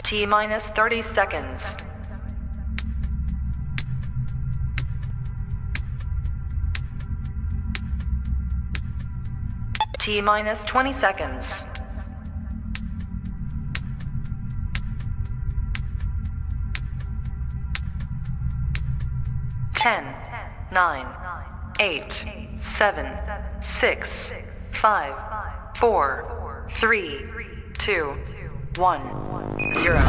T minus 30 seconds. T minus 20 seconds. Ten, 9, 8, 7, 6, 5, 4, 3, 2, 1, 0.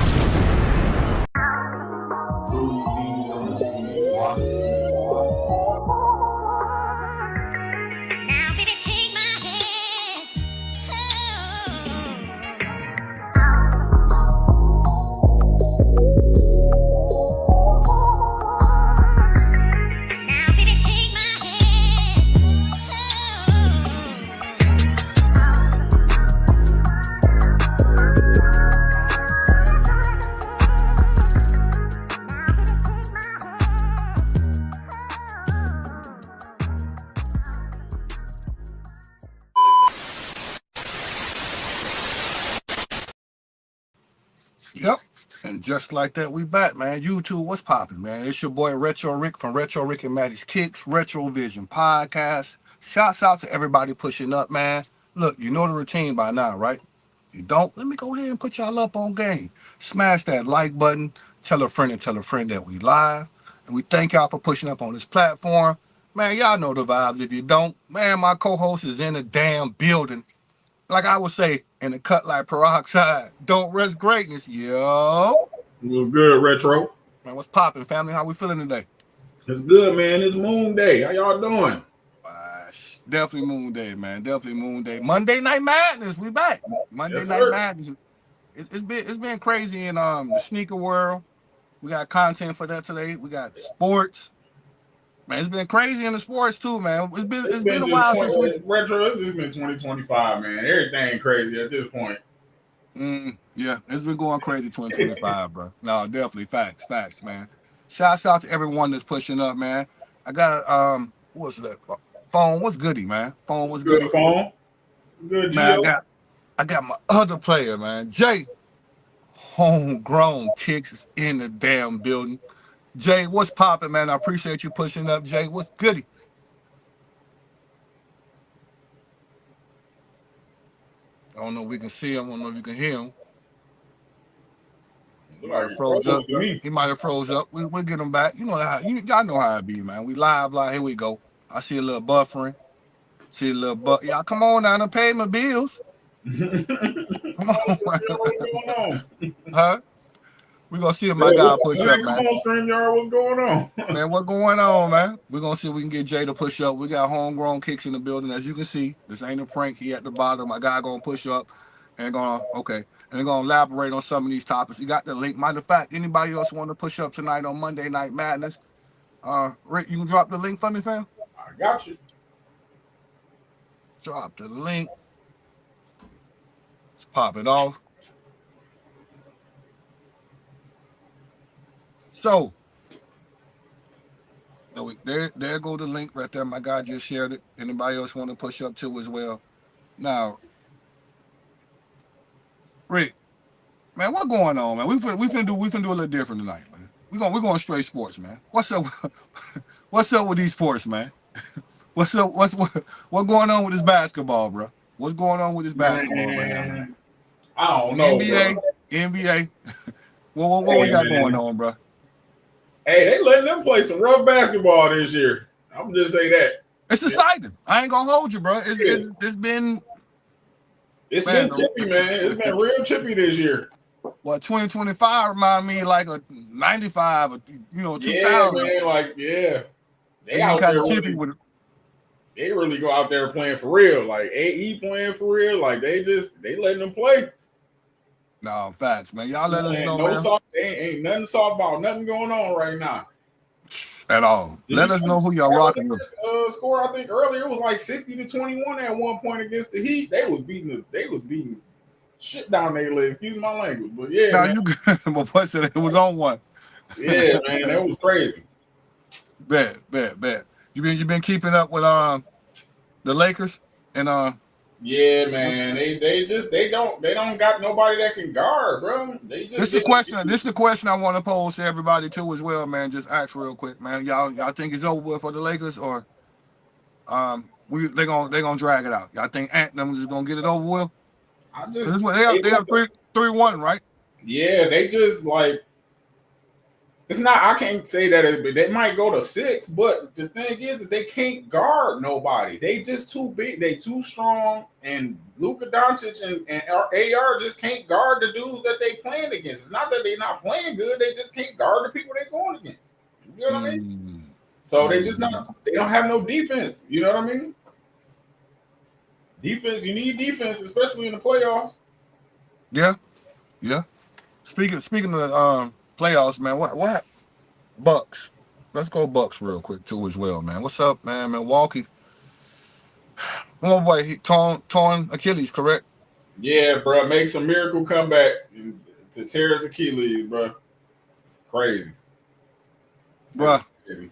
Yep. And just like that, we back, man. YouTube, what's popping, man? It's your boy Retro Rick from Retro Rick and Maddie's Kicks, Retro Vision Podcast. Shouts out to everybody pushing up, man. Look, you know the routine by now, right? You don't? Let me go ahead and put y'all up on game. Smash that like button. Tell a friend that we live. And we thank y'all for pushing up on this platform. Man, y'all know the vibes. If you don't, man, my co-host is in the damn building. Like I would say, in the cut like peroxide. Don't rest greatness, yo. It was good, Retro. Man, what's popping, family? How we feeling today? It's good, man. It's Moon Day. How y'all doing? Definitely Moon Day, man. Definitely Moon Day. Monday Night Madness, we back. Monday Night Madness. It's been crazy in the sneaker world. We got content for that today. We got sports. Man, it's been crazy in the sports too, man. It's been a while since we Retro. It's just been 2025, man. Everything crazy at this point. Yeah, it's been going crazy 2025, bro. No, definitely facts, man. Shouts out to everyone that's pushing up, man. I got what's that? Phone, what's goody, man? Phone, what's goody? Phone. Good, man. I got my other player, man. Jay, homegrown kicks is in the damn building. Jay, what's popping, man? I appreciate you pushing up, Jay. What's goody? I don't know if we can see him. I don't know if you can hear him. He might have froze up. He might have froze up. We'll get him back. You know how y'all know how it be, man. We live. Here we go. I see a little buffering. See a little y'all come on now and pay my bills. Come on, man. Huh? We gonna see if my guy push up, man. Come on, StreamYard, what's going on? Man, what's going on, man? We're gonna see if we can get Jay to push up. We got homegrown kicks in the building, as you can see. This ain't a prank. He at the bottom. My guy gonna push up and gonna elaborate on some of these topics. You got the link. Matter of fact, anybody else want to push up tonight on Monday Night Madness? Rick, you can drop the link for me, fam? I got you. Drop the link. Let's pop it off. So, there go the link right there. My guy just shared it. Anybody else want to push up too as well? Now, Rick, man, what's going on, man? We finna do a little different tonight, man. We're going straight sports, man. What's up? What's up with these sports, man? What's up? What's going on with this basketball, bro? What's going on with this basketball right now? I don't know. NBA. What we got going on, bro? Hey, they letting them play some rough basketball this year. I'm just say that. It's exciting. I ain't gonna hold you, bro. It's been chippy, man. It's been real chippy this year. What 2025 remind me like a 95, or 2000. Yeah, man. They out there chippy with it. They really go out there playing for real. Like AE playing for real. Like they letting them play. No, facts, man. Y'all let us know, man. Ain't nothing soft about nothing going on right now. At all. Let us know who y'all rocking with. Score, I think earlier it was like 60-21 at one point against the Heat. They was beating shit down their legs. Excuse my language, but yeah. Now you good, but what's it? It was on one. Yeah, man, that was crazy. Bet. You been keeping up with the Lakers and Yeah, man. They don't got nobody that can guard, bro. They just This the get question. This the question I want to pose to everybody too as well, man. Just ask real quick, man. Y'all think it's over with for the Lakers, or they gonna drag it out? Y'all think Ant them just gonna get it over with? I This just is what they they have 3-1, right? yeah, they just like it's not. I can't say that they might go to 6, but the thing is they can't guard nobody. They just too big. They too strong, and Luka Doncic and AR just can't guard the dudes that they playing against. It's not that they're not playing good. They just can't guard the people they're going against. You know what I mean? So they just not. They don't have no defense. You know what I mean? Defense. You need defense, especially in the playoffs. Yeah. Speaking of playoffs, man. What Bucks? Let's go Bucks real quick too as well, man. What's up, man? Milwaukee. Oh boy, he torn Achilles, correct? Yeah, bro. Makes a miracle comeback to tear his Achilles, bro. Crazy. Bruh. Crazy.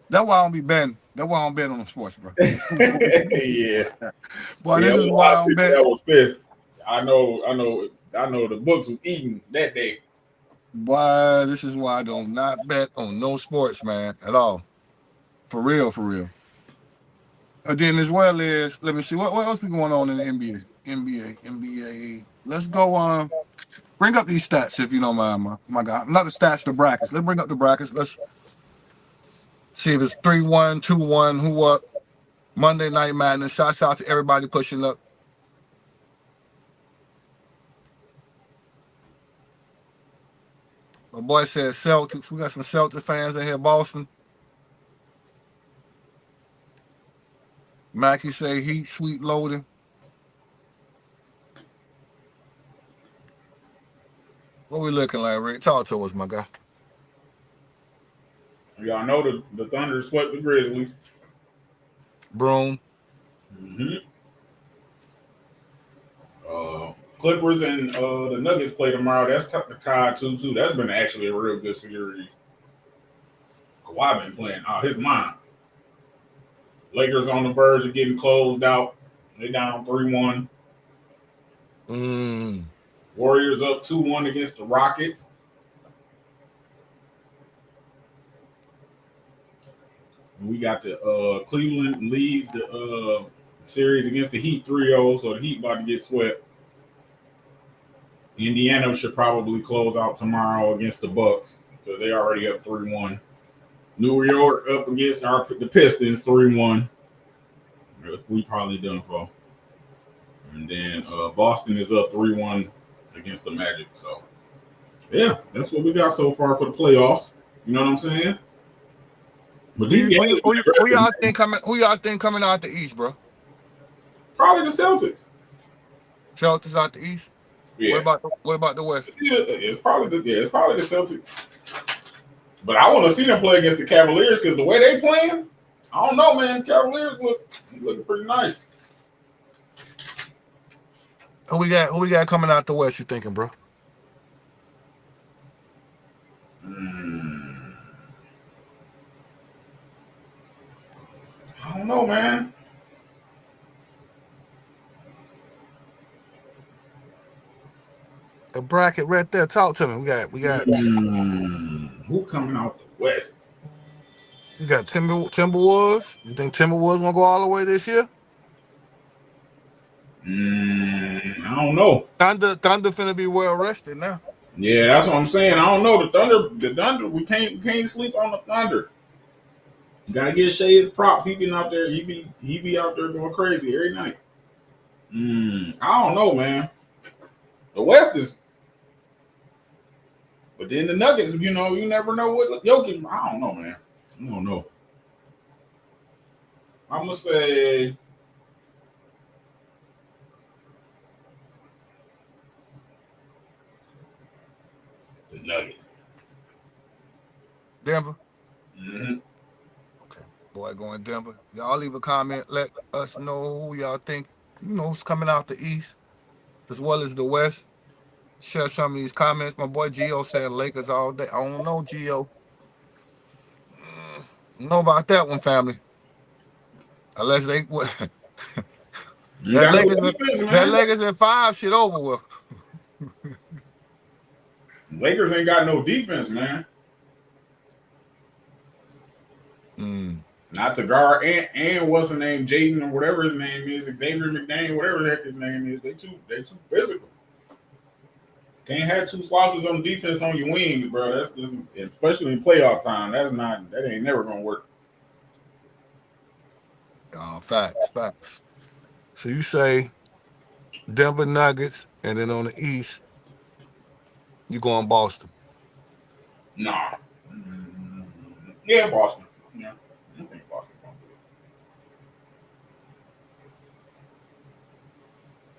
That's why I don't be betting. That's why I don't bet on sports, bro. Yeah. Boy, this is why I don't bet. That was pissed. I know the books was eating that day. Boy, this is why I do not bet on no sports, man, at all. For real. And then as well as, let me see, what else be going on in the NBA. Let's go bring up these stats if you don't mind, my guy. Not the stats, the brackets. Let's bring up the brackets. Let's see if it's 3-1, 2-1, who up. Monday Night Madness. Shouts out to everybody pushing up. My boy says Celtics. We got some Celtics fans in here, Boston. Mackie say Heat, sweet loading. What we looking like, Rick? Talk to us, my guy. Y'all know the Thunder swept the Grizzlies. Broom. Clippers and the Nuggets play tomorrow. That's tied 2-2. That's been actually a real good series. Kawhi been playing out his mind. Lakers on the verge of getting closed out. They down 3-1. Warriors up 2-1 against the Rockets. We got the Cleveland leads the series against the Heat 3-0, so the Heat about to get swept. Indiana should probably close out tomorrow against the Bucks because they already up 3-1. New York up against the Pistons 3-1. We probably done for. And then Boston is up 3-1 against the Magic. So yeah, that's what we got so far for the playoffs. You know what I'm saying? But these games, who y'all think coming out the East, bro? Probably the Celtics. Celtics out the East. Yeah. What about the West? It's probably the Celtics. But I want to see them play against the Cavaliers because the way they playing, I don't know, man. Cavaliers look pretty nice. Who we got coming out the West? You thinking, bro? I don't know, man. A bracket right there. Talk to me. We got. Who coming out the West? You got Timberwolves. You think Timberwolves gonna go all the way this year? I don't know. Thunder finna be well rested now. Yeah, that's what I'm saying. I don't know. The Thunder. We can't sleep on the Thunder. You gotta give Shea his props. He been out there. He be out there going crazy every night. I don't know, man. The West is, but then the Nuggets. You know, you never know what Jokic. I don't know, man. I don't know. I'm gonna say the Nuggets. Denver. Okay. Boy, going Denver. Y'all leave a comment. Let us know who y'all think, who's coming out the East as well as the West. Share some of these comments. My boy Gio saying Lakers all day. I don't know, Gio. Know about that one, family. Unless they You got no defense, that man. Lakers in 5 shit over with. Lakers ain't got no defense, man. Not to guard and what's the name, Jaden or whatever his name is, Xavier McDaniel, whatever the heck his name is. They too physical. Can't have two slouches on defense on your wings, bro. That's just, especially in playoff time. That ain't never gonna work. Facts. So you say Denver Nuggets, and then on the East, you going Boston. Nah. Yeah, Boston. Yeah. I think Boston gonna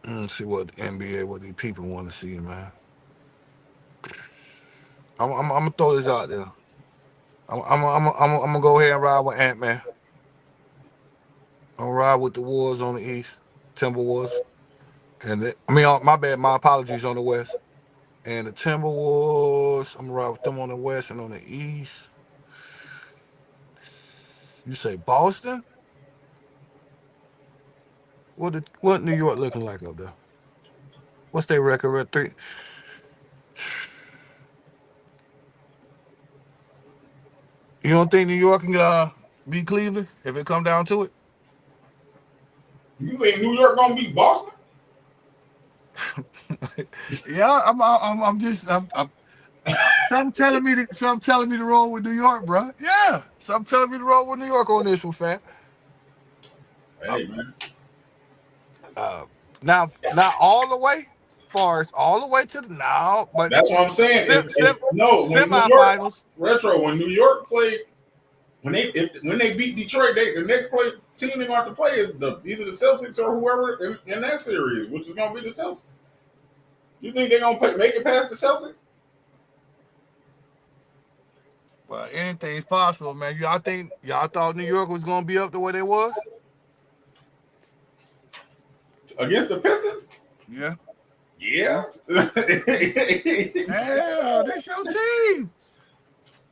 do it. Let's see what the NBA, what these people want to see, man. I'm gonna throw this out there. I'm gonna go ahead and ride with Ant-Man. I'm gonna ride with the Wolves on the East, Timberwolves, and my bad, my apologies on the West, and the Timberwolves. I'm gonna ride with them on the West and on the East. You say Boston? What New York looking like up there? What's their record at 3? You don't think New York can beat Cleveland if it come down to it? You think New York gonna beat Boston? Yeah, some telling me to roll with New York, bro. Yeah, some telling me to roll with New York on this one, fam. Hey, man. Now, not all the way, far as all the way to the now, but That's what I'm saying. When New York semifinals. when New York played, when they beat Detroit, the next team they're going to have to play is either the Celtics or whoever in that series, which is going to be the Celtics. You think they're going to make it past the Celtics? Well, anything's possible, man. Y'all thought New York was going to be up the way they was? Against the Pistons? Yeah. Yeah. Yeah, that's your team.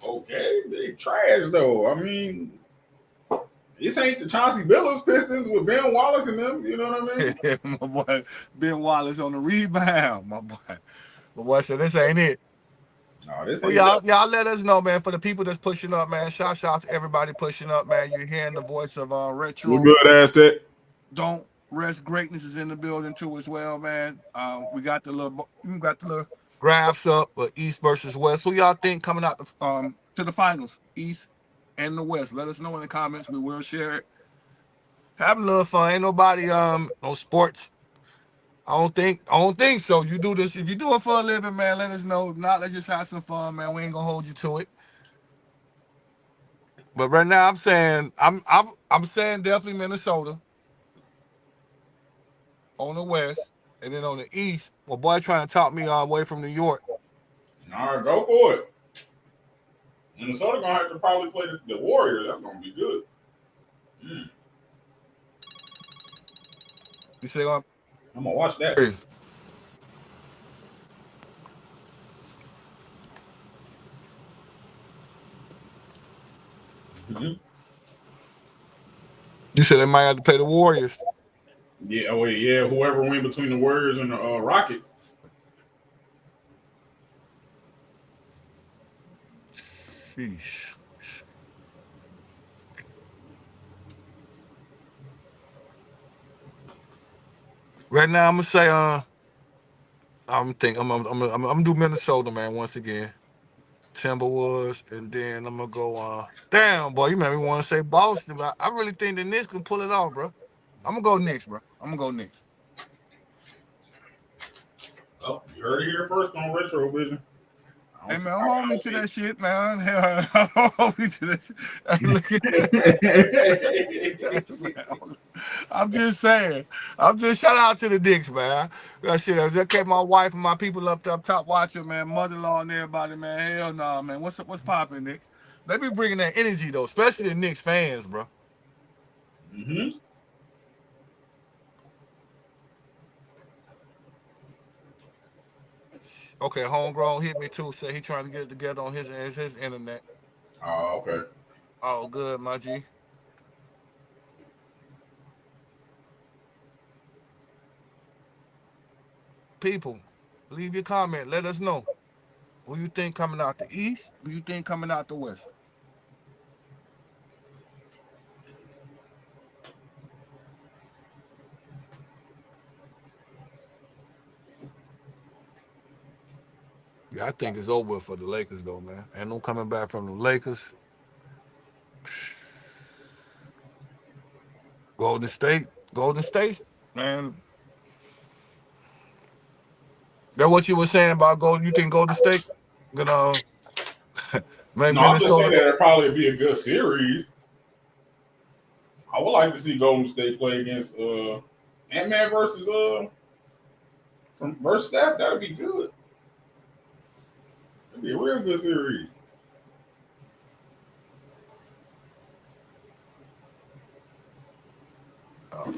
Okay, they trash though. I mean, this ain't the Chauncey Billups Pistons with Ben Wallace and them. You know what I mean? Yeah, my boy Ben Wallace on the rebound, my boy. My boy said this ain't it. No, this Well, ain't y'all let us know, man. For the people that's pushing up, man. Shout out to everybody pushing up, man. You're hearing the voice of Retro. We good, ass that. Don't Rest Greatness is in the building too as well, man. We got the little graphs up, but East versus West. Who y'all think coming out to the finals, East and the West? Let us know in the comments. We will share it. Have a little fun. Ain't nobody no sports. I don't think so. You do this if you do it for a living, man. Let us know. If not, let's just have some fun, man. We ain't gonna hold you to it. But right now, I'm saying definitely Minnesota on the West, and then on the East, my boy trying to talk me away from New York. All right, go for it. Minnesota gonna have to probably play the Warriors. That's gonna be good. You say I'm gonna watch that. You said they might have to play the Warriors. Yeah, whoever win between the Warriors and the Rockets. Sheesh. Right now, I'm gonna say I'm gonna do Minnesota, man. Once again, Timberwolves, and then I'm gonna go. Damn, boy, you made me want to say Boston, but I really think the Knicks can pull it off, bro. I'm gonna go Knicks, bro. I'm gonna go Knicks. Oh, you heard it here first on Retro Vision. Hey man, hold me to that shit, man. Hold me to that shit. I'm just saying. I'm just shout out to the Knicks, man. That shit. I just kept my wife and my people up top watching, man. Mother-in-law and everybody, man. Hell nah, man. What's popping, Knicks? They be bringing that energy though, especially the Knicks fans, bro. Okay, homegrown hit me too. Said he trying to get it together on his internet. Oh, okay. Oh, good, my G. People, leave your comment. Let us know who you think coming out the East. Who you think coming out the West? Yeah, I think it's over for the Lakers though, man. Ain't no coming back from the Lakers. Golden State, Golden State, man. That what you were saying about Golden? You think Golden State gonna make No, I'm just saying Minnesota? that it'd probably be a good series. I would like to see Golden State play against Ant-Man versus that. That'd be good. It'd be a real good series.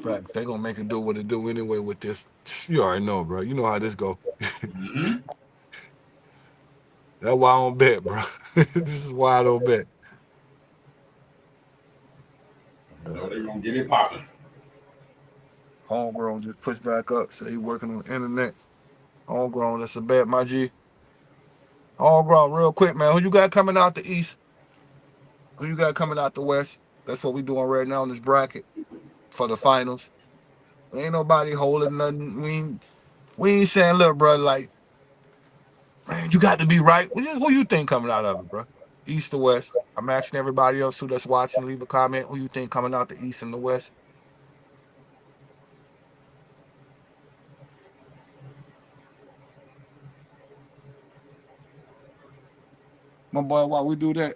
Facts. They gonna make it do what it do anyway with this. You already know, bro. You know how this go. Mm-hmm. That's why I don't bet, bro. This is why I don't bet. You know they're gonna get it popping. Homegrown just pushed back up. Say he working on the internet. Homegrown, that's a bet, my G. Homegrown, real quick, man. Who you got coming out the East? Who you got coming out the West? That's what we doing right now in this bracket for the finals. Ain't nobody holding nothing. We ain't saying, look, bro, like, man, you got to be right. Who you think coming out of it, bro? East or West? I'm asking everybody else who that's watching, leave a comment. Who you think coming out the East and the West? My boy, while we do that,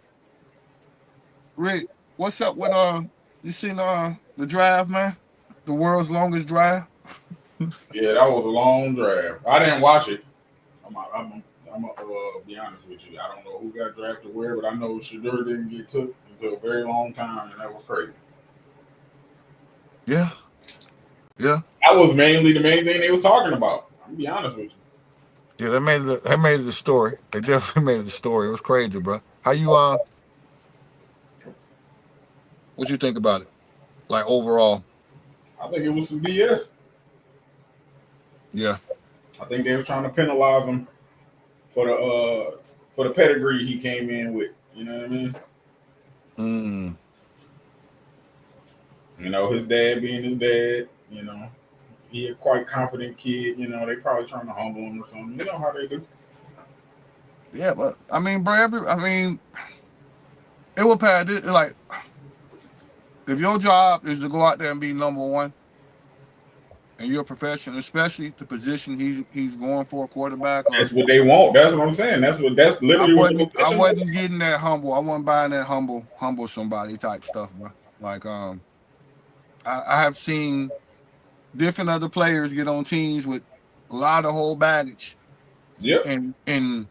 Rick, what's up with you seen the drive, man? The world's longest drive? Yeah, that was a long drive. I didn't watch it. I'm be honest with you. I don't know who got drafted where, but I know Shador didn't get took until a very long time, and that was crazy. Yeah. Yeah. That was mainly the main thing they was talking about. I'm be honest with you. Yeah, they made it a story. They definitely made it a story. It was crazy, bro. How you what you think about it? Like overall? I think it was some BS. Yeah. I think they was trying to penalize him for the pedigree he came in with. You know what I mean? Mm. You know, his dad being his dad. You know, he a quite confident kid. You know, they probably trying to humble him or something. You know how they do. Yeah, but I mean, bro, it will pad it like if your job is to go out there and be number one and you're a professional, especially the position he's going for a quarterback or That's what they want. That's what I'm saying. That's literally what the I position wasn't getting that humble. I wasn't buying that humble somebody type stuff, bro. Like I have seen different other players get on teams with a lot of whole baggage. Yep. And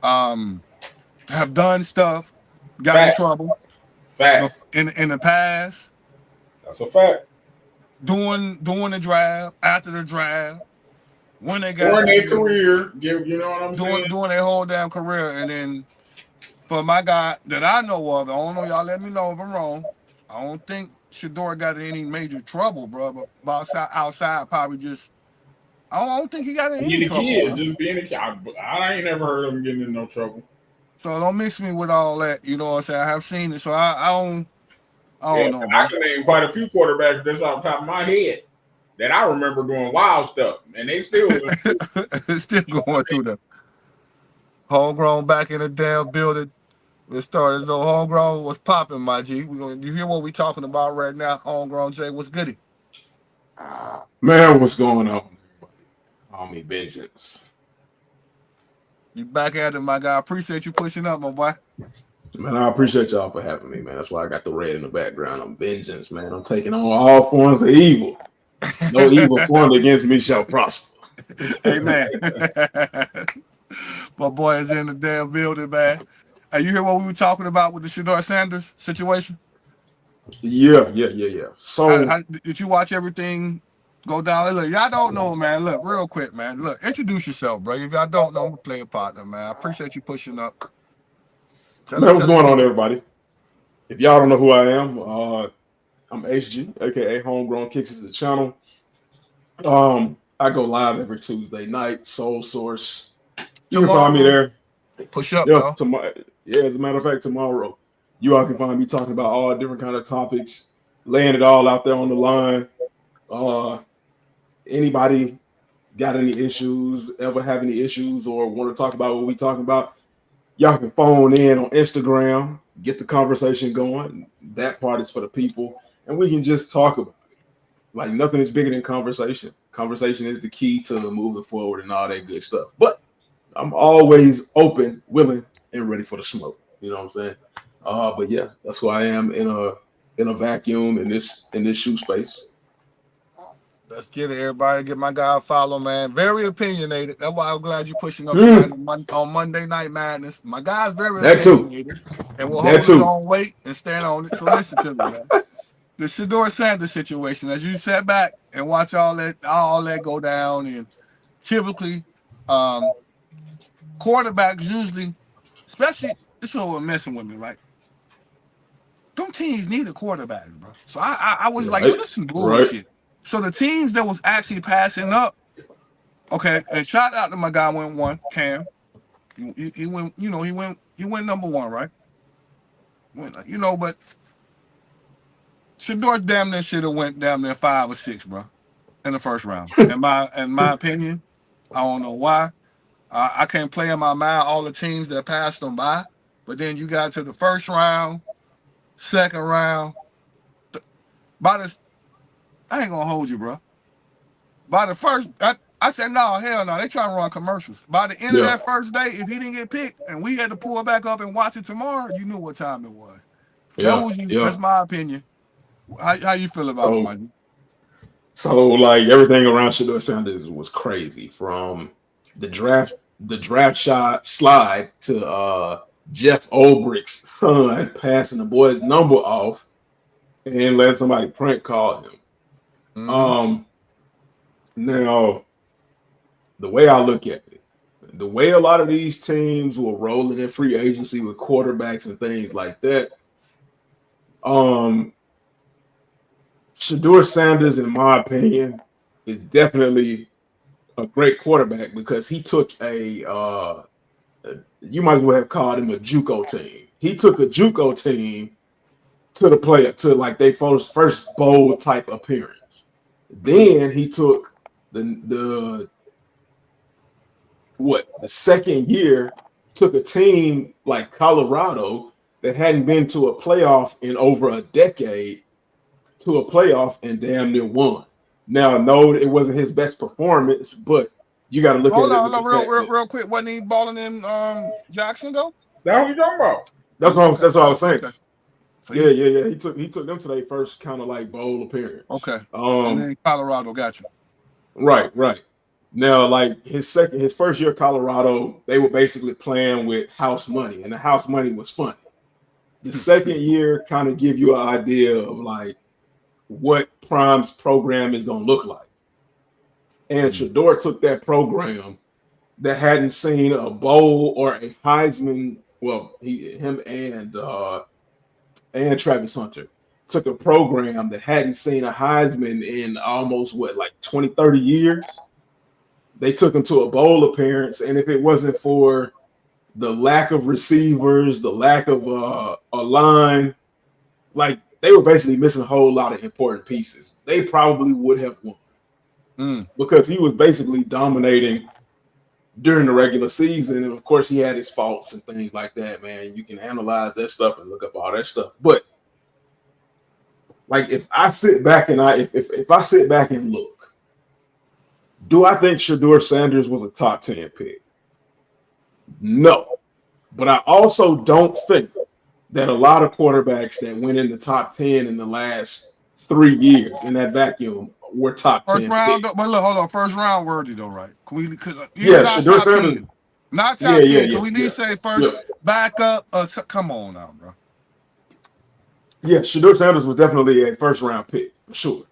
have done stuff, got Facts. in trouble. Facts. In the past. That's a fact. Doing the draft, after the draft, when they got during their career, you know what I'm saying? Doing their whole damn career. And then for my guy that I know of, I don't know, y'all let me know if I'm wrong. I don't think Shador got in any major trouble, bro. But outside probably just I don't think he got in any trouble. Kid, just being a kid. I ain't never heard of him getting in no trouble. So don't mix me with all that. You know what I'm saying? I have seen it, so I don't know. I can name quite a few quarterbacks just off the top of my head that I remember doing wild stuff, and they still still going through them. Homegrown back in the damn building. It started so homegrown was popping, my G. You hear what we talking about right now? Homegrown Jay, what's goody? Man, what's going on? Call me Vengeance. You back at it, my guy. I appreciate you pushing up, my boy. Man, I appreciate y'all for having me, man. That's why I got the red in the background. I'm Vengeance, man. I'm taking on all forms of evil. No evil formed against me shall prosper. Amen. My boy is in the damn building, man. Hey, you hear what we were talking about with the Shador Sanders situation? Yeah. So did you watch everything go down? Look, y'all don't know, man. Look, real quick, man. Look, introduce yourself, bro. If y'all don't know, I'm a playing partner, man. I appreciate you pushing up. Man, what's going on, everybody? If y'all don't know who I am, I'm HG, aka Homegrown Kicks is the channel. I go live every Tuesday night. Soul Source. You can find me Tomorrow, there. push up, Yeah, though. tomorrow. Yeah, as a matter of fact, tomorrow you all can find me talking about all different kind of topics, laying it all out there on the line. Anybody got any issues, ever have any issues, or want to talk about what we talking about? Y'all can phone in on Instagram, get the conversation going. That part is for the people, and we can just talk about it. Like nothing is bigger than conversation. Conversation is the key to moving forward and all that good stuff. But I'm always open, willing, and ready for the smoke. You know what I'm saying? But yeah, that's who I am in a vacuum in this shoe space. Let's get it, everybody. Get my guy a follow, man. Very opinionated. That's why I'm glad you're pushing up tonight on Monday Night Madness. My guy's very That too. opinionated and will That hold his too. own weight and stand on it. So listen to me, man. The Shedeur Sanders situation, as you sat back and watch all that go down, and typically quarterbacks usually, especially this is what messing with me, right? Them teams need a quarterback, bro. So I was like, yo, this is bullshit. Right. So the teams that was actually passing up, okay, and shout out to my guy went one, Cam. He went, he went number one, right? But Shedeur damn near should have went damn near 5 or 6, bro, in the first round. In my opinion, I don't know why. I can't play in my mind all the teams that passed them by. But then you got to the first round, second round. I ain't gonna hold you, bro. By the first, I said, no, hell no. They trying to run commercials. By the end of that first day, if he didn't get picked and we had to pull back up and watch it tomorrow, you knew what time it was. That's my opinion. How you feel about it, Mike? So like everything around Shedeur Sanders was crazy, from the draft shot slide to Jeff Ulbricht's son passing the boy's number off and letting somebody prank call him. Mm-hmm. Now, the way I look at it, the way a lot of these teams were rolling in free agency with quarterbacks and things like that, Shedeur Sanders, in my opinion, is definitely a great quarterback because he took you might as well have called him a JUCO team. He took a JUCO team to the play to like their first bowl type appearance. Then he took the second year, took a team like Colorado that hadn't been to a playoff in over a decade to a playoff and damn near won. Now, no, it wasn't his best performance, but you got to look at it. Hold on, real quick. Wasn't he balling in Jackson though? That's what you talking about. That's what I was saying. So yeah. He took them to their first kind of like bowl appearance. Okay. And then Colorado got you. Right. Now, like his first year Colorado, they were basically playing with house money, and the house money was funny. The second year kind of give you an idea of like what Prime's program is going to look like. And Shedeur took that program that hadn't seen a bowl or a Heisman. Well, him and Travis Hunter took a program that hadn't seen a Heisman in almost 20, 30 years. They took him to a bowl appearance, and if it wasn't for the lack of receivers, the lack of a line, like they were basically missing a whole lot of important pieces. They probably would have won because he was basically dominating during the regular season. And of course, he had his faults and things like that, man. You can analyze that stuff and look up all that stuff. But like if I sit back and if I sit back and look, do I think Shedeur Sanders was a top 10 pick? No. But I also don't think that a lot of quarterbacks that went in the top 10 in the last 3 years in that vacuum were top 10. First round, but look, hold on. First round worthy though, right? Shedeur Sanders. Not top 10. Can we at least say first back up? Come on now, bro. Yeah, Shedeur Sanders was definitely a first round pick for sure.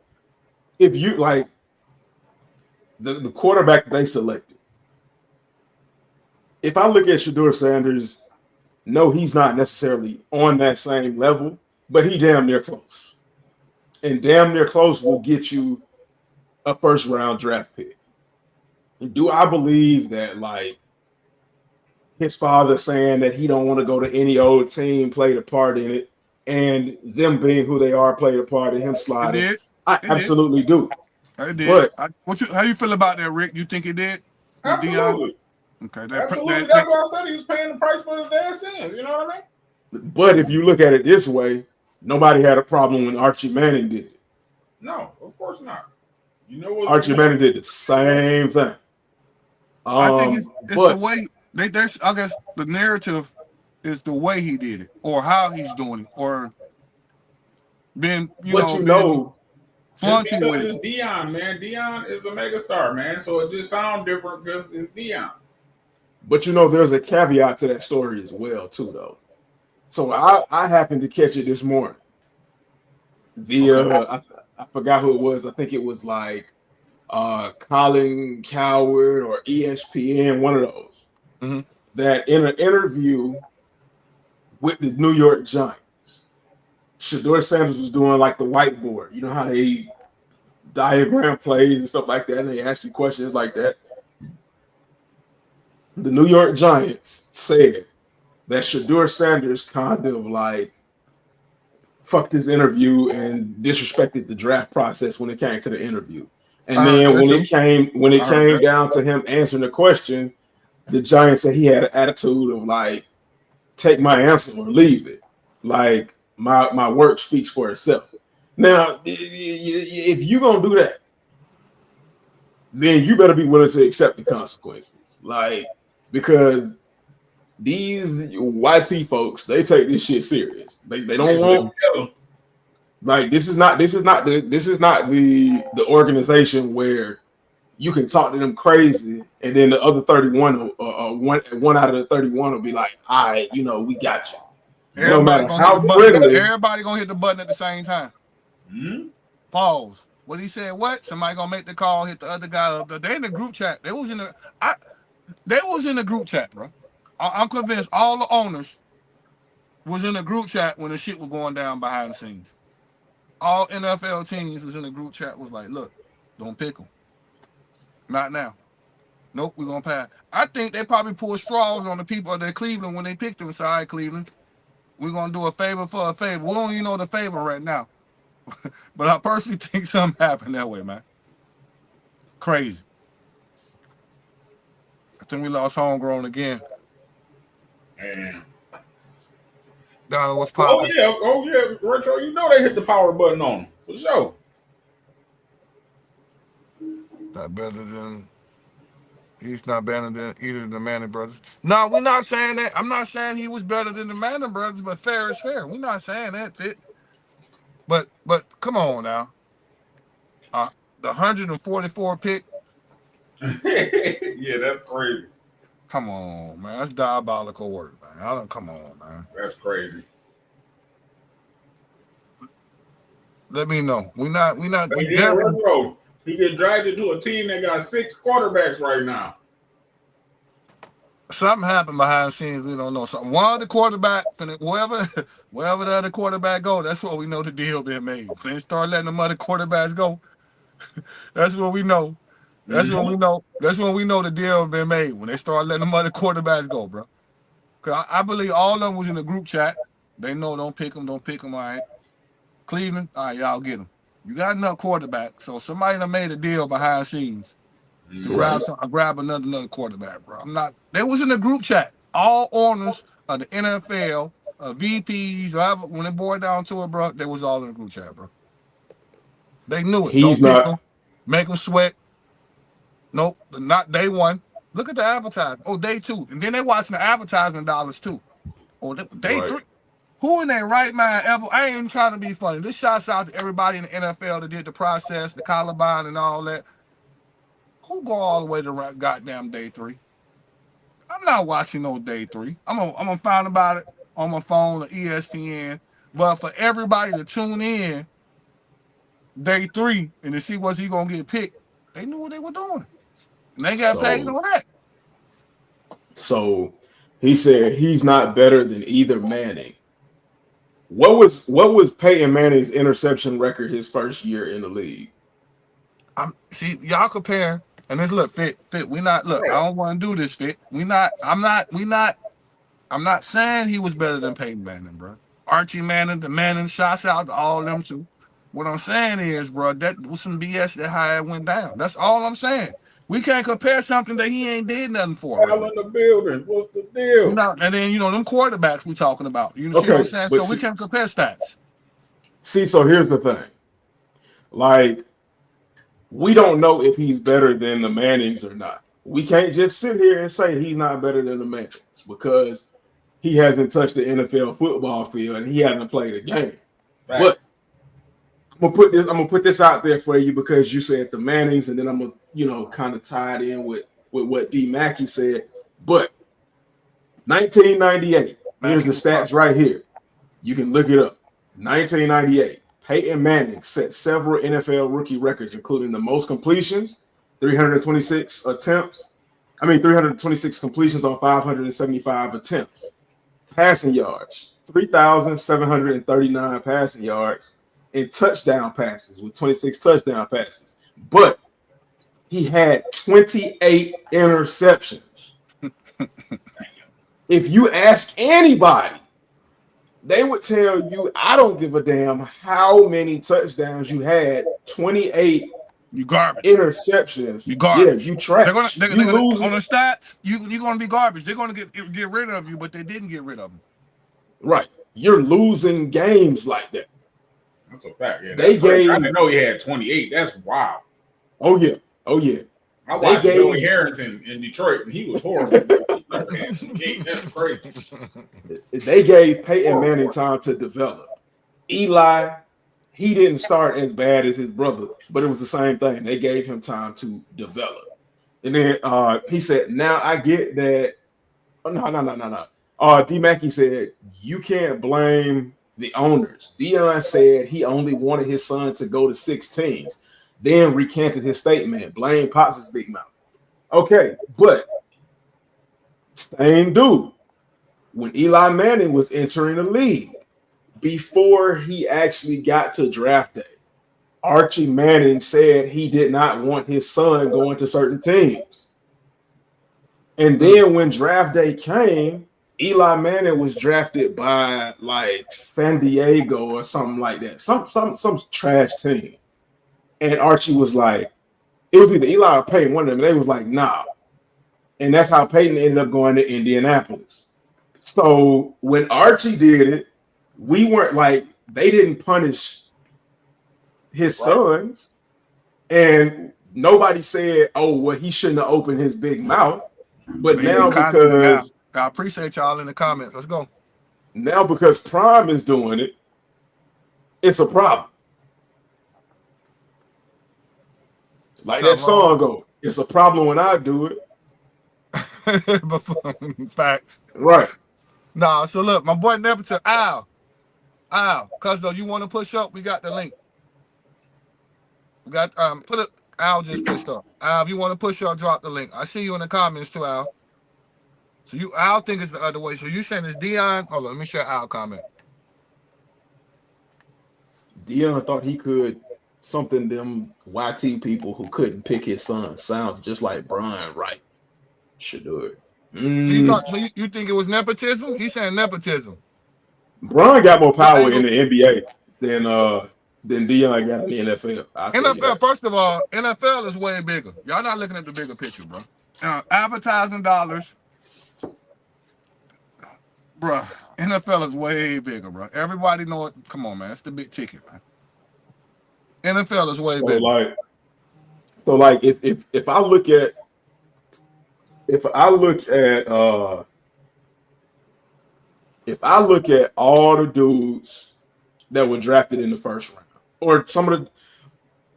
If you like the quarterback that they selected, if I look at Shedeur Sanders, no, he's not necessarily on that same level, but he damn near close. And damn near close will get you a first round draft pick. do I believe that like his father saying that he don't want to go to any old team played a part in it, and them being who they are played a part in him It sliding? did. I It did. absolutely do. It did. But How you feel about that, Rick? You think it did with Dion? Absolutely. Okay, Absolutely. That's why I said he was paying the price for his dad's sins. You know what I mean? but if you look at it this way, nobody had a problem when Archie Manning did it. No, of course not. You know what's Archie Manning did the same thing. I think it's the But way there's I guess the narrative is the way he did it or how he's doing it or being being it's flaunty because with it. it's Dion, man. Dion is a megastar, man. So it just sounds different because it's Dion. But there's a caveat to that story as well, too, though. So I happened to catch it this morning. I forgot who it was. I think it was like Colin Coward or ESPN, one of those. Mm-hmm. That in an interview with the New York Giants, Shedeur Sanders was doing like the whiteboard. You know how they diagram plays and stuff like that, and they ask you questions like that. The New York Giants said that Shedeur Sanders kind of like fucked his interview and disrespected the draft process when it came to the interview. And then when it came down to him answering the question, the Giants said he had an attitude of like, take my answer or leave it. Like my work speaks for itself. Now, if you're gonna do that, then you better be willing to accept the consequences. Like, because these YT folks, they take this shit serious. They don't want like this is not the organization where you can talk to them crazy and then the other 31 one out of the 31 will be like, all right, we got you. No matter how friendly, everybody gonna hit the button at the same time. Mm-hmm. Pause. What he said? What? Somebody gonna make the call, hit the other guy up. They in the group chat. They was in the group chat, bro. I'm convinced all the owners was in the group chat when the shit was going down behind the scenes. All NFL teams was in the group chat, was like, look, don't pick them. Not now. Nope, we're going to pass. I think they probably pulled straws on the people of Cleveland when they picked them. So, all right, Cleveland, we're going to do a favor for a favor. We don't even know the favor right now. But I personally think something happened that way, man. Crazy. I think we lost homegrown again. Man. Don, what's popping? Oh yeah, Retro. You know they hit the power button on him for sure. Not better than. He's not better than either of the Manning brothers. No, we're not saying that. I'm not saying he was better than the Manning brothers, but fair is fair. We're not saying that. But come on now. The 144 pick. Yeah, that's crazy. Come on, man. That's diabolical work, man. Come on, man. That's crazy. Let me know. We Retro. He get drafted to a team that got 6 quarterbacks right now. Something happened behind the scenes. We don't know. Something. One of the quarterbacks, and wherever the other quarterback go, that's what we know the deal been made. If they start letting the other quarterbacks go, that's what we know. That's when we know. That's when we know the deal been made. When they start letting the other quarterbacks go, bro. Cause I believe all of them was in the group chat. They know don't pick them. All right. Cleveland, all right, y'all get them. You got enough quarterback, so somebody done made a deal behind the scenes to grab another quarterback, bro. They was in the group chat. All owners of the NFL, VPs, whatever, when it boiled down to it, bro, they was all in the group chat, bro. They knew it. Don't pick them. Make them sweat. Nope, not day one. Look at the advertisement. Oh, day 2. And then they watching the advertisement dollars too. Oh, day 3. Who in their right mind ever? I ain't even trying to be funny. This shouts out to everybody in the NFL that did the process, the collabs and all that. Who go all the way to goddamn day 3? I'm not watching no day 3. I'm gonna find about it on my phone or ESPN. But for everybody to tune in day 3 and to see what's he gonna get picked, they knew what they were doing. And they got paid on that. So he said he's not better than either Manning. What was Peyton Manning's interception record his first year in the league? See, y'all compare And this look, fit. We not look. I don't want to do this, fit. We not. I'm not saying he was better than Peyton Manning, bro. Archie Manning, the Manning, shouts out to all of them too. What I'm saying is, bro, that was some BS that how it went down. That's all I'm saying. We can't compare something that he ain't did nothing for. All in the building. What's the deal? You know, and then them quarterbacks we talking about. You see Okay, what I'm saying? but So we can't compare stats. See, so here's the thing. Like, we don't know if he's better than the Mannings or not. We can't just sit here and say he's not better than the Mannings because he hasn't touched the NFL football field and he hasn't played a game. Facts. But I'm gonna put this out there for you because you said the Mannings, and then I'm gonna kind of tie it in with what D Mackey said. But 1998, here's the stats right here. You can look it up. 1998, Peyton Manning set several NFL rookie records, including the most completions, 326 completions on 575 attempts. Passing yards, 3,739 passing yards, and touchdown passes with 26 touchdown passes. But he had 28 interceptions. If you ask anybody, they would tell you, I don't give a damn how many touchdowns you had. 28 You garbage. interceptions. You garbage. Yeah, you trash. They're gonna on the stats. You're gonna be garbage. They're gonna get rid of you, but they didn't get rid of him. Right. You're losing games like that. That's a fact. Yeah, I didn't know he had 28. That's wild. Oh yeah. I watched Billy Harrington in Detroit, and he was horrible. That's crazy. They gave Peyton Manning time to develop. Eli, he didn't start as bad as his brother, but it was the same thing. They gave him time to develop. And then he said, now I get that. Oh, no. D Mackey said, you can't blame the owners. Deion said he only wanted his son to go to 6 teams, then recanted his statement, blame Pops' big mouth. Okay, but same dude. When Eli Manning was entering the league, before he actually got to draft day, Archie Manning said he did not want his son going to certain teams. And then when draft day came, Eli Manning was drafted by like San Diego or something like that. Some trash team. And Archie was like, it was either Eli or Peyton, one of them. And they was like, nah. And that's how Peyton ended up going to Indianapolis. So when Archie did it, we weren't like, they didn't punish his sons. And nobody said, oh, well, he shouldn't have opened his big mouth. But now because I appreciate y'all in the comments. Let's go. Now because Prime is doing it, it's a problem. Like that song go, it's a problem when I do it. Facts. Right. Nah, so look, my boy Nepotism, Al, cuz though you want to push up, we got the link. We got put it. Al just pushed up. Al, if you want to push up, drop the link. I see you in the comments too, Al. So Al think it's the other way. So you saying it's Deion? Hold on, let me share Al comment. Deion thought he could something them YT people who couldn't pick his son sounds just like Brian Wright should do it. You think it was nepotism? He's saying nepotism. Brian got more power in the NBA than Deion got in the NFL. NFL, first of all, NFL is way bigger. Y'all not looking at the bigger picture, bro. Advertising dollars, bro. NFL is way bigger, bro. Everybody know it. Come on, man. It's the big ticket, man. NFL is way bigger. If I look at all the dudes that were drafted in the first round, or some of the,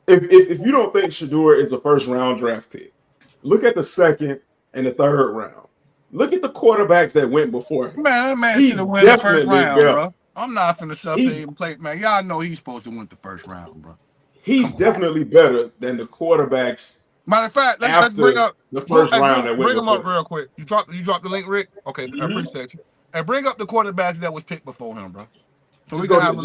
if you don't think Shedeur is a first round draft pick, look at the second and the third round. Look at the quarterbacks that went before him. Man, that man should have went the first round, bro. I'm not finna sit there and play, man. Y'all know he's supposed to win the first round, bro. He's definitely better than the quarterbacks. Matter of fact, let's bring up the first round. That bring them up real quick. You drop the link, Rick. Okay, I appreciate you. And bring up the quarterbacks that was picked before him, bro. So we can have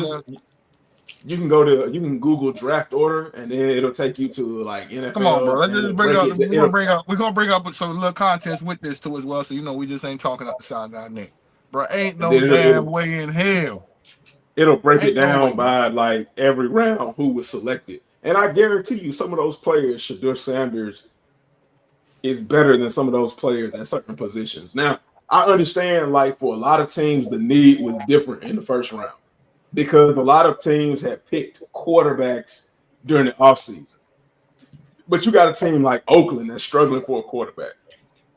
You can Google draft order, and then it'll take you to like NFL. Come on, bro. Let's and just it'll bring break up. it- We're gonna bring up some little contents with this too as well, so you know we just ain't talking out the side of our neck, bro. Ain't no then damn way in hell. It'll break it Ain't no way. down by like every round who was selected, and I guarantee you, some of those players, Shadur Sanders, is better than some of those players at certain positions. Now, I understand, like for a lot of teams, the need was different in the first round because a lot of teams had picked quarterbacks during the offseason. But you got a team like Oakland that's struggling for a quarterback.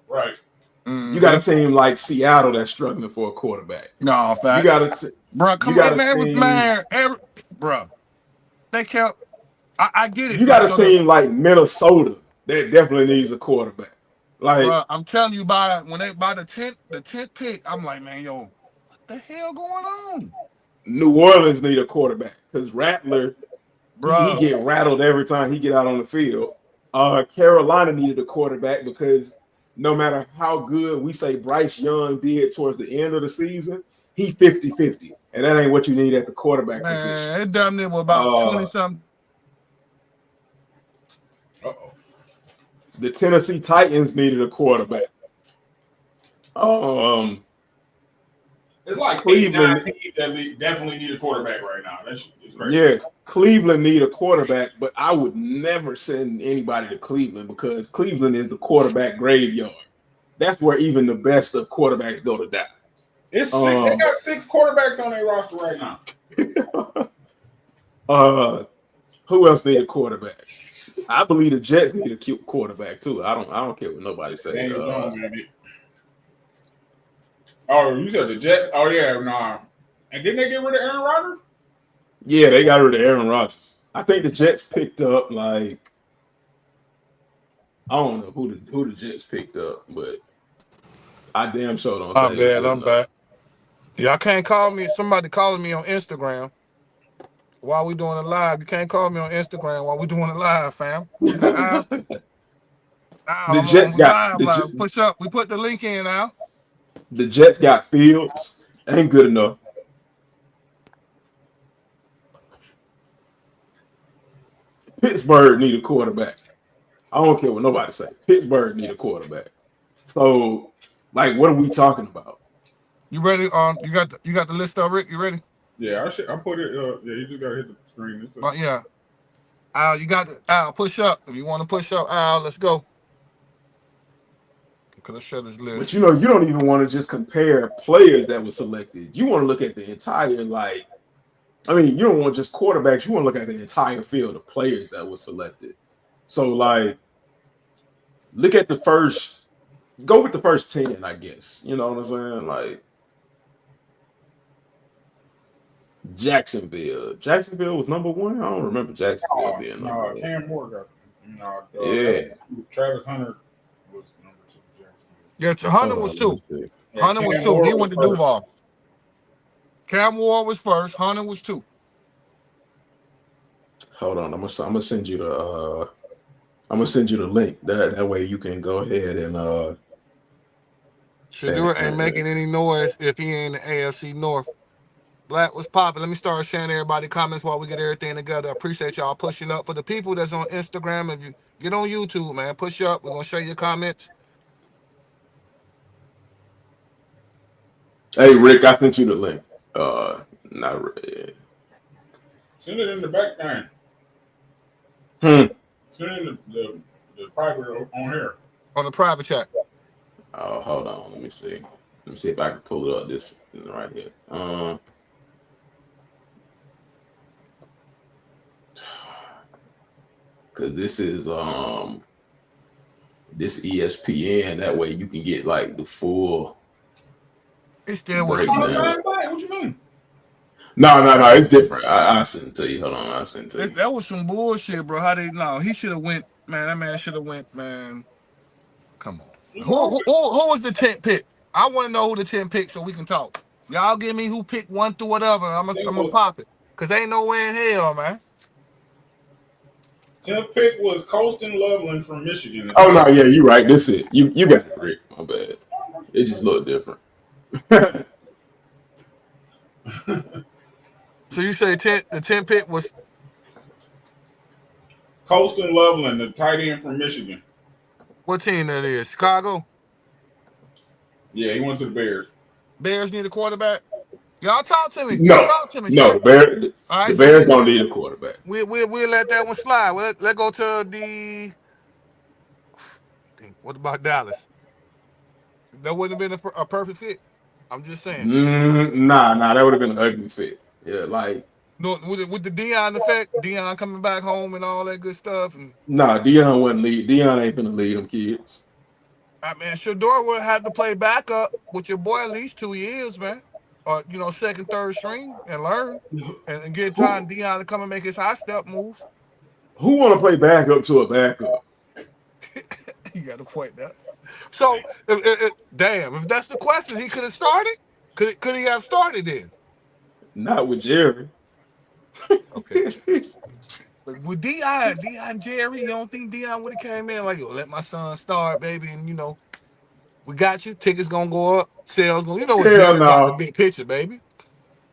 Right. Mm-hmm. You got a team like Seattle that's struggling for a quarterback. No, facts. You got bro. Come on, man. Bro, they kept. I get it. You got a team like Minnesota that definitely needs a quarterback. Like, bro, I'm telling you, by the 10th pick, I'm like, man, yo, what the hell going on? New Orleans need a quarterback because Rattler, bro, he get rattled every time he get out on the field. Carolina needed a quarterback because no matter how good we say Bryce Young did towards the end of the season, he 50-50. And that ain't what you need at the quarterback position. It damn near about 20-something. Uh-oh. The Tennessee Titans needed a quarterback. It's like Cleveland 8, 9 teams that definitely need a quarterback right now. That's crazy. Yeah, Cleveland need a quarterback, but I would never send anybody to Cleveland because Cleveland is the quarterback graveyard. That's where even the best of quarterbacks go to die. It's they got 6 quarterbacks on their roster right now. Who else need a quarterback? I believe the Jets need a cute quarterback too. I don't care what nobody says. Daniel Jones, maybe. Oh, you said the Jets? Oh yeah, nah. And didn't they get rid of Aaron Rodgers? Yeah, they got rid of Aaron Rodgers. I think the Jets picked up like I don't know who the Jets picked up, but I damn sure don't. I'm back. Y'all can't call me. Somebody calling me on Instagram while we doing a live. You can't call me on Instagram while we doing a live, fam. Who's that? Al? The Jets got live. Push up. We put the link in now. The Jets got Fields. Ain't good enough. Pittsburgh need a quarterback. I don't care what nobody say. Pittsburgh need a quarterback. So, like, what are we talking about? You ready? You got the list up, Rick? You ready? Yeah, I put it. Yeah, you just gotta hit the screen. Yeah. Al, you got it. Al, push up. If you want to push up, Al, let's go. Could I share this list? But you don't even want to just compare players that were selected. You want to look at the entire, you don't want just quarterbacks. You want to look at the entire field of players that were selected. So, like, look at go with the first 10, I guess. You know what I'm saying? Like, Jacksonville was number 1. I don't remember Jacksonville being number 1. Cam Moore got. Travis Hunter was number 2. Yeah, Hunter was 2. Hunter was 2. He went to Duval. Cam Moore was first. Hunter was 2. Hold on, I'm gonna send you the link. That way you can go ahead and Shadur ain't making any noise if he ain't in the AFC North. Black was popping. Let me start sharing everybody comments while we get everything together. I appreciate y'all pushing up. For the people that's on Instagram, if you get on YouTube, man, push up. We're gonna show your comments. Hey Rick, I sent you the link. Not really. Send it in the back line. Send it in the private on here. On the private chat. Oh, hold on. Let me see. Let me see if I can pull it up. This right here. Because this is this ESPN. That way you can get like the full. It's still breakdown. What you mean? No, it's different. I sent it to you. Hold on, I sent it to you. That was some bullshit, bro. He should have went, man. That man should have went, man. Come on. Who was the 10th pick? I want to know who the 10th pick so we can talk. Y'all give me who picked 1 through whatever. I'm gonna pop it. Cause ain't no way in hell, man. 10th pick was Colston Loveland from Michigan. Oh no, yeah, you're right. This is it. You got it, Rick. My bad. It just looked different. 10th So you say the 10 pick was Colston Loveland, the tight end from Michigan. what team that is? Chicago? Yeah, he went to the Bears. Bears need a quarterback? Y'all talk to me. No, Talk to me, no. Shay. The All right, so Bears don't need a quarterback. we'll let that one slide. Let's go to the. What about Dallas? That wouldn't have been a perfect fit. I'm just saying. Nah, that would have been an ugly fit. Yeah, like No, with the Dion effect, Dion coming back home and all that good stuff, and nah, Dion wouldn't lead. Dion ain't finna lead them kids. I mean, Shador would have to play backup with your boy at least 2 years, man, or second, third string and learn and get time Dion to come and make his high step moves. Who want to play backup to a backup? You got to point that. So, damn, if that's the question, he could have started. Could he have started then? Not with Jerry. Okay. But with Dion Jerry, you don't think Dion would have came in like, yo, let my son start, baby, and we got you. Tickets gonna go up, sales gonna, what Hell Jerry got the no. big picture, baby.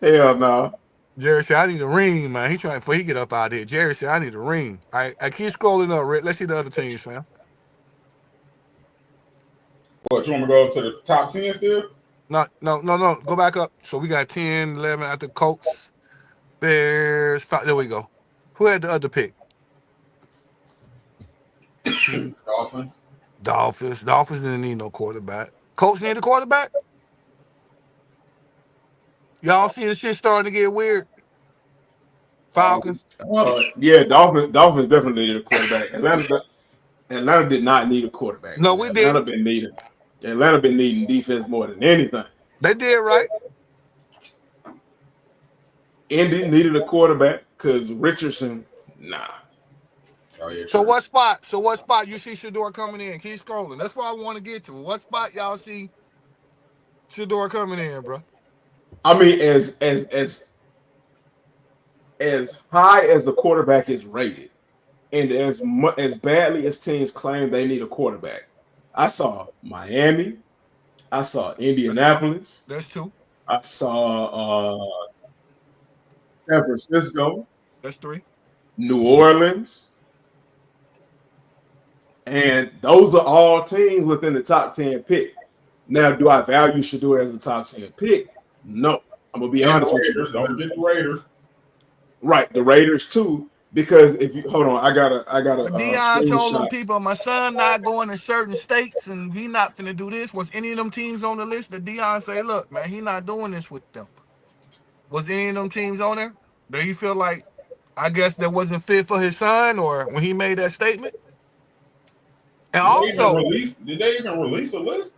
Hell no. Jerry said, I need a ring, man. He trying before he get up out there. Jerry said, I need a ring. All right, I keep scrolling up, Rick. Let's see the other teams, fam. What, you want me to go up to the top 10 still? No. Go back up. So we got 10, 11 at the Colts, Bears. 5. There we go. Who had the other pick? Dolphins. Dolphins didn't need no quarterback. Colts need a quarterback? Y'all see this shit starting to get weird? Falcons? Yeah, Dolphins definitely needed a quarterback. Atlanta did not need a quarterback. No, we did. Atlanta been needing defense more than anything. They did right. Indy needed a quarterback because Richardson, nah. Oh, yeah, So what spot you see Shador coming in? Keep scrolling. That's what I want to get to. What spot y'all see Shador coming in, bro? I mean, as high as the quarterback is rated, and as badly as teams claim they need a quarterback, I saw Miami, I saw Indianapolis, That's 2. I saw San Francisco, That's 3. New Orleans, and those are all teams within the top 10 pick. Now, do I value Shador as a top 10 pick? No. I'm gonna be honest with you. Don't forget the Raiders. Right, the Raiders too. Because if you hold on, I got a Dion told them screenshot. people, my son not going to certain states and he not finna do this. Was any of them teams on the list that Dion say, look, man, he not doing this with them? Was any of them teams on there? Did he feel like, I guess, that wasn't fit for his son, or when he made that statement? And Did they even release a list?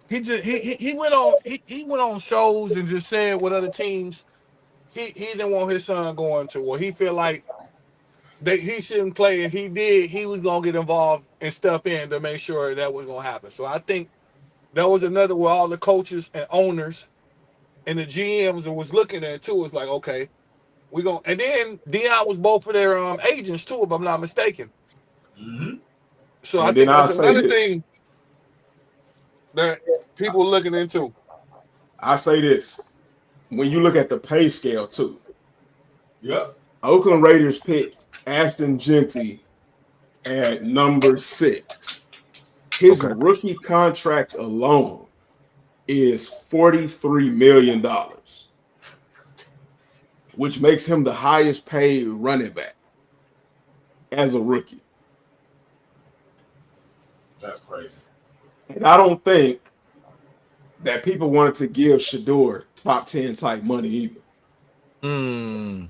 He went on shows and just said what other teams he didn't want his son going to, or he feel like he shouldn't play. If he did, he was gonna get involved and step in to make sure that was gonna happen. So I think that was another where all the coaches and owners and the GMs that was looking at it too. Was like, okay, we gonna, and then Dion was both of their agents too, if I'm not mistaken. Mm-hmm. So I think that's another thing that people are looking into. I say this. When you look at the pay scale too. Yep. Oakland Raiders picked Ashton Genty at number 6. His rookie contract alone is $43 million, which makes him the highest paid running back as a rookie. That's crazy. And I don't think that people wanted to give Shador top 10 type money either. No,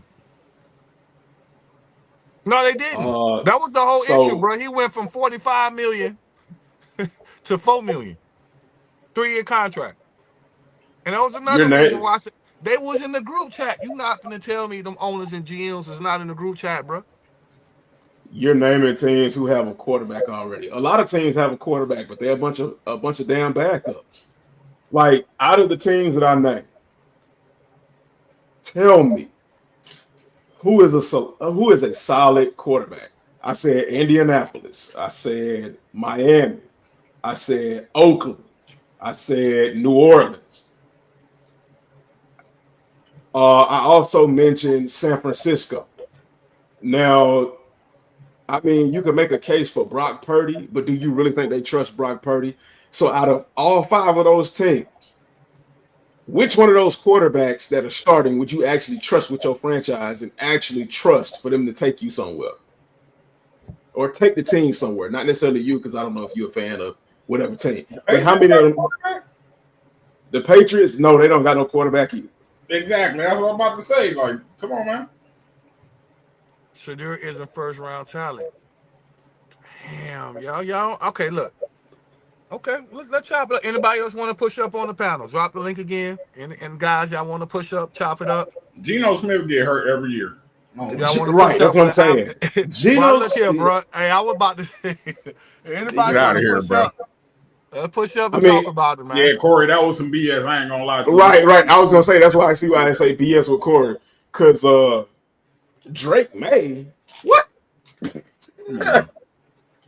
they didn't. That was the whole issue, bro. He went from $45 million to $4 million, 3-year contract, and that was another reason why I said they was in the group chat. You not gonna tell me them owners and GMs is not in the group chat, bro? You're naming teams who have a quarterback already. A lot of teams have a quarterback, but they're a bunch of damn backups. Like, out of the teams that I named, tell me who is a solid quarterback. I said Indianapolis. I said Miami. I said Oakland. I said New Orleans. I also mentioned San Francisco. Now, I mean, you can make a case for Brock Purdy, but do you really think they trust Brock Purdy? So, out of all 5 of those teams, which one of those quarterbacks that are starting would you actually trust with your franchise and actually trust for them to take you somewhere or take the team somewhere? Not necessarily you, because I don't know if you're a fan of whatever team. But how many of them? The Patriots? No, they don't got no quarterback either. Exactly. That's what I'm about to say. Like, come on, man. Shadur isn't first round talent. Damn, y'all. Okay, look. Okay, let's chop it up. Anybody else want to push up on the panel? Drop the link again. And guys, y'all want to push up, chop it up? Geno Smith get hurt every year. Y'all want to Right, that's what I'm saying. Geno, look here, bro. Hey, I was about to say, anybody want to push up? Push up and talk about it, man. Yeah, Corey, that was some BS. I ain't gonna lie to you. Right. I was gonna say that's why I see why I say BS with Corey, because Drake May, what?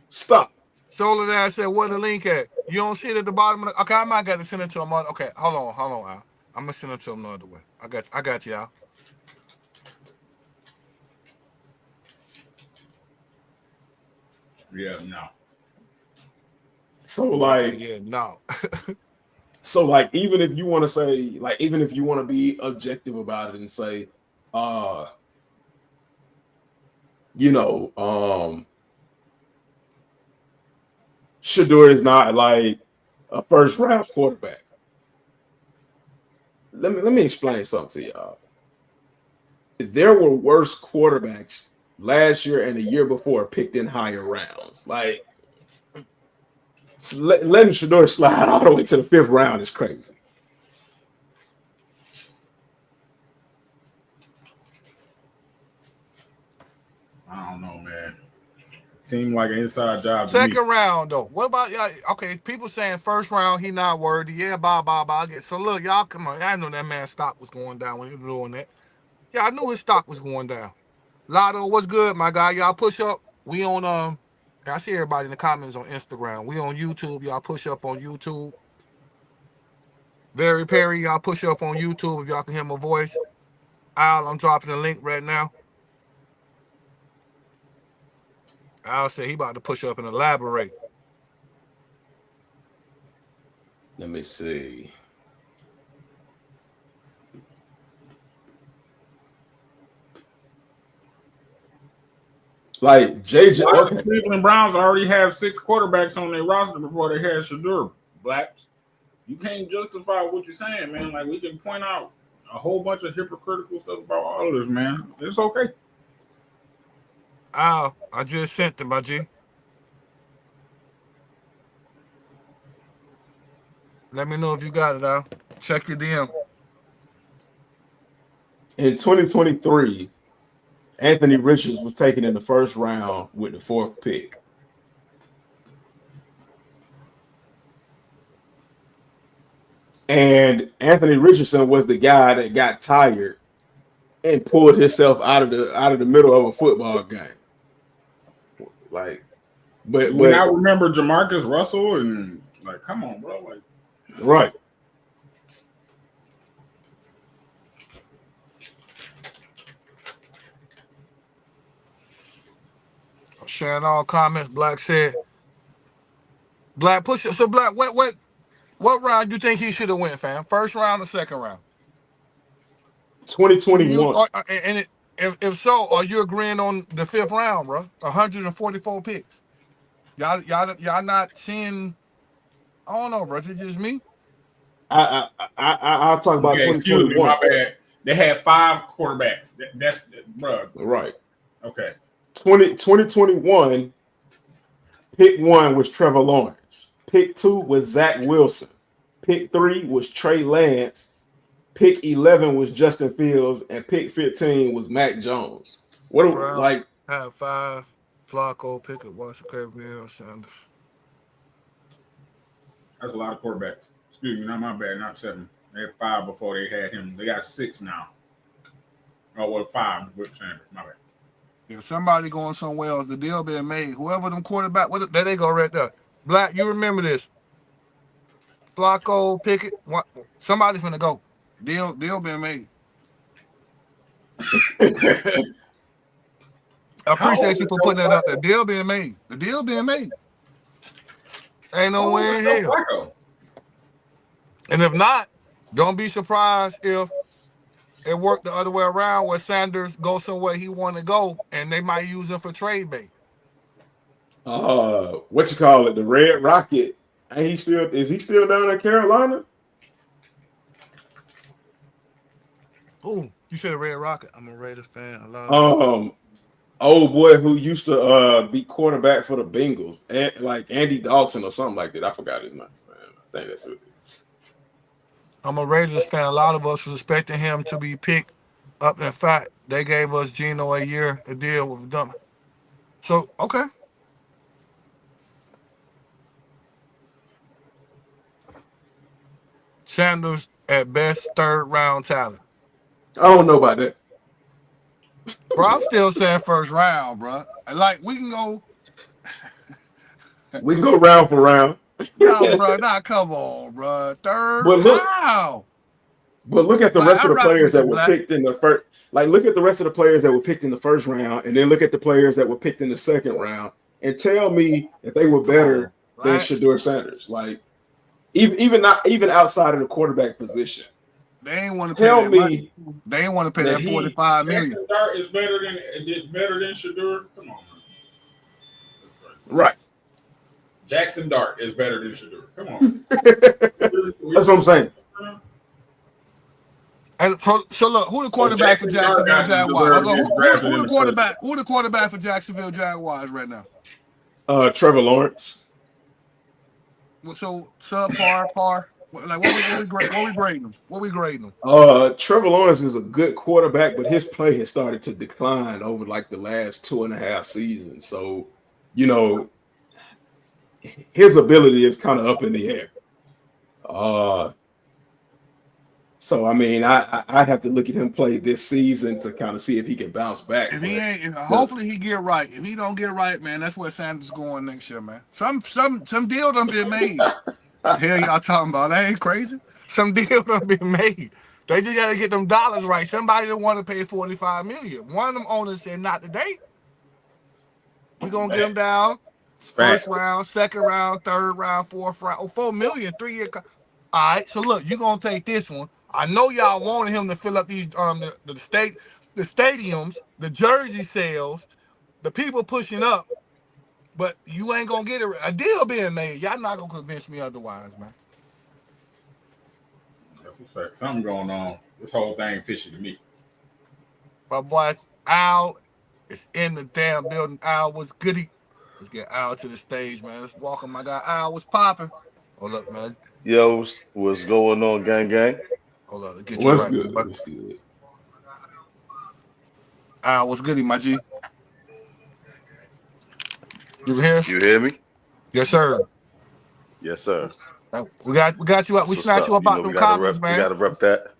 Stop. Solar Ass said, "Where the link at? You don't see it at the bottom of the." Okay, I might got to send it to him. Okay, hold on, Al. I'm gonna send it to him the other way. I got you, Al. Yeah, no. So like, yeah, no. So like, even if you want to say, like, even if you want to be objective about it and say, Shador is not like a first round quarterback. Let me explain something to y'all. There were worse quarterbacks last year and the year before picked in higher rounds. Like, letting Shador slide all the way to the 5th round is crazy. I don't know, man. Seemed like an inside job. Second round, though. What about y'all? Okay, people saying first round, he not worthy. Yeah, blah. So look, y'all, come on. I know that man's stock was going down when he was doing that. Yeah, I knew his stock was going down. Lotto, what's good, my guy? Y'all push up. We on I see everybody in the comments on Instagram. We on YouTube. Y'all push up on YouTube. Very Perry, y'all push up on YouTube if y'all can hear my voice. Al, I'm dropping the link right now. Al said he about to push up and elaborate. Let me see. Like JJ, the Cleveland Browns already have 6 quarterbacks on their roster before they had Shador. Blacks, you can't justify what you're saying, man. Like, we can point out a whole bunch of hypocritical stuff about all of this, man. It's okay. Al, I just sent them, my G. Let me know if you got it, Al. Check your DM. In 2023, Anthony Richards was taken in the 1st round with the 4th pick. And Anthony Richardson was the guy that got tired and pulled himself out of the middle of a football game. Like, but I remember Jamarcus Russell and, like, come on, bro, like, right. Sharing all comments. Black said, Black push it. So Black, what round you think he should have went, fam? First round or second round? 2021. If so, are you agreeing on the 5th round, bro? 144 picks. Y'all not seeing? I don't know, bro. Is it just me? I'll talk about 2021. Excuse me, my bad. They had 5 quarterbacks. That's bro. Right. Okay. 2021, pick 1 was Trevor Lawrence. Pick 2 was Zach Wilson. Pick 3 was Trey Lance. Pick 11 was Justin Fields, and pick 15 was Mac Jones. What are like? Have 5. Flacco, Pickett, Watson, Gabriel, Sanders. That's a lot of quarterbacks. Excuse me, not my bad, not 7. They had 5 before they had him. They got 6 now. Oh, well, 5 with Sanders. My bad. If somebody going somewhere else, the deal being made. Whoever them quarterback, there they go right there. Black, you remember this? Flacco, Pickett, somebody finna go. Deal being made. I How old appreciate you is for Joe putting that up there. Flacco? Deal being made. The deal being made. Ain't How no old way is in Joe hell. Flacco? And if not, don't be surprised if it worked the other way around where Sanders goes somewhere he want to go and they might use him for trade bait. What you call it? The Red Rocket. And is he still down in Carolina? Ooh, you said Red Rocket. I'm a Raiders fan. I love Old boy who used to be quarterback for the Bengals, like Andy Dalton or something like that. I forgot his name, man. I think that's it. I'm a Raiders fan. A lot of us was expecting him to be picked up. In fact, they gave us Geno a year to deal with them. So, okay. Sanders, at best, third round talent. I don't know about that. Bro, I'm still saying first round, bro. Like, we can go. We can go round for round. Nah, bro. Nah, come on, bro. Third? But look, How? but look at the Black, rest I of the rock players with that you, were Black. picked in the first. Like, look at the rest of the players that were picked in the first round, and then look at the players that were picked in the second round, and tell me if they were Come on, better than Black. Shador Sanders. Like, even outside of the quarterback position. They ain't want to pay Tell that money. me They ain't want to pay that that $45 million. Jackson Dart is better than Shador. Come on, man. right. Jackson Dart is better than Shador. Come on. That's what I'm saying. And so look, who the quarterback for Jackson Dart Jacksonville got to Jaguars? deserve getting drafted Who in the the first quarterback? round. Who the quarterback for Jacksonville Jaguars right now? Trevor Lawrence. So subpar, par. Like what we grading them? What we grading them? Trevor Lawrence is a good quarterback, but his play has started to decline over like the last 2.5 seasons. So, you know, his ability is kind of up in the air. So I mean, I'd have to look at him play this season to kind of see if he can bounce back. If he ain't, hopefully he get right. If he don't get right, man, that's where Sanders going next year, man. Some deal done been made. Hell, y'all talking about? That ain't crazy. Some deal done been made. They just gotta get them dollars right. Somebody that want to pay $45 million. One of them owners said not today. We gonna get them down. First Facts. round, second round, third round, fourth round. Oh, $4 million, 3 year. All right. So look, you gonna take this one. I know y'all wanted him to fill up these the stadiums, the jersey sales, the people pushing up, but you ain't gonna get a deal being made. Y'all not gonna convince me otherwise, man. That's a fact. Something going on. This whole thing fishy to me. My boy Al is in the damn building. Al, what's goody? Let's get Al to the stage, man. Let's welcome my guy. Al, what's popping? Oh look, man. Yo, what's going on, gang gang? Hold up, get you What's right, good? boy. What's good? Al, what's goody, my G? You hear us? You hear me? Yes, sir. Yes, sir. We got you up. That's We what's snatched you up. up You out know them comments, we man. gotta rep that.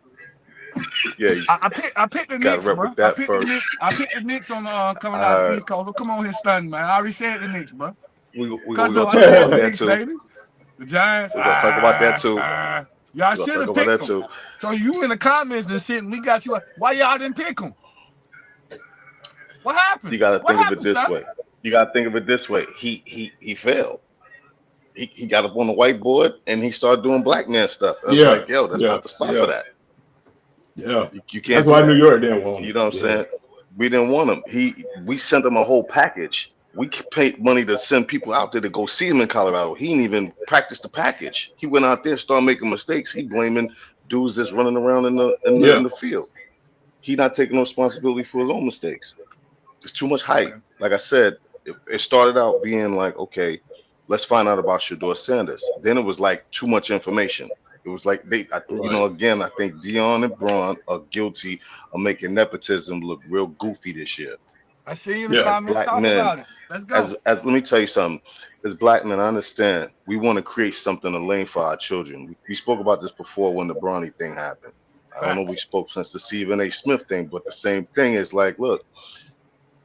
Yeah, you I picked the gotta Knicks, rep bro. with that first. I picked the Knicks on coming I out the heard East Coast. So come on here, stunning, man. I already said the Knicks, bro. we Cause gonna I talk said about the that Knicks, too. baby. The Giants, We're gonna talk about that too. y'all We're gonna should talk have about picked that them. too. So you in the comments and shit, and we got you. Why y'all didn't pick them? What happened? You gotta What think of it happened, this son? way. You gotta think of it this way. He failed. He got up on the whiteboard and he started doing black man stuff. I was Yeah, like, yo, that's yeah, not the spot for yeah, that. yeah. You That's can't do why New that. York didn't want You him. know what I'm Yeah, saying? We didn't want him. We sent him a whole package. We paid money to send people out there to go see him in Colorado. He didn't even practice the package. He went out there, started making mistakes. He blaming dudes that's running around in yeah. the field. He not taking no responsibility for his own mistakes. It's too much hype. Okay. Like I said, it started out being like, okay, let's find out about Shador Sanders. Then it was like too much information. It was like Right. again, I think Dion and Braun are guilty of making nepotism look real goofy this year. I see you in the Yeah. As comments. black Talk men, about it. Let's go. as let me tell you something. As black men, I understand we want to create something, a lane for our children. We spoke about this before when the Bronny thing happened. I don't know if we Facts. spoke since the Stephen A. Smith thing, but the same thing is like, look,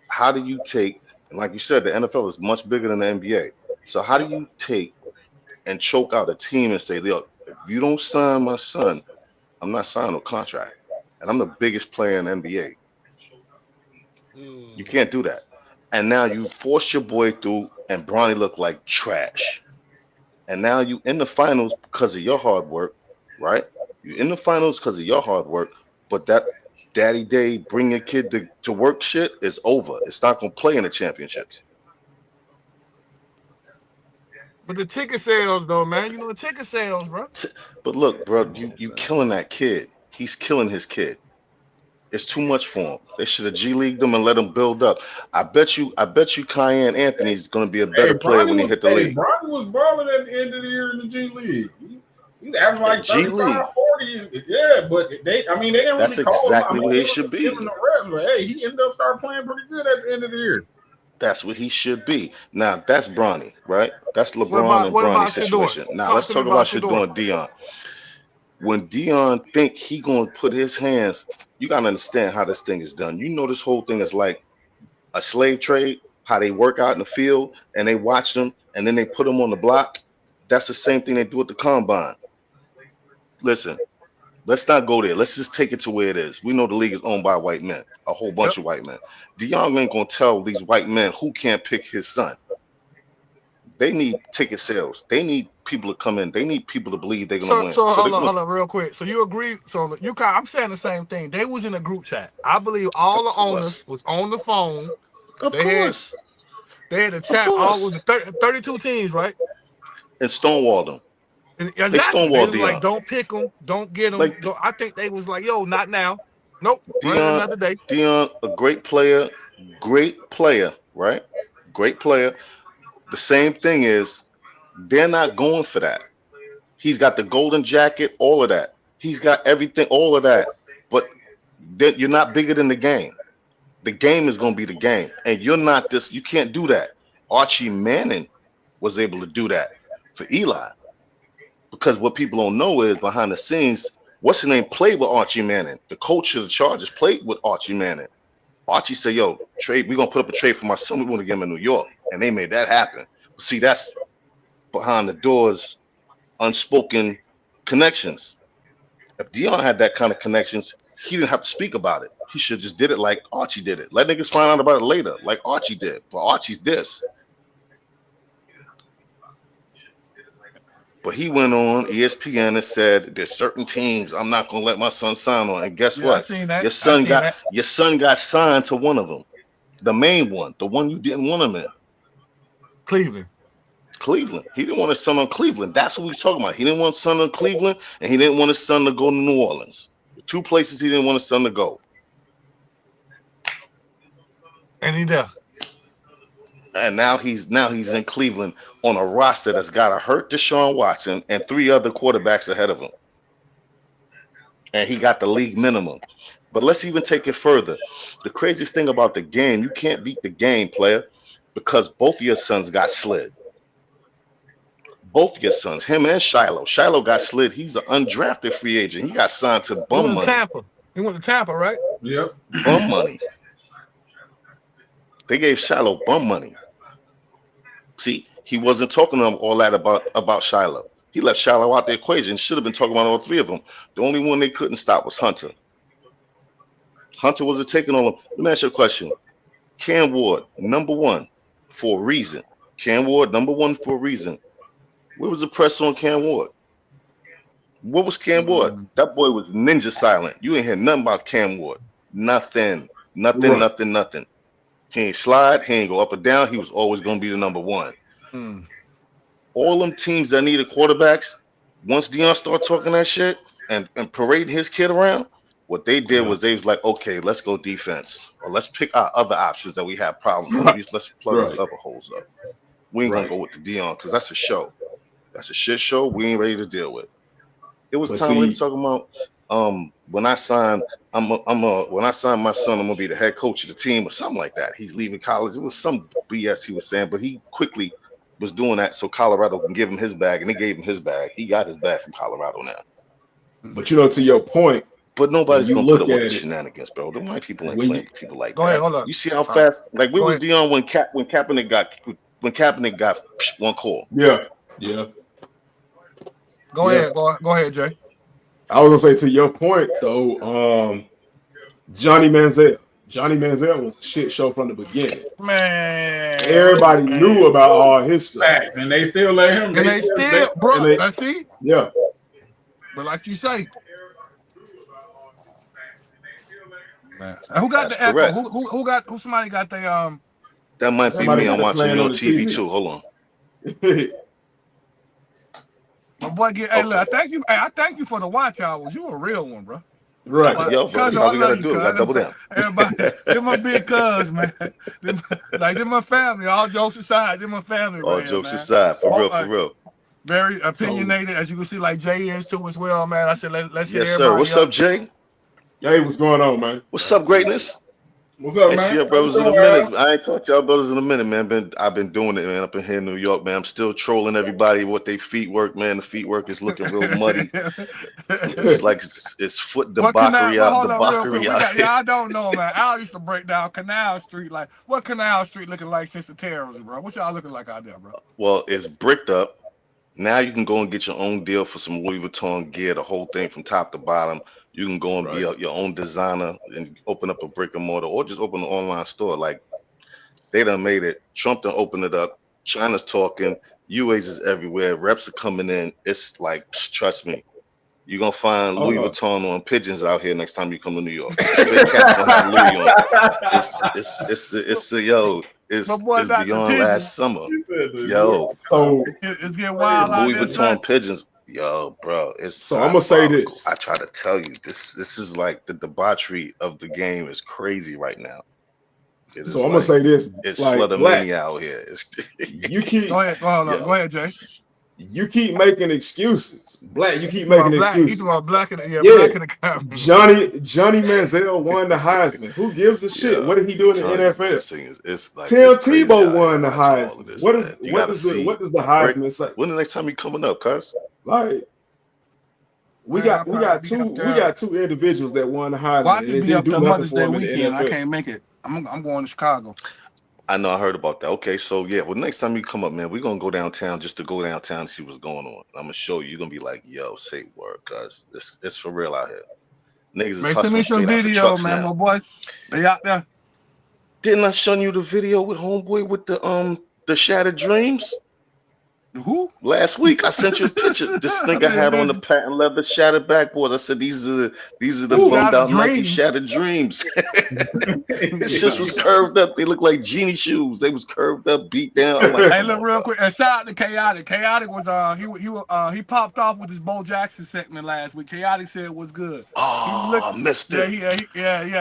how do you take, and like you said, the NFL is much bigger than the NBA. So how do Yep. you take and choke out a team and say, look, if you don't sign my son, I'm not signing a contract. And I'm the biggest player in the NBA. You can't do that. And now you force your boy through, and Bronny looked like trash. And now you in the finals because of your hard work, right? You in the finals because of your hard work, but that daddy day bring your kid to work shit is over. It's not gonna play in the championships. But the ticket sales, though, man, you know the ticket sales, bro. But look, bro, you killing that kid. He's killing his kid. It's too much for him. They should have G Leagued him and let him build up. I bet you Cayenne Anthony's gonna be a better player when he hit the league. Bronny was balling at the end of the year in the G League. He's averaging like G 35, League. 40. Yeah, but they didn't That's really call him. exactly where he should be. Giving the reps, but hey, he ended up starting playing pretty good at the end of the year. That's what he should be. Now that's Bronny, right? That's What LeBron about and what Bronny about Shador? situation. Now Talk let's to me talk about about Shador. Shador and Dion. When Dion think he gonna put his hands, you gotta understand how this thing is done. You know this whole thing is like a slave trade. How they work out in the field and they watch them and then they put them on the block. That's the same thing they do at the combine. Listen, let's not go there. Let's just take it to where it is. We know the league is owned by white men, a whole bunch Yep. of white men. Dion ain't gonna tell these white men who can't pick his son. They need ticket sales. They need people to come in. They need people to believe they're gonna So, win. so So they're hold gonna, on, real quick. So you agree? So I'm saying the same thing. They was in a group chat. I believe of all the owners course, was on the phone. of They had course, a of chat. All course, was 32 teams, right? and stonewall them. And They exactly. They stonewall was like, Dion. don't pick them, don't get them. Like I think they was like, yo, not now. Nope. Run it Dion, another day. Dion, a great player, right? Great player. The same thing is they're not going for that. He's got the golden jacket, all of that. He's got everything, all of that. But you're not bigger than the game. The game is going to be the game, and you're not this. You can't do that. Archie Manning was able to do that for Eli because what people don't know is behind the scenes, what's his name played with Archie Manning. The coach of the Chargers played with Archie Manning. Archie said, "Yo, trade. We're gonna put up a trade for my son. We want to get him in New York," and they made that happen. See, that's behind the doors, unspoken connections. If Dion had that kind of connections, he didn't have to speak about it. He should just did it like Archie did it. Let niggas find out about it later, like Archie did. But Archie's this. But he went on ESPN and said there's certain teams I'm not gonna let my son sign on. And guess Yeah, I what? seen that. Your I son seen got that. your son got signed to one of them, the main one, the one you didn't want him in. Cleveland. Cleveland. He didn't want his son on Cleveland. That's what we was talking about. He didn't want his son on Cleveland, and he didn't want his son to go to New Orleans. The two places he didn't want his son to go. And he there. And now he's in Cleveland on a roster that's got to hurt Deshaun Watson and three other quarterbacks ahead of him. And he got the league minimum. But let's even take it further. The craziest thing about the game, you can't beat the game, player, because both of your sons got slid. Both your sons, him and Shiloh. Shiloh got slid. He's an undrafted free agent. He got signed to He bum went to money. Tampa. He went to Tampa, right? Yep. Bum money. They gave Shiloh bum money. See, he wasn't talking to them all that about Shiloh. He left Shiloh out the equation. Should have been talking about all three of them. The only one they couldn't stop was Hunter. Hunter wasn't taking on them. Let me ask you a question. Cam Ward, number one, for a reason. Cam Ward, number one for a reason. Where was the press on Cam Ward? What was Cam Ward? That boy was ninja silent. You ain't hear nothing about Cam Ward. Nothing. Right. Nothing. He ain't slide. He ain't go up or down. He was always going to be the number one. Mm. All them teams that needed quarterbacks, once Dion started talking that shit and parading his kid around, what they did was they was like, okay, let's go defense. Or let's pick our other options that we have problems with. Let's plug these other holes up. We ain't going to go with the Dion because that's a show. That's a shit show we ain't ready to deal with. It was time we were talking about when I signed when I signed my son, I'm gonna be the head coach of the team or something like that. He's leaving college. It was some BS he was saying, but he quickly was doing that so Colorado can give him his bag, and they gave him his bag. He got his bag from Colorado now. But to your point, but nobody's gonna put up with the it, shenanigans, bro. The white people ain't playing people like go that. Ahead, hold on. You see how fast? Like where was Dion when Kaepernick got one call? Yeah. Go ahead. Go ahead, Jay. I was gonna say to your point though, Johnny Manziel. Johnny Manziel was a shit show from the beginning. Man, Everybody knew about all his stuff. Facts, and they still let him. and they still, bro. and they- Let's see. Yeah. But like you say, man. And who got That's the echo? correct. Who somebody got the That might be Somebody me. got I'm it watching playing you on on the TV TV. too. Hold on. my boy get? Hey, look, I thank you. Hey, I thank you for the watch hours. You a real one, bro. Right. But, Yo, bro, cuz that's I how we love gotta you, do it. We gotta double down. Everybody, they're my big cuz, man. They're my family. All jokes aside, they're my family All right here, jokes man. aside, for real, for real. Very opinionated, as you can see, like Jay is too as well, man. I said let's hit Yes, sir. everybody What's up, Jay? Hey, what's going on, man? What's up, greatness? What's up, Ain't man? see your brothers in a minute. I ain't talked to y'all brothers in a minute, man. I've been doing it, man. Up in here in New York, man. I'm still trolling everybody with their feet work, man. The feet work is looking real muddy. It's like it's foot What canal? debauchery Well, out, hold on real quick. debauchery We out got here. I don't know, man. Al used to break down Canal Street. Like, what Canal Street looking like since the terrorism, bro? What y'all looking like out there, bro? Well, it's bricked up. Now you can go and get your own deal for some Louis Vuitton gear, the whole thing from top to bottom. You can go and be your own designer and open up a brick and mortar or just open an online store. Like they done made it. Trump done opened it up. China's talking. UAs is everywhere. Reps are coming in. It's like, trust me, you're gonna find Louis Vuitton on pigeons out here next time you come to New York. Straight cats gonna have Louis on. My boy, It's not the beyond pigeon. last summer. Yo, So It's getting wild out Louis there, son. Vuitton pigeons. Yo, bro, it's So I'm gonna say diabolical. this. I try to tell you, this is like the debauchery of the game is crazy right now. It So is I'm gonna say this. it's Like Black, Sluthermania out here. It's you keep Go ahead. Hold on. Yo. Go ahead, Jay. you keep making excuses. Black, you keep He's making black. He's excuses. black in the black in the camera. Johnny Manziel won the Heisman. Who gives a shit? Yeah, What did he do in the telling you, NFL? this thing is it's like Tim it's crazy Tebow out won here the watching all of Heisman. this, What man. is You what gotta does the see. what does the Rick, Heisman say? when the next time you coming up, cuz? Like we Man, got two individuals that won the Heisman Well, I and could it be didn't up do there nothing Mother's for Day him in the weekend. I NFL. can't make it. I'm going to Chicago. I know I heard about that. Okay, so yeah, well next time you come up, man, we're gonna go downtown just to go downtown and see what's going on. I'm gonna show you. You're gonna be like, yo, say word, cuz it's for real out here. Niggas is Man, send me hustling some straight out the video, trucks man. now. My boys, they out there. Didn't I show you the video with homeboy with the shattered dreams? Who? Last week I sent you a picture. This I've nigga been had on the busy. patent leather shattered backboards. I said these are the The bummed shattered out Nike dreams. shattered dreams. His shits was curved up. They looked like genie shoes. They was curved up, beat down. I'm like, Hey, come look on, real bro. quick. And shout out to Chaotic. Chaotic was he popped off with his Bo Jackson segment last week. Chaotic said it was good. Oh, I missed it.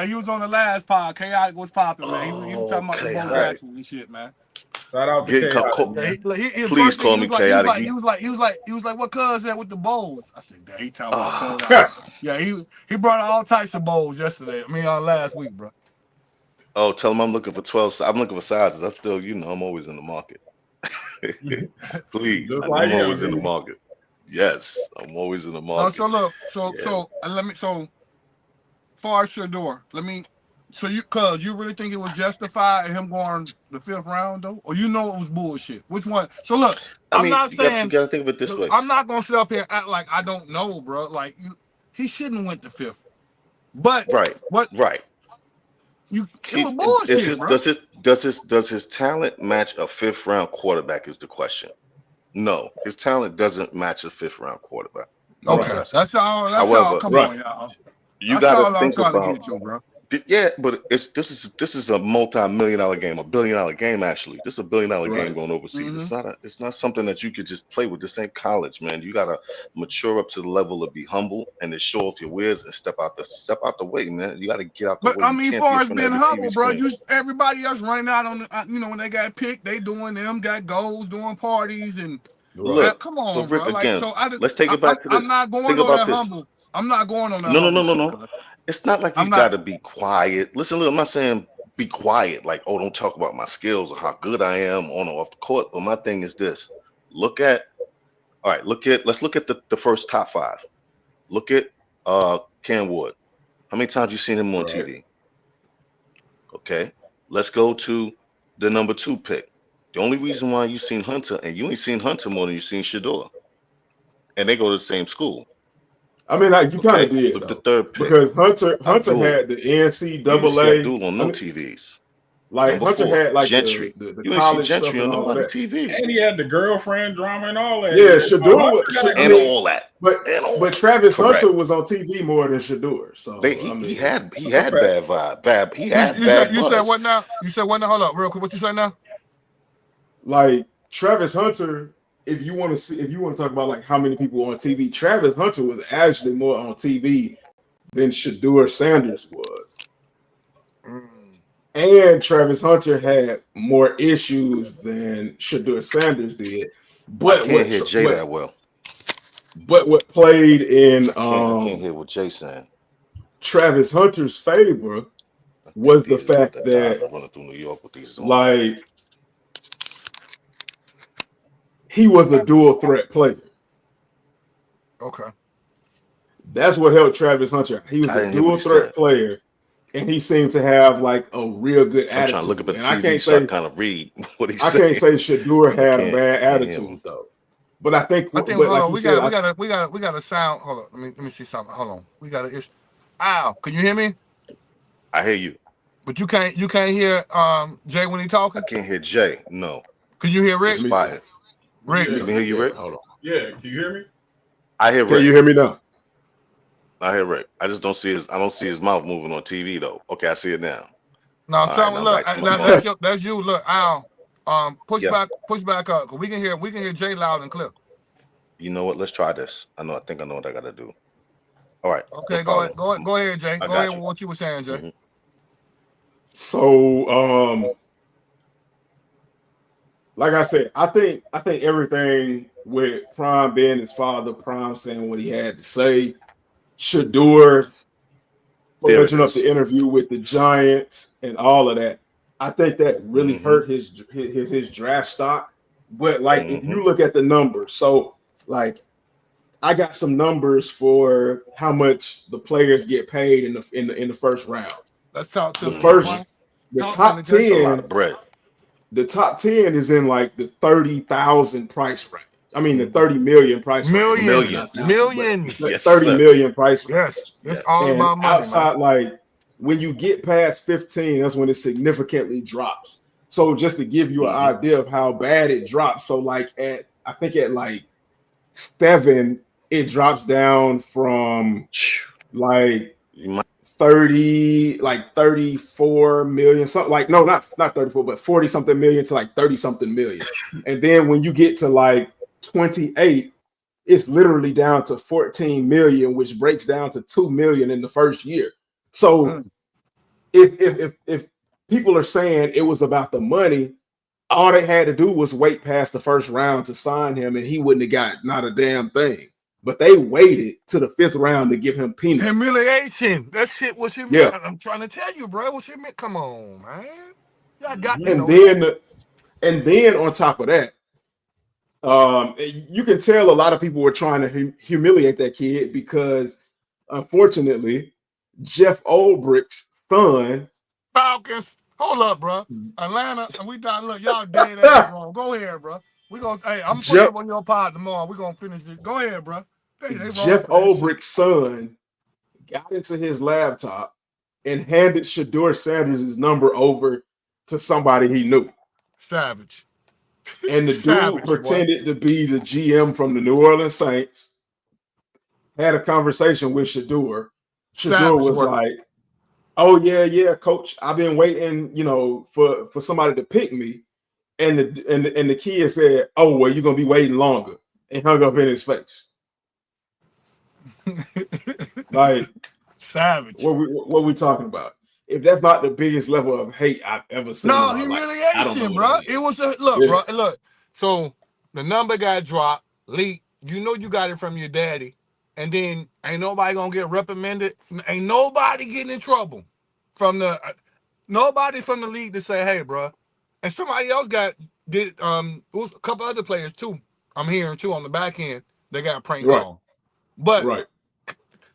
He was on the last pod. Chaotic was popping, man. He was Oh, talking about the Bo chaotic. Jackson and shit, man. shout out to Get, Chaotic, Yeah, man. he please first thing call me chaotic. he was like, what cuz that with the bowls? I said, damn, he talking about Ah, cuz. Yeah, he brought all types of bowls yesterday. I mean, last week, bro. oh, tell him I'm looking for 12. I'm looking for sizes. I'm still, I'm always in the market. Please, Just I'm like always him, in the man. market. Yes, I'm always in the No, market. so look, Yeah. far as Shador, you really think it was justified in him going the 5th round though, or it was bullshit? Which one? So look, I I'm mean, not you saying gotta think of it this way. I'm not gonna sit up here and act like I don't know, bro. Like he shouldn't have went the 5th, but Right. what Right. it was bullshit, bro. Does his talent match a 5th round quarterback is the question. No, his talent doesn't match a 5th round quarterback. No, it Okay, doesn't. that's all. However, Come on, y'all. you That's got to all I'm think trying to about get to, bro. yeah, but this is a multi-million-dollar game, a billion-dollar game actually. This is a billion-dollar game going overseas. Mm-hmm. It's not something that you could just play with. This ain't college, man. You gotta mature up to the level of be humble and to show off your wares and step out the way, man. You gotta get out the But way. I You mean, can't be far in as front of being every humble, TV bro, screen. everybody else running out on the, when they got picked, they doing them, got goals, doing parties, and Look, come but on, Rick, bro. Like, again, so let's take it back to I'm this. not going Think on about that this. humble. I'm not going on that No, no, no, humble no, shit, no. cuz. It's not like you I'm not. gotta be quiet. Listen, look, I'm not saying be quiet, like, oh, don't talk about my skills or how good I am on or off the court. But my thing is this. Let's look at the first top 5. Look at Cam Ward. How many times you seen him on TV? Okay. Let's go to the number 2 pick. The only reason why you seen Hunter, and you ain't seen Hunter more than you seen Shador. And they go to the same school. I mean, like you kind of Okay, did look the though, third pick. because Hunter Abdul. had the You didn't see NCAA. Abdul on I no mean, TVs. like Number Hunter 4, had like Gentry. the You didn't see college stuff Gentry and on all of nobody that. TV. And he had the girlfriend drama and all that. Yeah, Hunter I And mean, all that. but And all Travis correct. Hunter was on TV more than Shador. So I He mean, had That's a fact. bad vibe. Bad he had You said bad buzz. what now? You said what now? Hold up, real quick. What you say now? like Travis Hunter, if you want to talk about like how many people on TV, Travis Hunter was actually more on TV than Shador Sanders was. And Travis Hunter had more issues than Shador Sanders did. I can't hear Jay that well. But what played in I can't hear what Jay saying. Travis Hunter's favor I was think the these is fact about that running through New York with these zones. like he was a dual threat player. Okay. That's what helped Travis Hunter. He was I a didn't hear what dual he threat said. player, and he seemed to have like a real good I'm trying to look attitude. up at And the I TV can't so I say kind of read what he's I saying. can't say Shador I had a can't bad hear attitude him. though. But I think hold like on. you We said, got a sound. Hold on. Let me see something. Hold on. We got an issue. Al, can you hear me? I hear you. But you can't hear Jay when he I talking? can't hear Jay. No. Can you hear Rick? It's quiet. Rick. Yeah. Can hear you, Rick? Hold on. Yeah, can you hear me? I hear Can Rick. you hear me now? I hear Rick. I just don't see his mouth moving on TV though. Okay, I see it now. No, All son, right, I'm look, back to my phone. that's you. Look, Al, push Yeah. back up, cause we can hear Jay loud and clear. You know what? Let's try this. I think I know what I gotta do. All right. Okay, No go problem. ahead, Jay. I Go ahead got with you. what you were saying, Jay. Mhm. So like I said, I think everything with Prime being his father, Prime saying what he had to say, Shador There it mentioned up is. the interview with the Giants and all of that. I think that really Mm-hmm. hurt his draft stock. But like if Mm-hmm. you look at the numbers, so like I got some numbers for how much the players get paid in the first round. Let's talk to The me. first the Talk to top me, Jay. That's a lot 10 of bread. the top 10 is in like the 30,000 price range. I mean the Mhm. 30 million price range. Million. Millions. But Yes, 30 sir. million price range. Yes, it's Yes. all And about money, outside, man. like when you get past 15, that's when it significantly drops. So just to give you an Mhm. idea of how bad it drops. So like I think at like 7, it drops down from like You might 30, like 34 million, something like no, not 34, but 40 something million to like 30 something million. And then when you get to like 28, it's literally down to 14 million, which breaks down to 2 million in the first year. So if people are saying it was about the money, all they had to do was wait past the first round to sign him, and he wouldn't have got not a damn thing. But they waited to the 5th round to give him peanuts. Humiliation. That shit was humiliation. I'm trying to tell you, bro. What humiliation? Come on, man. Y'all got to know that. And then on top of that, you can tell a lot of people were trying to humiliate that kid because, unfortunately, Jeff Olbricht's son. Falcons. Hold up, bro. Atlanta, and we done. Look, y'all dead ass wrong. Go ahead, bro. We gonna. Hey, I'm putting up on your pod tomorrow. We gonna finish this. Go ahead, bro. They wrong Jeff for that Olbricht's son got into his laptop and handed Shador Sanders' number over to somebody he knew. Savage. And the dude pretended to be the GM from the New Orleans Saints, had a conversation with Shador. Shador was like, "Oh yeah, coach, I've been waiting, for somebody to pick me." And the kid said, "Oh, well, you're gonna be waiting longer," and hung up in his face. Like, savage. What we talking about? If that's not the biggest level of hate I've ever seen, no humiliation, I don't know, bro. It was bro. Look, so the number got dropped, leaked. You know you got it from your daddy, and then ain't nobody gonna get reprimanded. Ain't nobody getting in trouble from nobody from the league to say, hey, bro. And somebody else it was a couple other players too. I'm hearing too on the back end. They got pranked on, but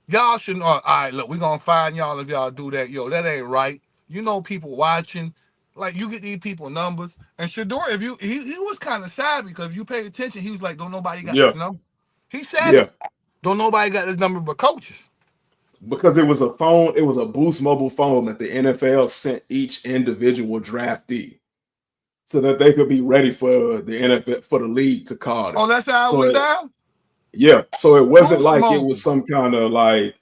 y'all shouldn't. All right, look, we're gonna find y'all if y'all do that. Yo, that ain't right. You know, people watching. Like, you get these people numbers. And Shador, he was kind of sad because if you pay attention, he was like, don't nobody got his number. He said it. Don't nobody got this number but coaches. Because it was a phone, it was a Boost Mobile phone that the NFL sent each individual draftee so that they could be ready for the NFL, for the league to call Oh, them. that's how it So went down? yeah, so it wasn't Boost like it Mobile. was some kind of like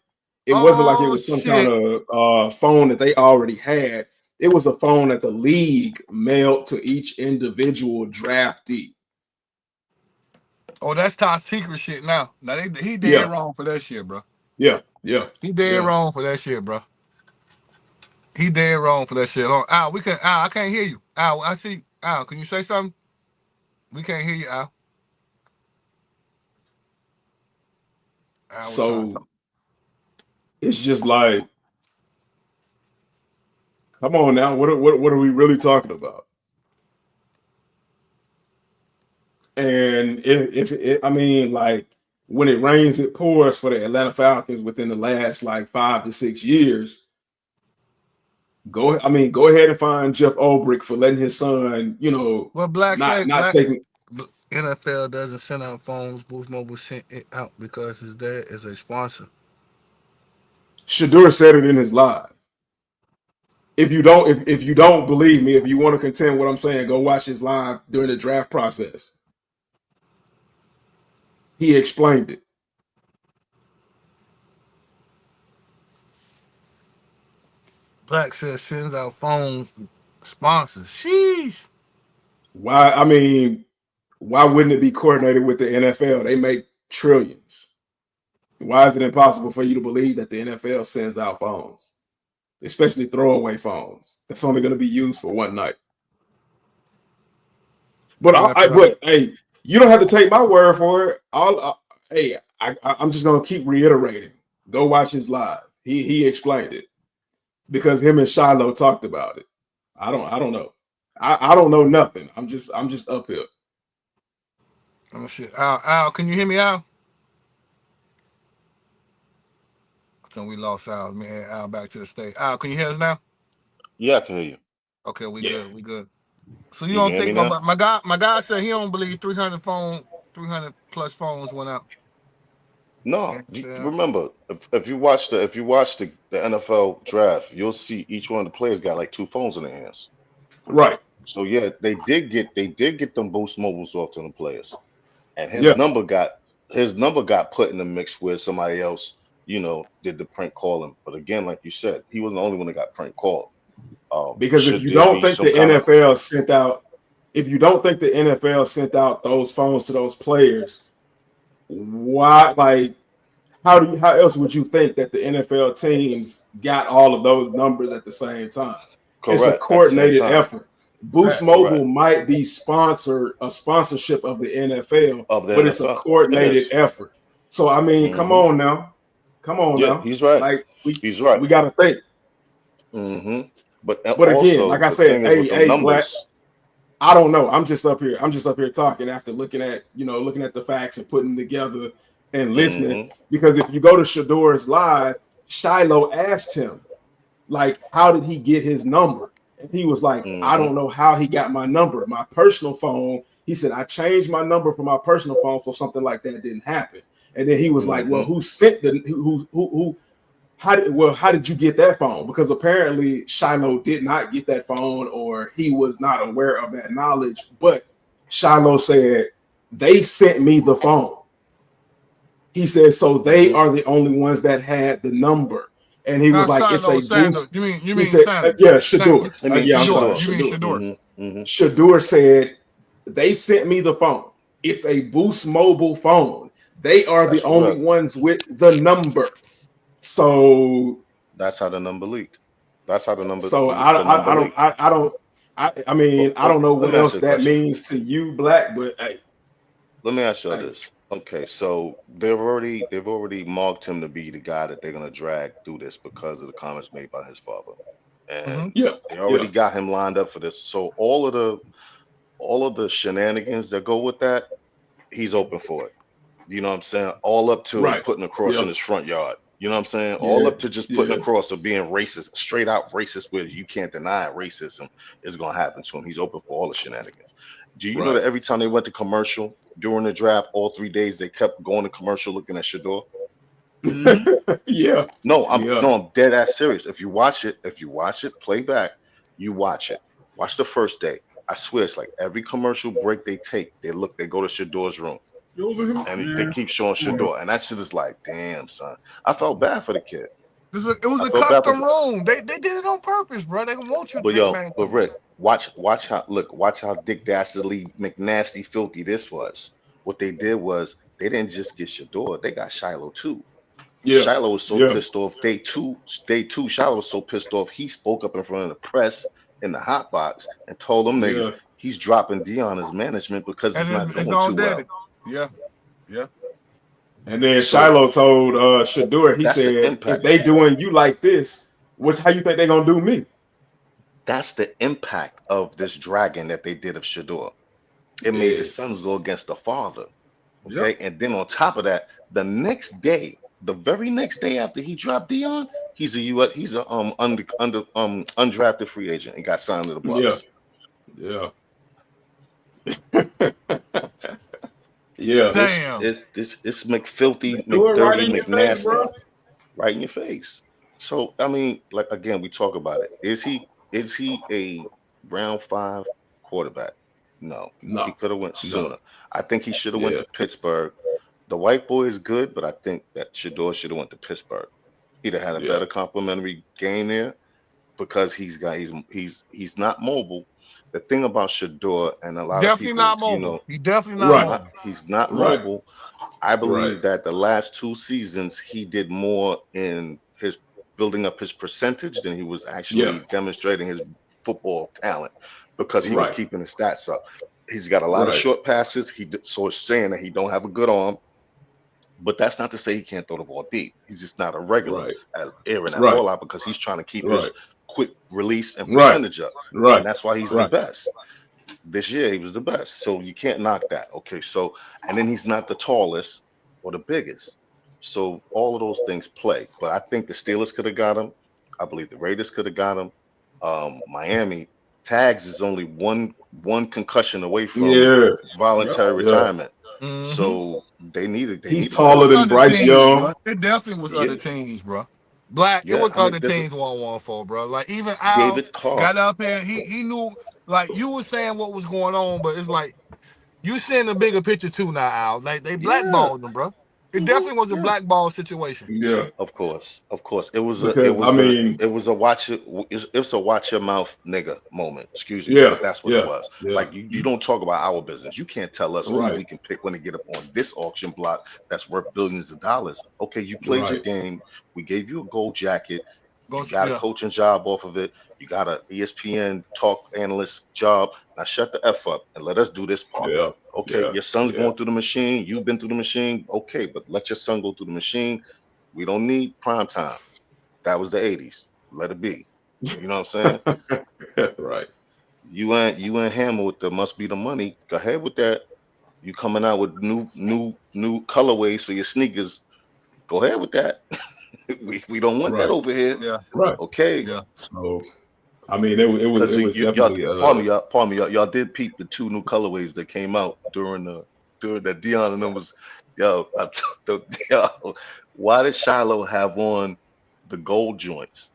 it wasn't like it Oh was some kind shit. of phone that they already had. It was a phone that the league mailed to each individual draftee. Oh, that's top secret shit now. Now he dead Yeah, wrong for that shit, bro. yeah, yeah, He dead yeah. wrong for that shit, bro. He dead wrong for that shit. Hold on. Al, I can't hear you. Al, I see. Al, can you say something? We can't hear you, Al. Al was trying to So talk. it's just like, come on now, what are we really talking about? And I mean, like when it rains, it pours for the Atlanta Falcons within the last like 5 to 6 years. Go ahead and find Jeff Ulbrich for letting his son, Well, Black say not Black taking. NFL doesn't send out phones. Boost Mobile sent it out because his dad is a sponsor. Shadur said it in his live. If you don't believe me, if you want to contend what I'm saying, go watch his live during the draft process. He explained it. Black says sends out phones sponsors. Sheesh. Why? I mean, why wouldn't it be coordinated with the NFL? They make trillions. Why is it impossible for you to believe that the NFL sends out phones, especially throwaway phones that's only going to be used for one night? NFL. But hey, you don't have to take my word for it. I'm just going to keep reiterating. Go watch his live. He explained it because him and Shiloh talked about it. I don't know. I don't know nothing. I'm just up here. Oh shit. Al, can you hear me, Al? I think we lost Al. Let me add Al back to the stage. Al, can you hear us now? Yeah, I can hear you. Okay, we Yeah. good. We good. So you You can don't hear me think now? my guy said he don't believe 300 plus phones went out. No. And Remember, if you watch the NFL draft, you'll see each one of the players got like two phones in their hands. Right. So yeah, they did get them boost mobiles off to the players, and his Yeah. number got his number got put in the mix with somebody else. Did the prank calling. But again, like you said, he wasn't the only one that got prank called. Because Should there be some kind of if you don't think the NFL sent out those phones to those players, why how else would you think that the NFL teams got all of those numbers at the same time? It's a correct at the same coordinated time? effort. Boost Facts. Mobile Correct might be a sponsorship of the NFL, of the but it's a NFL. It coordinated is. effort. So I mean, come Mm-hmm. on now. Come on Yeah, now. he's right. Like we He's right. we gotta think. Mm-hmm. But But again, also like I the said, thing is with them hey, Black, numbers. I don't know. I'm just up here. I'm just up here talking after looking at the facts and putting them together and listening. Mm-hmm. Because if you go to Shador's live, Shiloh asked him, like, how did he get his number? And he was like, I Mm-hmm. don't know how he got my number. My personal phone. He said, I changed my number for my personal phone, so something like that didn't happen. And then he was like, well, Mm-hmm. who sent the who how did you get that phone? Because apparently Shiloh did not get that phone, or he was not aware of that knowledge. But Shiloh said they sent me the phone. He said so they Mm-hmm. are the only ones that had the number, and he was Not like, it's Shiloh, a Sanders. boost. You He mean said, Sanders? yeah, Shadur. I mean Yeah, I'm sorry, Shador. Shador. You mean Shadur. Shador? Mm-hmm. Mm-hmm. Shadur said they sent me the phone. It's a Boost Mobile phone. They are the That's only correct. ones with the number. So That's how the number leaked. That's how the number So the, the number leaked. I mean, But I don't know let what me ask else you a that question. means to you, Black, but hey, Let me ask y'all hey, this. Okay, so they've already marked him to be the guy that they're gonna drag through this because of the comments made by his father, Mm-hmm. and yeah, they yeah, already got him lined up for this. So all of the shenanigans that go with that, he's open for it. You know what I'm saying? All up to right, putting a cross in yeah, his front yard. You know what I'm saying? All yeah, up to just putting a yeah, cross of being racist, straight out racist, where you can't deny racism is gonna happen to him. He's open for all the shenanigans. Do you know right, that every time they went to commercial? during the draft, all 3 days they kept going to commercial looking at Shador? Yeah. No, Yeah. I'm dead ass serious. If you watch it, play back, you watch it. Watch the first day. I swear it's like every commercial break they take, they go to Shador's room. It was a, And they man. keep showing Shador. And that shit is like, damn, son. I felt bad for the kid. It was I a felt bad for custom room. They did it on purpose, bro. They want you, But big yo, man. but Rick, watch how Dick Dastardly McNasty filthy this was. What they did was they didn't just get Shador, they got Shiloh too. Yeah. Shiloh was so Yeah. pissed off. Day two, Shiloh was so pissed off. He spoke up in front of the press in the hot box and told them niggas Yeah. he's dropping Dion as management because it's And not it's going too on well. daddy. Yeah. Yeah. And then So Shiloh told Shador, he that's the said, impact. if they doing you like this, how you think they gonna do me? That's the impact of this dragon that they did of Shador. It made the sons go against the father. Okay. Yep. And then on top of that, the next day, the very next day after he dropped Dion, he's a undrafted free agent and got signed to the Bucks. Yeah. Yeah. Damn. It's McFilthy, Do it right McDirty, in your face, McNasty, bro. right in your face. So I mean, like again, we talk about it. Is he a round 5 quarterback? No. No. He could have went No. sooner. I think he should have went Yeah. to Pittsburgh. The white boy is good, but I think that Shador should have went to Pittsburgh. He'd have had a better complimentary game there because he's not mobile. The thing about Shador and a lot of Definitely people, not you mobile. know, He definitely not Right. mobile. he's not Right. mobile. I believe Right. that the last 2 seasons he did more in his building up his percentage than he was actually demonstrating his football talent because he was Right. keeping his stats up. He's got a lot of Right. short passes. So it's saying that he don't have a good arm, but that's not to say he can't throw the ball deep. He's just not a regular Right. at airing that Right. ball out because he's trying to keep his Right. quick release and Right. percentage up. Right. And that's why he's the Right. best. This year he was the best. So you can't knock that. Okay. So, and then he's not the tallest or the biggest. So all of those things play. But I think the Steelers could have got him. I believe the Raiders could have got him. Miami Tags is only one concussion away from voluntary retirement. Mhm. So they needed. He's taller than Bryce Young. Bro. It definitely was other teams, bro. Black, it was other teams 1-1-4, bro. Like even Al David Carr got up here, he knew, like you were saying what was going on, but it's like you seeing the bigger picture too now, Al. Like they blackballed them, bro. It definitely was a blackball situation. Yeah. Of course. It was Because, a watch it's a watch your mouth nigga moment. Excuse me. Yeah, But that's what yeah, it was. yeah. Like you don't talk about our business. You can't tell us who Right. we can pick when to get up on this auction block that's worth billions of dollars. Okay, you played your Right. game. We gave you a gold jacket. Go, You got a coaching job off of it. You got a ESPN talk analyst job. Now shut the F up and let us do this part. Yeah. Okay, Yeah. your son's Yeah. going through the machine. You've been through the machine. Okay, but let your son go through the machine. We don't need prime time. That was the 80s. Let it be. You know what I'm saying? Right. You ain't Hammer with the must be the money. Go ahead with that. You coming out with new colorways for your sneakers. Go ahead with that. we don't want that over here. Yeah. Right. Okay. Yeah. So, I mean, it was definitely. Pardon me, y'all did peep the 2 new colorways that came out during that Dion and them was yo. Why did Shiloh have on the gold joints?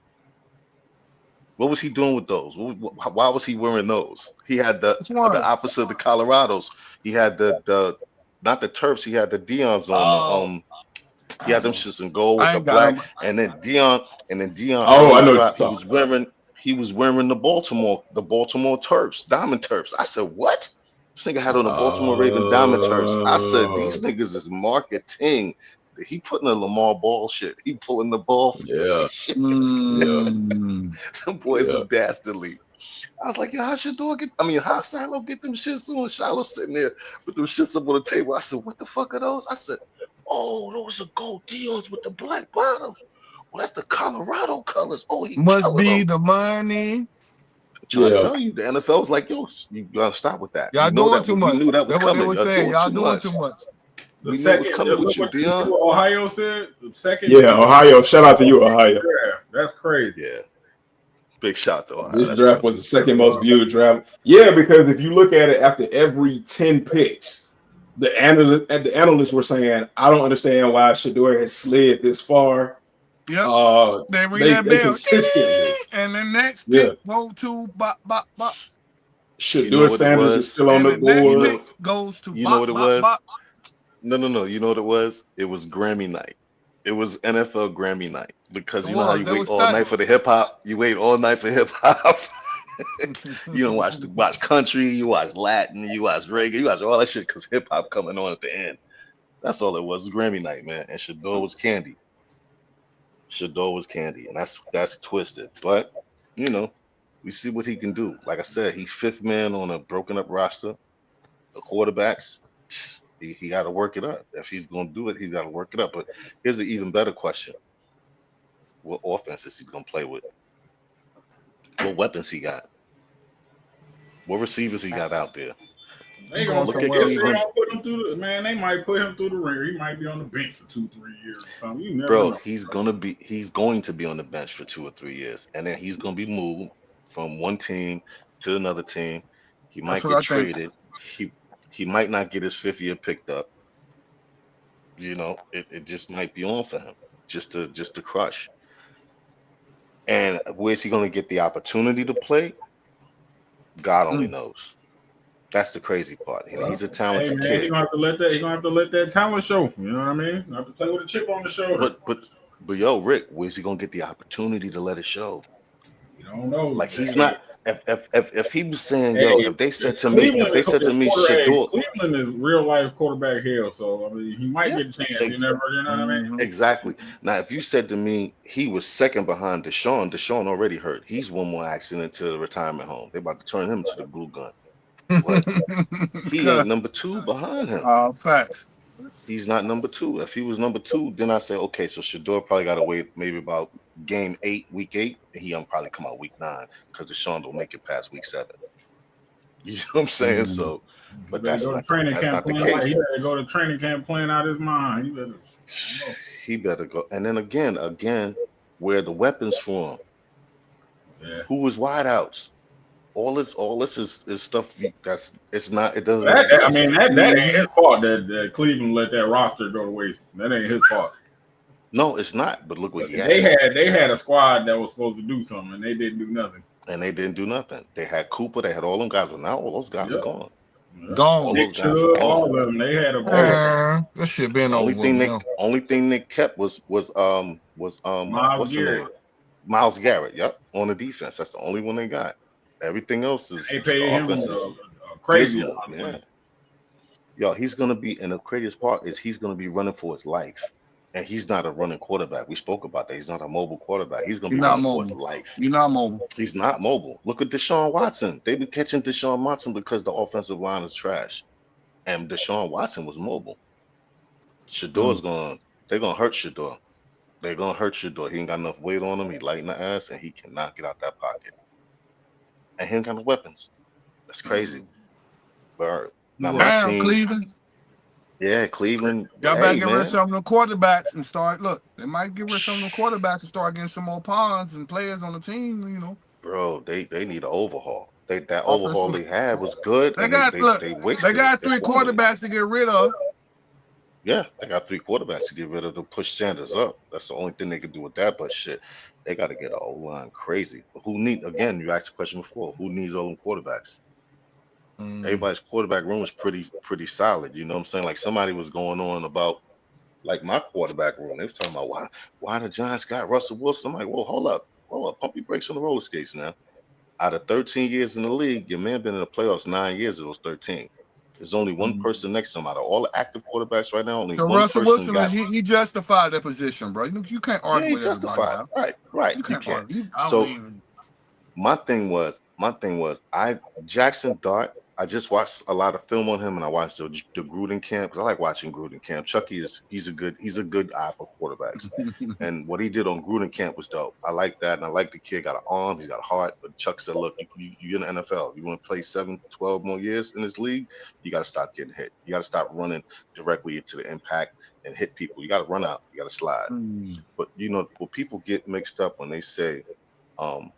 What was he doing with those? Why was he wearing those? He had the opposite of the Colorados. He had the not the Turfs. He had the Dion's on he had them shits in gold with the black, and then Dion. Oh, I know. He was wearing the Baltimore Turfs, Diamond Turfs. I said, what? This nigga had on the Baltimore Raven Diamond Turfs. I said, these niggas is marketing. He putting the Lamar Ball shit. He pulling the ball. Yeah. Shit. Mm. Them boys is dastardly. I was like, yo, how Shiloh get them shits on? Shiloh sitting there with them shits up on the table. I said, what the fuck are those? I said, oh, those are gold Dions with the black bottoms. Well, that's the Colorado colors. Oh, he must be them. the money. I'm trying to tell you, the NFL was like, yo, you gotta stop with that. Y'all doing too much. We knew that was That's what coming. they were saying. Y'all doing too much. The second, look what Ohio said. The second. Yeah, Ohio. Shout out to you, Ohio. Draft. That's crazy. Yeah. Big shout to Ohio. This draft was the second most viewed draft. Yeah, because if you look at it, after every 10 picks, the analysts were saying, I don't understand why Shador has slid this far. Yep. They ring They that bell. consistently, And the next yeah. pick go to bop, bop, bop. You know Shador what it Sanders is was? still on And the the next You board. pick know, goes to you know bop, what it bop, was? bop. No. You know what it was? It was Grammy night. It was NFL Grammy night because It you know how was. you They wait was all night stunting. for the hip hop. You wait all night for hip hop. You don't watch country. You watch Latin. You watch reggae. You watch all that shit because hip hop coming on at the end. That's all it was. Grammy night, man. And Shador was candy. Shador was candy, and that's twisted. But you know, we see what he can do. Like I said, he's fifth man on a broken up roster. The quarterbacks, he got to work it up. If he's going to do it, he's got to work it up. But here's an even better question: what offense is he going to play with? What weapons he got? What receivers he got out there? He They gonna going Look put, at somewhere else, if they bro. Cleveland, don't put him through the man, they might put him through the ringer. He might be on the bench for 2, 3 years or something. You never bro. know. He's going to be on the bench for 2 or 3 years, and then he's going to be moved from one team to another team. He That's might what get I think. traded. He he might not get his fifth year picked up. You know, it just might be on for him just to crush. And where's he going to get the opportunity to play? God only Mm. knows. That's the crazy part. And Well, he's a hey talented man, he kid. gonna have to let that. He gonna have to let that talent show. You know what I mean? Have to play with a chip on the shoulder. But yo, Rick, where's he gonna get the opportunity to let it show? You don't know. Like he's Hey, not. If he was saying, yo, hey, if Cleveland they is, said to is me, quarter. Hey, Shador, Cleveland is real life quarterback hell. So I mean, he might yeah, get a chance. You ex- never. You know what I mean? Hmm. exactly. Now, if you said to me he was second behind Deshaun already hurt. He's one more accident to the retirement home. They about to turn him to the glue gun. But he ain't number two behind him. Facts. He's not number two. If he was number two, then I say, okay, so Shador probably got to wait maybe about game 8, week 8. And he probably come out week 9 because Deshaun don't make it past week 7. You know what I'm saying? Mm. So, He but better go to training that's camp not the playing like he case. better go to training camp playing out his mind. He better. I don't know. He better go. And then again, where the weapons for him? Yeah. Who was wideouts? All this is stuff that's it's not. It doesn't I mean, exist. that ain't Hmm. his fault that Cleveland let that roster go to waste. That ain't his fault. No, it's not. But look what he Listen, they had, had a squad that was supposed to do something, and they didn't do nothing. and they didn't do nothing. They had Cooper. They had all them guys, but now all those guys are Yep. gone. Yep. All Gone. Nick those guys are Chubb, gone. all of them. They had All of them. That shit been over with now. Only thing they kept was Miles what's the Garrett. name? Miles Garrett. Yep, on the defense. That's the only one they got. Everything else is They the paid him offense is a crazy dismal. amount of Yeah, money. yo, he's gonna be. And the craziest part is he's gonna be running for his life, and he's not a running quarterback. We spoke about that. He's not a mobile quarterback. He's gonna You're be not running for his mobile. life. You're not mobile. He's not mobile. Look at Deshaun Watson. They've been catching Deshaun Watson because the offensive line is trash, and Deshaun Watson was mobile. Mm. Shador's going. They're gonna hurt Shador. They're gonna hurt Shador. He ain't got enough weight on him. He light in the ass, and he cannot get out that pocket. And he ain't got no weapons. That's crazy. But now my Damn, team, Cleveland. yeah, Cleveland. Y'all better Hey get rid of man, some of the quarterbacks and start. Look, they might get rid of some of the quarterbacks and start getting some more pawns and players on the team. bro, they need an overhaul. That overhaul Offensive. they had was good, They and got look. they They wasted it. got They three squandered it. quarterbacks to get rid of. Yeah, they got 3 quarterbacks to get rid of to push Sanders up. That's the only thing they could do with that. But shit, they got to get an O line crazy. But who need again? You asked the question before. Who needs all them quarterbacks? Mm. Everybody's quarterback room is pretty solid. You know what I'm saying? Like somebody was going on about like my quarterback room. They was talking about why the Giants got Russell Wilson. I'm like, well, hold up, pump your brakes on the roller skates now. Out of 13 years in the league, your man been in the playoffs 9 years of those 13. There's only one Mm. person next to him. Out of all the active quarterbacks right now, only So one Russell person Wilson, got. he justified that position, bro. You can't Yeah, argue he with everybody justified. now. Right. You You can't can't. argue. I don't So even. my thing was I Jackson Dart. I just watched a lot of film on him, and I watched the Gruden camp because I like watching Gruden camp. Chucky is he's a good eye for quarterbacks, and what he did on Gruden camp was dope. I like that, and I like the kid got an arm, he's got a heart. But Chuck said, look, you're in the NFL. You want to play 7, 12 more years in this league, you got to stop getting hit. You got to stop running directly into the impact and hit people. You got to run out. You got to slide. Mm. But you know what people get mixed up when they say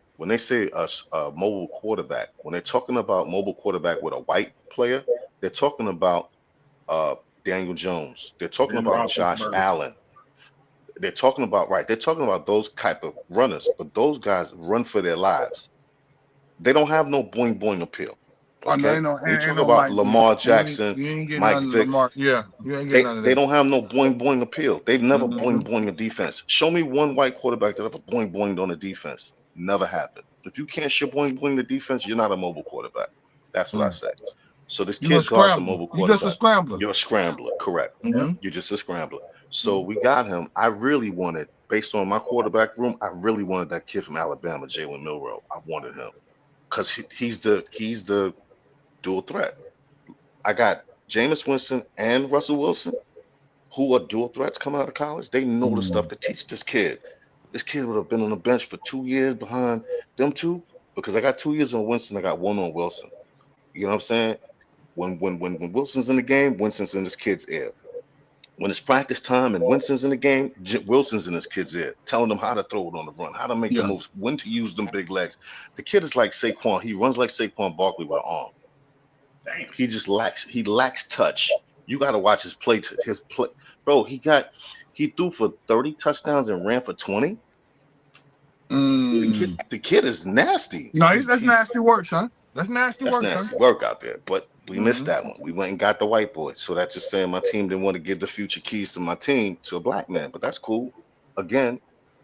a mobile quarterback, when they're talking about mobile quarterback with a white player, they're talking about Daniel Jones. They're talking Ben about Josh Roethlisberger. Allen. They're talking about right. They're talking about those type of runners, but those guys run for their lives. They don't have no boing boing appeal. Oh no, Okay, when you ain't talk no about Mike Vick. Lamar Jackson, You ain't getting Mike none of Vick, Lamar. Yeah, you ain't getting they none of they that. don't have no boing boing appeal. They've never Mm-hmm. boing boing a defense. Show me one white quarterback that ever boing boinged on a defense. Never happened. If you can't show boing boing the defense, you're not a mobile quarterback. That's what I Mm. say. So this You a kid guards a scrambler. mobile You just a quarterback. scrambler. You're a scrambler, correct? Yeah. Mm-hmm. You're just a scrambler. So we got him. I really wanted, based on my quarterback room, I really wanted that kid from Alabama, Jalen Milroe. I wanted him because he's the dual threat. I got Jameis Winston and Russell Wilson, who are dual threats coming out of college. They know the stuff to teach this kid. This kid would have been on the bench for 2 years behind them two because I got 2 years on Winston. I got one on Wilson. You know what I'm saying? When Wilson's in the game, Winston's in this kid's ear. When it's practice time and Winston's in the game, Wilson's in his kid's ear, telling them how to throw it on the run, how to make the Yeah. moves, when to use them big legs. The kid is like Saquon. He runs like Saquon Barkley with an arm. Damn. He lacks touch. You got to watch his play. His play, bro. He threw for 30 touchdowns and ran for 20. The kid, Mm. the kid is nasty. No, He's that's he's nasty work, son. That's nasty that's work, son. nasty work out there. But we missed Mm-hmm. that one. We went and got the white boy. So that's just saying my team didn't want to give the future keys to my team to a black man. But that's cool. Again,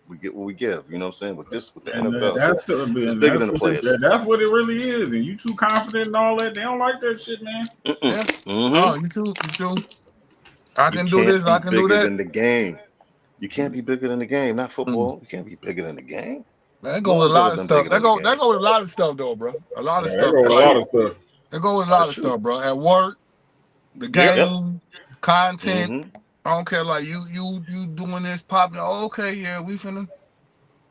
we get what we give. You know what I'm saying? With the And NFL. So that's to be, it's and bigger than the players. that's what it really is. And you too confident and all that. They don't like that shit, man. Yeah. Mm-hmm. Oh, you too. You too. I You can do can't this. be I can do bigger that. than the game. You can't be bigger than the game. Not Mm. football. You can't be bigger than the game. Man, that go No with a one's ever lot of been stuff. bigger That than the go. game. That go with a lot of stuff, though, bro. A lot of Yeah, they stuff. go with That's a lot true. of stuff. That go with a That's lot of true. stuff, bro. At work, the Yep. Yep. game, content. Mm-hmm. I don't care. Like you doing this, popping. Oh, okay, yeah, we finna.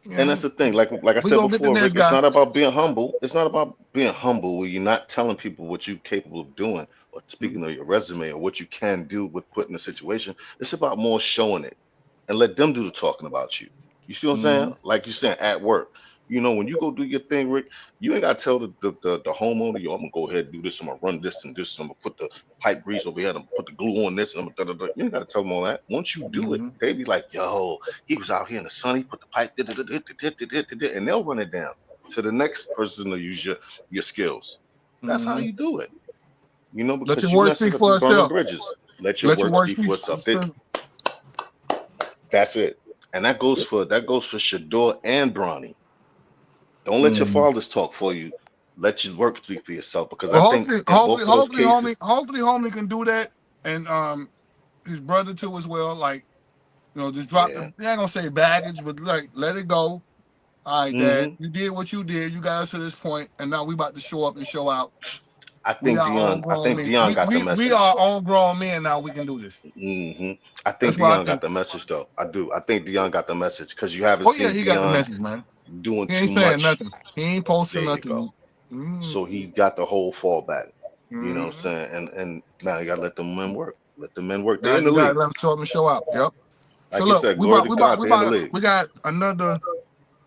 You And that's know, the thing. Like I we said gonna get the before, next Rick, it's guy. not about being humble. It's not about being humble where you're not telling people what you're capable of doing or speaking of your resume or what you can do with putting a situation. It's about more showing it and let them do the talking about you. You see what I'm Mm-hmm. saying? Like you're saying at work. When you go do your thing, Rick, you ain't gotta tell the homeowner, yo, I'm gonna go ahead and do this, I'm gonna run this and this, I'm gonna put the pipe grease over here, I'm gonna put the glue on this, and I'm gonna da, da, da. You ain't gotta tell them all that. Once you do it, Mm-hmm. they be like, yo, he was out here in the sun, he put the pipe, da, da, da, da, da, da, da, da, da, and they'll run it down to the next person to use your skills. That's how Mm-hmm. you do it. Let your Because you word messing speak up, you for burning itself. bridges. Let your Let your work word speak speak for for itself. itself. That's it. And that goes for Shador and Bronny. Don't let your Mm-hmm. fathers talk for you. Let your work speak for yourself. Because I Well, think hopefully, in both hopefully, of those hopefully, homie, cases, hopefully, homie can do that, and his brother too as well. Like, just drop the. yeah. I ain't gonna say baggage, but like, let it go. All right, Dad, hmm you did what you did. You got us to this point, and now we about to show up and show out. I We think are Dion. on I grown think men. Dion We got the we we are message. on grown men now. We can do this. hmm I think That's what I Dion got think. the message, though. I do. I think Dion got the message because you haven't Oh yeah, seen he got the Dion message, man. doing He too ain't saying much. nothing. He ain't There posting you go. nothing. Mm, So he's got the whole fallback. You know what I'm mm. saying? And now you gotta let the men work. Let the men work. Now They're in you the got league. to let him show up and show out. Yep. So Like you look, said, glory to God, they're in the league. we got another.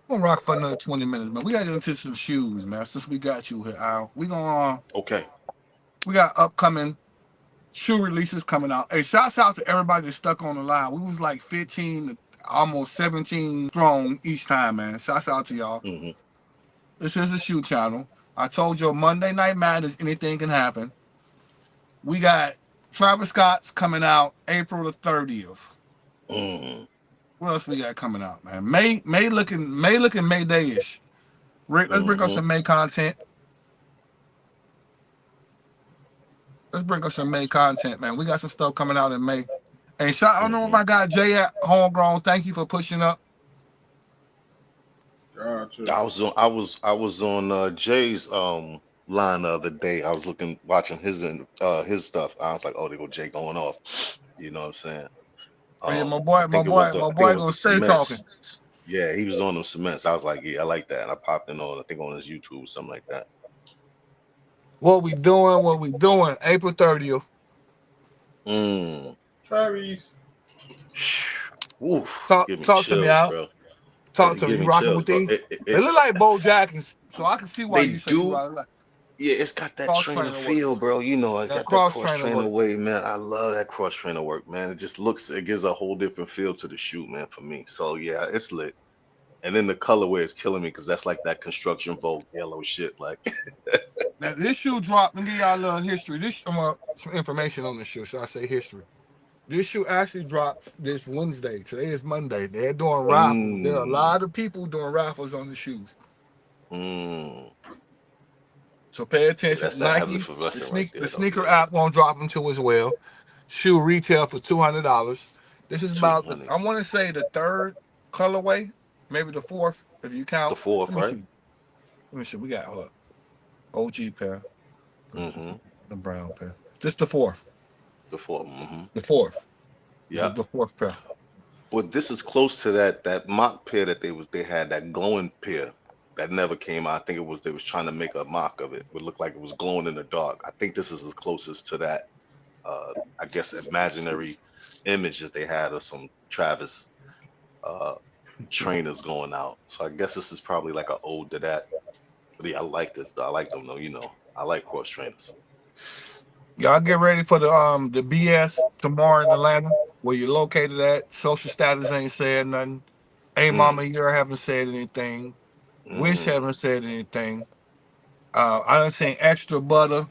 We're gonna rock for another 20 minutes, man. We gotta get into some shoes, man. Since we got you here, Al, Okay. we got upcoming shoe releases coming out. Hey, shouts out to everybody that's stuck on the line. We was like 15 to almost 17 strong each time, man. Shouts out to y'all. hmm This is a shoe channel. I told you Monday Night Madness, anything can happen. We got Travis Scott's coming out April the 30th. Mm. What else we got coming out, man? May looking May Day-ish. Rick, let's bring us hmm some May content. Let's bring us some May content, man. We got some stuff coming out in May. Hey, I don't know if hmm I got Jay at Homegrown. Thank you for pushing up. Gotcha. I was on Jay's line the other day. I was watching his stuff. I was like, oh, there go Jay going off. You know what I'm saying? Oh yeah, my I boy, my think it was boy, the my I think it boy was gonna the stay talking. cements. Yeah, he was on them cements. I was like, yeah, I like that. And I popped in on, I think on his YouTube or something like that. What we doing? What we doing? April 30th. Mm. Travis. Oof, Talk give me talk to me chills, out. bro. Talk It to me. give You me rocking chills, with bro. these? They look like Bo Jackins, so I can see why They you say you do. are like. Yeah, it's got that Cross trainer trainer work. feel, bro. You know, I That got that cross cross trainer trainer work. way, man. I love that cross trainer work, man. It just it gives a whole different feel to the shoe, man, for me. So yeah, it's lit. And then the colorway is killing me because that's like that construction Vogue yellow shit. Like, Now this shoe dropped. Let me give y'all a little history. This some information on this shoe. So I say history. This shoe actually drops this Wednesday. Today is Monday. They're doing raffles. There are a mm, lot of people doing raffles on the shoes. mm. So pay Yeah, that's attention. that heavily Nike, for wrestling right the there, though. sneaker Yeah, app won't drop them too as well. Shoe retail for $200. This is about the 200. I want to say the third colorway, maybe the fourth if you The count. fourth, Let me right? see. Let me see. We got OG pair. Mm-hmm. The brown pair. This the fourth. The fourth. Mm-hmm. The fourth. This is Yeah. the fourth pair. But this is close to that mock pair that they had, that glowing pair that never came out. I think it was they was trying to make a mock of it. It looked like it was glowing in the dark. I think this is the closest to that. I guess imaginary image that they had of some Travis uh trainers going out. So I guess this is probably like an ode to that. But yeah, I like this though. I like them though. You know, I like cross trainers. Y'all get ready for the BS tomorrow in Atlanta, where you're located at. Social status ain't said nothing. A Mm, Mama Year haven't said anything. Wish mm, haven't said anything. I done seen extra butter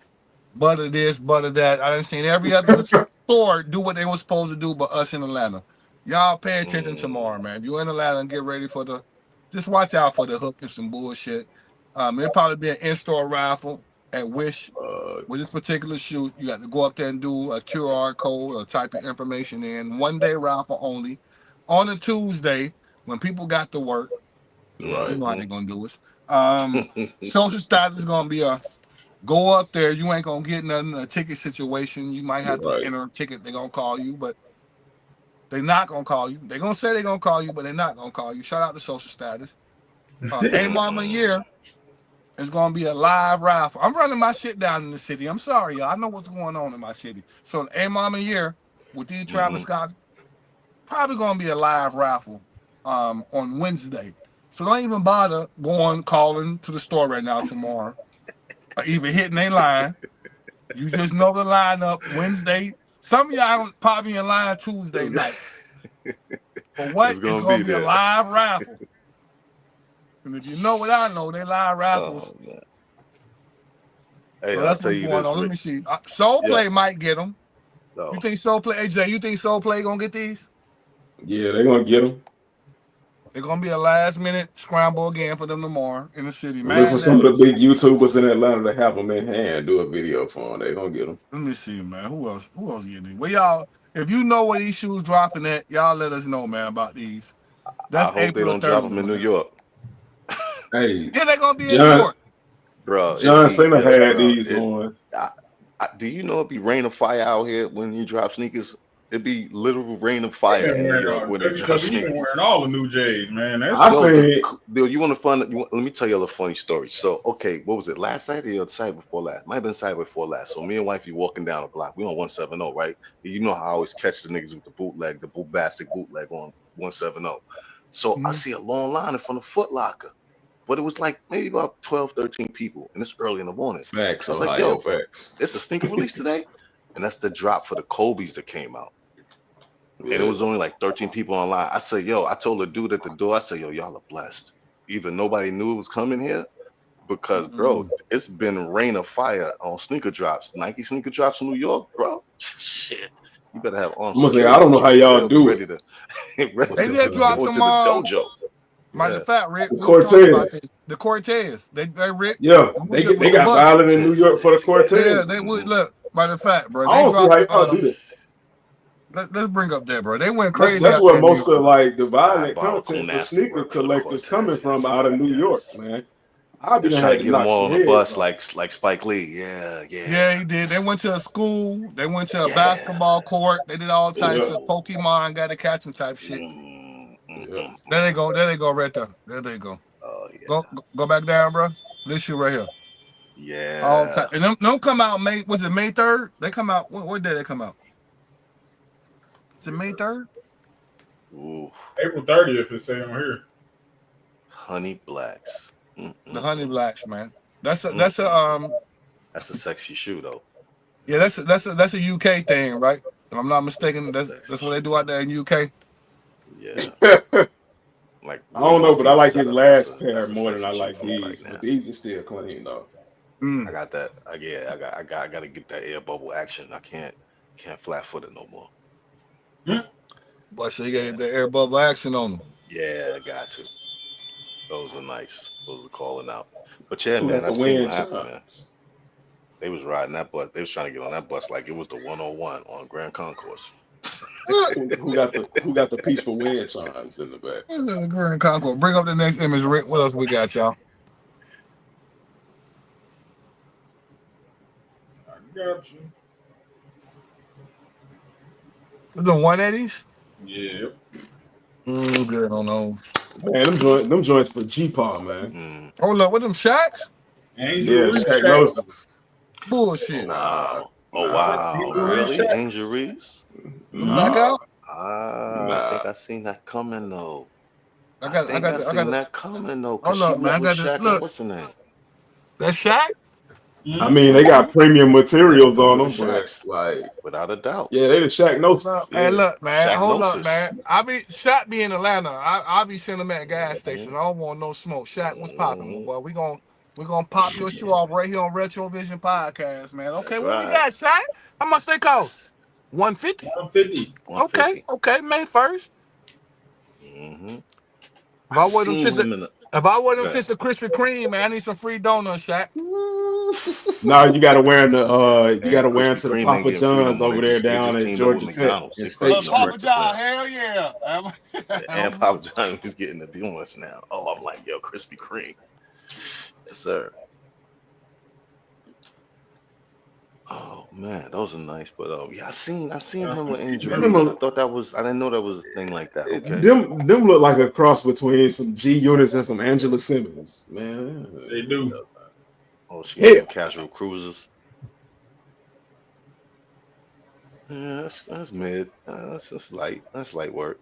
this, butter that. I done seen every other store do what they were supposed to do, but us in Atlanta. Y'all pay attention tomorrow, mm. man. If you're in Atlanta and get ready for just watch out for the hook and some bullshit. It'll probably be an in-store raffle at Wish. Uh, With this particular shoe, you got to go up there and do a QR code or type your information in. 1 day raffle only. On a Tuesday, when people got to work, you Right. know how mm-hmm. they're gonna do it. Social status is gonna be a go up there. You ain't gonna get nothing. A ticket situation. You might have to Right. enter a ticket. They're gonna call you, but they're not gonna call you. They're gonna say they're gonna call you, but they're not gonna call you. Shout out to social status. A Mama Mm-mm. Year is gonna be a live raffle. I'm running my shit down in the city. I'm sorry, y'all. I know what's going on in my city. So A Mama Year with these Travis Mm-hmm. Scott's probably gonna be a live raffle on Wednesday. So don't even bother calling to the store right now tomorrow, or even hitting a line. You just know the lineup Wednesday. Some of y'all probably in line Tuesday night. But what It's is gonna gonna be be a there. live raffle? And if you know what I know, they live raffles. Oh man. Hey, So I'll that's tell what's you going this, on. Let Rick. me see. Soul Yeah. Play might get them. You No. think Soul Play, AJ? You think Soul Play gonna get these? Yeah, they're gonna get them. They're gonna be a last minute scramble again for them tomorrow in the city. Look for Man, some of the big YouTubers in Atlanta to have them in hand, do a video for them. They gonna get them. let me see, man. Who else? Who else getting these? Well, y'all, if you know where these shoes dropping at, y'all let us know, man, about these. I That's hope they April don't drop 30th, them in New man. York, Hey, Yeah, they're gonna be in New John York. bro. It John be Cena yo, had bro. these on. Do you know it be rain of fire out here when you drop sneakers? It be literal rain of They've fire been in New wearing York when they drop WWE been sneakers. wearing all the new J's, man. That's I Yo, seen you want to let me tell you a funny story. So, okay, what was it? Last Saturday or the Saturday before last? Might have been Saturday before last. So, me and wifey walking down the block. We on 170, right? You know how I always catch the niggas with the bootleg, the bastard bootleg on 170. So, I Mhm. see a long line in front of Foot Locker, but it was like maybe about 12, 13 people, and it's early in the morning. facts, I was like, Ohio yo, facts. it's a sneaker release today, and that's the drop for the Kobe's that came out. And it Yeah. was only like 13 people online. I said, yo, I told the dude at the door, I said, yo, y'all are blessed. Even nobody knew it was coming here because, bro, Mhm. it's been rain of fire on sneaker drops. Nike sneaker drops in New York, bro. Shit. You better have armed I'm gonna say I security don't know with you how because y'all they'll be do it ready to ready They with just dropped going some to the dojo. matter Yeah. of fact, Rick, the we were talking about Cortez. this. The Cortez. They Rick Yeah, with they the got bus. violent in New Cortez, York for the yes, yes. Yeah, Cortez. they would Hmm. look. Matter of fact, bro, I they don't see dropped how y'all do that. let's bring up that, bro. They went That's crazy that's out where there in New most of York. like the violent Diabolical, content for nasty sneaker work for the collectors coming Cortez, from yes. out of New York, Yes. man. I'll They be was done trying had to to get them knock all some on the heads bus off. like Spike Lee. Yeah, Yeah, yeah, he did. They went to a school. They went to a yeah. basketball court. They did all types Yeah, of Ooh. Pokemon, got to catch them type shit. yeah. There they go. There they go. Right there. There they go. Oh Go back down, bro. This shoe right here. All yeah. time. And them come out May. Was it May 3rd? They come out. What day they come out? Is it May 3rd? Ooh, April 30th. It say on here. honey blacks. The Honey Mm-mm-mm. Blacks, man. That's a Mm-mm-mm. That's a sexy shoe though. Yeah, that's a UK thing, right? If I'm not mistaken, That's a that's sexy what they shoe. do out there in UK. Yeah. I Like don't know, most but I people like his said, that's last a pair that's a more than I sexy shoe like for me right these. But now. these are still clean though. I Mm. got that. Yeah, I got to get that air bubble action. I can't flat foot it no more. But so you gotta Yeah, get the air bubble action on them. yeah, I got to. Those are nice. Those are calling out. But yeah, Who man, got I the seen what wind happened, man. chimes? They was riding that bus. They was trying to get on that bus like it was the 101 on Grand Concourse. Who got the peaceful wind chimes in the back? This is a Grand Concord. Bring up the next image, Rick. What else we got, y'all? I got you. The 180s? Yeah. Good on those. Man, them joints for G-Paw, man. Mm. Hold up, with them shots? Angel Yeah, Reese Shaq Shacks. Gnosis. Oh Bullshit. Nah, wow. Oh I nah, said wow. Angel Reese Really? Shacks. Angel Reese? Them back Mm-hmm. nah, out? I think nah. I seen that coming though. I I got I think got I the, I got seen the, that coming though, cause hold she up, man. went I with got the Shaq and look. what's her name? That shot? I Mm-hmm. mean, they got premium Yeah, materials those on are the them, but Shaqs, like, without a doubt. yeah, they the Shaq Gnosis. Look, hey, Yeah. look, man. Shaq Hold up, Gnosis. man. I be Shot be in Atlanta. I'll be sending them at gas hmm stations. I don't want no smoke. Shot, what's popping, my hmm boy? We gonna pop your shoe off right here on Retrovision Podcast, man. Okay, That's what we right. got, Shot? How much they cost? That's 150. 150. Okay, 150. okay, May 1st. hmm If I I wear them seen shits, him in the if I wear them good. shits to Krispy Kreme, man, I need some free donuts, Shaq. Now you gotta wear you And gotta wear Krispy to the Kreme ain't Papa getting free no John's more. over there They down just at teamed up with Georgia Tech McDonald's. and They State Krispy don't Papa Street. breakfast John, now. hell yeah. And Papa John is getting the donuts now. Oh, I'm like, yo, Krispy Kreme. Yes, sir. Oh man, those are nice. But yeah, I seen Got him some with Angel Angel Man, them, Reese. Reese. I thought that was I didn't know that was a thing like that. Okay. them look like a cross between some G Units and some Angela Simmons, man. They do. Oh, she got Hell, some casual cruisers. Yeah, that's mid. That's light. That's light work.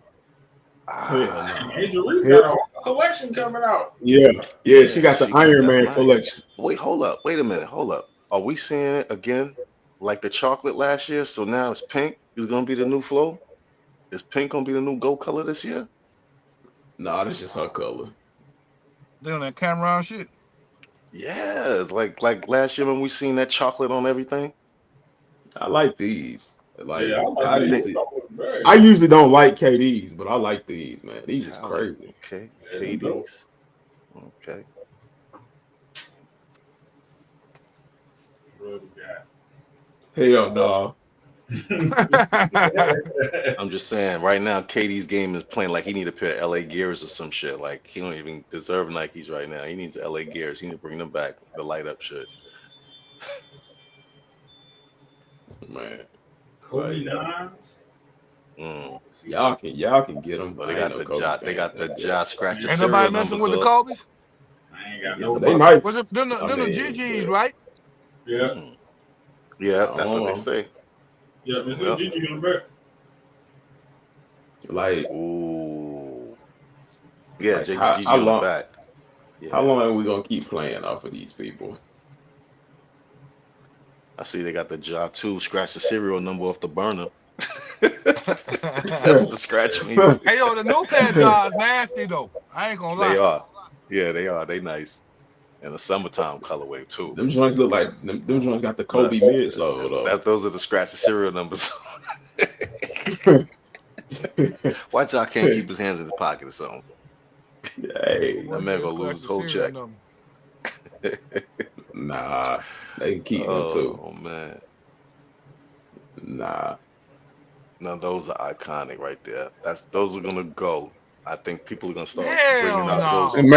hell Ah, Dang, no. Angel Reese Hell, got a whole collection coming out. yeah, yeah. She yeah, got the she got Iron that's Man nice. collection. Wait, hold up. Wait a minute. Hold up. Are we seeing it again? Like the chocolate last year, so now it's pink. Is gonna be the new flow. Is pink gonna be the new gold color this year? Nah, that's just her color. They on that Cameron shit. Yeah, it's like last year when we seen that chocolate on everything. I like these. Like Yeah, I might I say think these couple of I bags. usually don't like KDs, but I like these, man. These is talent. crazy. Okay, Yeah, them dope. KDs. Okay. What we Hell no. I'm just saying, right now, KD's game is playing like he need a pair of LA Gears or some shit. Like he don't even deserve Nikes right now. He needs LA Gears. He need to bring them back. The light up shit. Man. Kobe Like Nines. Mm. y'all can get them, But but they I ain't got no the Kobe They fan. got the Josh scratch your Ain't serial nobody messing numbers with the up. Kobe's? I ain't got Get them They up. Was nice. it them I the mean, GGs, but right? Yeah. Mm. Yeah, I that's don't what they know. say. Yeah, it's a Yep. GG on the back. Like Ooh. Yeah, like how JGG on the long back. how Yeah. long are we gonna keep playing off of these people? I see they got the Ja 2 scratch the serial number off the burner. That's Hey what the scratch mean. yo, the new pair of jaws nasty though. I ain't gonna They lie. are. Yeah, they are. They nice. And the summertime colorway too. Them joints look like them joints got the Look, Kobe midsole though. those are the scratch the serial numbers. Why Ja can't keep his hands in his pocket or something? Hey, That What's man this gonna lose scratch his the whole serial check. number? nah, they can keep them too. Oh man. Nah, Now those are iconic right there. Those are gonna go. I think people are gonna start bringing Hell out those. no.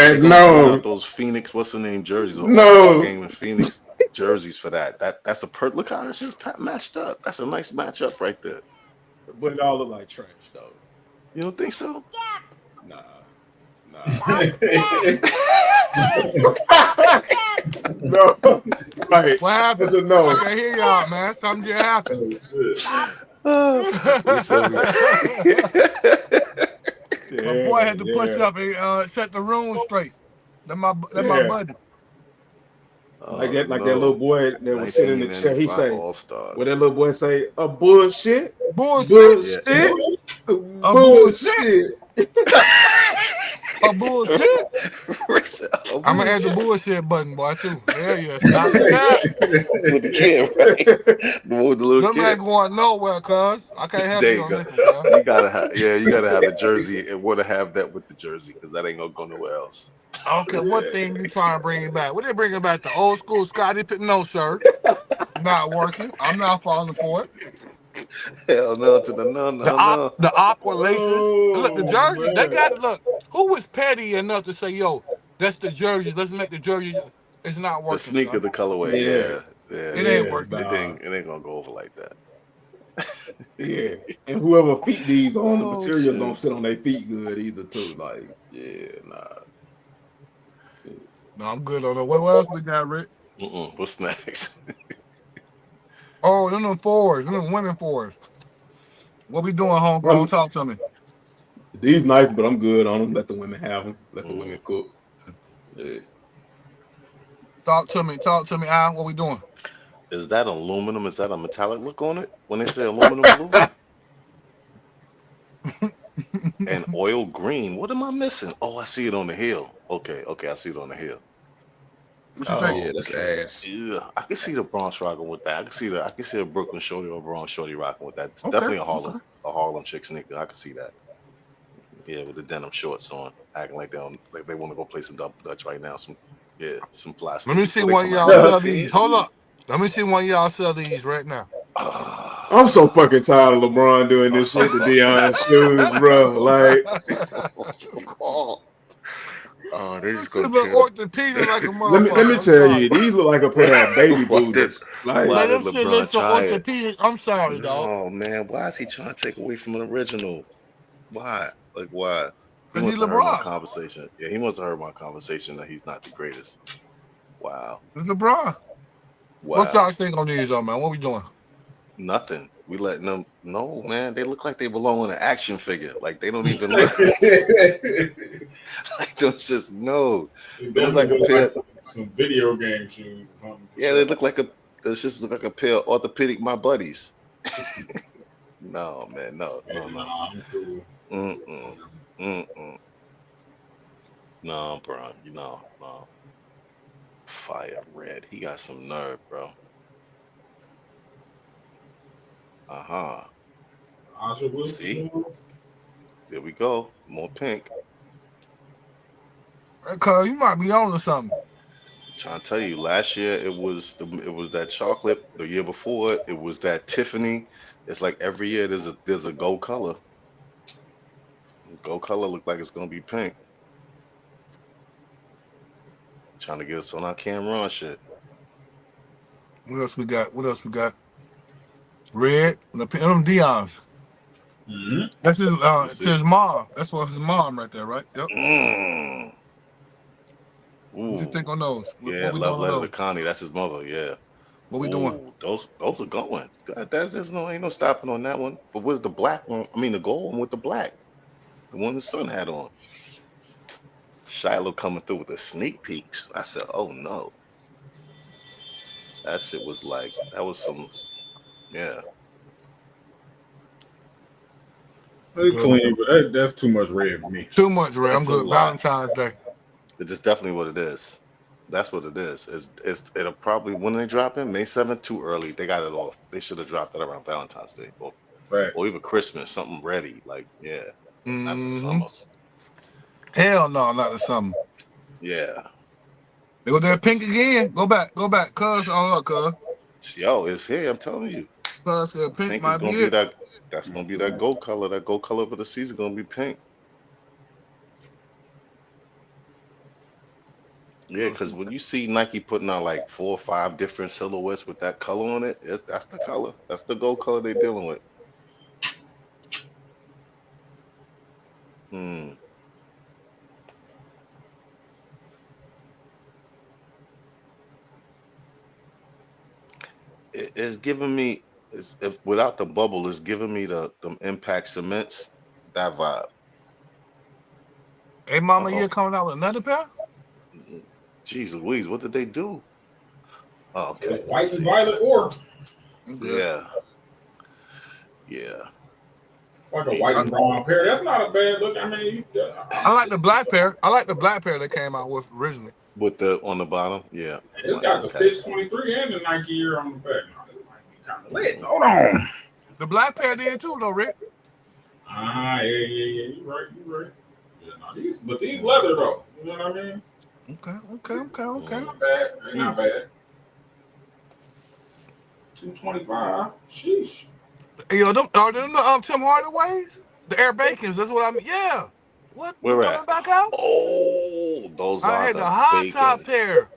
They're man, gonna bring out no, those Phoenix. What's the name jerseys? The All Star no. game in Phoenix jerseys for that. That's a look how this is matched up. That's a nice matchup right there. But it all look like trash though. You don't think so? Nah, nah. No, right. What happened? That's a no. I can hear y'all, man. Something just happened. Oh, shit. We said we. My boy Yeah, had to push yeah, up and set the room straight. That my yeah. buddy. Like Oh that, like that little no. boy that was sitting in the chair. He 1995 say, All "What that Stars. little boy say? A bullshit, Bullshit. Yeah. bullshit, A bullshit. bullshit." A bullshit. Oh, I'm gonna add the bullshit. bullshit button, boy, too. Hell yeah. Stop the cap. With the kid, right? The little Them ain't kid. going nowhere, cuz. I can't help There you you on go. this one, cuz. You gotta have, yeah, you gotta have the jersey and want to have that with the jersey because that ain't gonna go nowhere else. I don't care what thing you trying to bring back. What they bringing back? The old school Scotty Pippen? No, sir. Not working. I'm not falling for it. Hell no to the no, no, no. The aqua laces. Look, the Oh jerseys, they man. got it. Look, who was petty enough to say, yo, that's the jerseys. Let's make the jerseys. It's not The working, sneaker, son. the colorway, Yeah, yeah, yeah. It ain't yeah, working. nah, It ain't gonna go over like that. yeah. And whoever feet these on, the Oh materials don't shit. sit on their feet good either, too. Like, yeah, nah. No, I'm good on that. What else we got, Rick? What's next? Oh, them fours. Them winning fours. What we doing, homegrown? Well, Talk to me. these nice, but I'm good on them. Let the women have them. Let the Mm. women cook. Yeah. Talk to me. Talk to me, Al. What we doing? Is that aluminum? Is that a metallic look on it? When they say aluminum blue and oil green, what am I missing? Oh, I see it on the hill. Okay, I see it on the hill. What you Oh think? yeah, that's Okay, ass. yeah, I can see the Bronx rocking with that. I can see a Brooklyn shorty or Bronx shorty rocking with that. It's Okay. definitely Okay. A Harlem chick sneaker. I can see that. Yeah, with the denim shorts on, acting like they want to go play some double dutch right now. Some fly Let me sneakers. see Before they one of come out y'all with sell these. 19. Hold up. Let me see one of y'all sell these right now. I'm so fucking tired of LeBron doing this shit to Deion's shoes, bro. Like, Oh, they just This gonna shit look tear the. orthopedic like a let me motherfucker. I'm tell sorry. you, these look like a pair of baby why did booties. Like, why Man, did them shit look LeBron so try it? orthopedic. I'm sorry, dog. No, man. Why is he trying to take away from an original? Why? Like why? He Cause he must have heard my LeBron. conversation. Yeah, he must have heard my conversation that he's not the greatest. Wow. It's LeBron. What Wow. y'all think on these, though, man? What we doing? Nothing. We letting them. No, man. They look like they belong in an action figure. Like they don't even look like them. Just no. It It look like definitely a look like pair. some video game shoes or something for Yeah, they sure. look like a. This just look like a pair of orthopedic my buddies. No, man. No, Hey, no, no. nah, I'm cool. Mm-mm. Mm-mm. No, bro. You know, no. Fire red. He got some nerve, bro. Uh-huh. Asha Wilson See? moves. There we go. More pink. Cause you might be on to something. Trying to tell you, last year it was that chocolate. The year before it was that Tiffany. It's like every year there's a gold color. Gold color look like it's gonna be pink. Trying to get us on our Cameron shit. What else we got? What else we got? Red. Them Dion's. Mm-hmm. That's his. Let me To see. his mom. That's what his mom right there, right? Yep. Mm. What you Ooh. think on those? Yeah, What we love doing on letter to those? Connie. That's his mother. Yeah. What we doing? Ooh, those are going. There's no ain't no stopping on that one. But where's the black one? I mean the gold one with the black. The one the son had on. Shiloh coming through with the sneak peeks. I said, oh no. That shit was like that was some yeah. They Good. clean, but that's too much red for me. Too much red. I'm That's a good. lot. Valentine's Day. It's just definitely what it is. That's what it is. It'll probably when they drop it, May 7th, too early. They got it off. They should have dropped it around Valentine's Day or Facts. even Christmas, something ready. Like, yeah, not the Mm-hmm. summer. Hell no, not the summer. Yeah. They go there pink again. Go back. Go back. Cuz on up, cuz. Yo, it's here, I'm telling you. Cuz said pink Pink is might be gonna be it. that that's gonna be that gold color. That gold color for the season gonna be pink. Yeah, because when you see Nike putting out like 4 or 5 different silhouettes with that color on it, that's the color. That's the gold color they're dealing with. Hmm. It's giving me if without the bubble, it's giving me the impact cements, that vibe. Hey, Mama, Uh-oh. you coming out with another pair? Jeez Louise, what did they do? Oh, So it's okay. white and violet or I'm good. Yeah. Yeah. it's like a white and brown pair. That's not a bad look. I mean, I like the black pair. I like the black pair they came out with originally. With the on the bottom, yeah. it's got the Stitch 23 and the Nike year on the back. Now, this might be kind of lit. Hold on. The black pair did too, though, Rick. Yeah. You right. Yeah, no, these leather though. You know what I mean? Okay. Not bad. Not bad. 225. Sheesh. Yo, are them the Tim Hardaway's? The Air Bacons, that's what I mean. Yeah. What? Where Them at? coming back out? Oh, those I are had the the high top bacon. pair.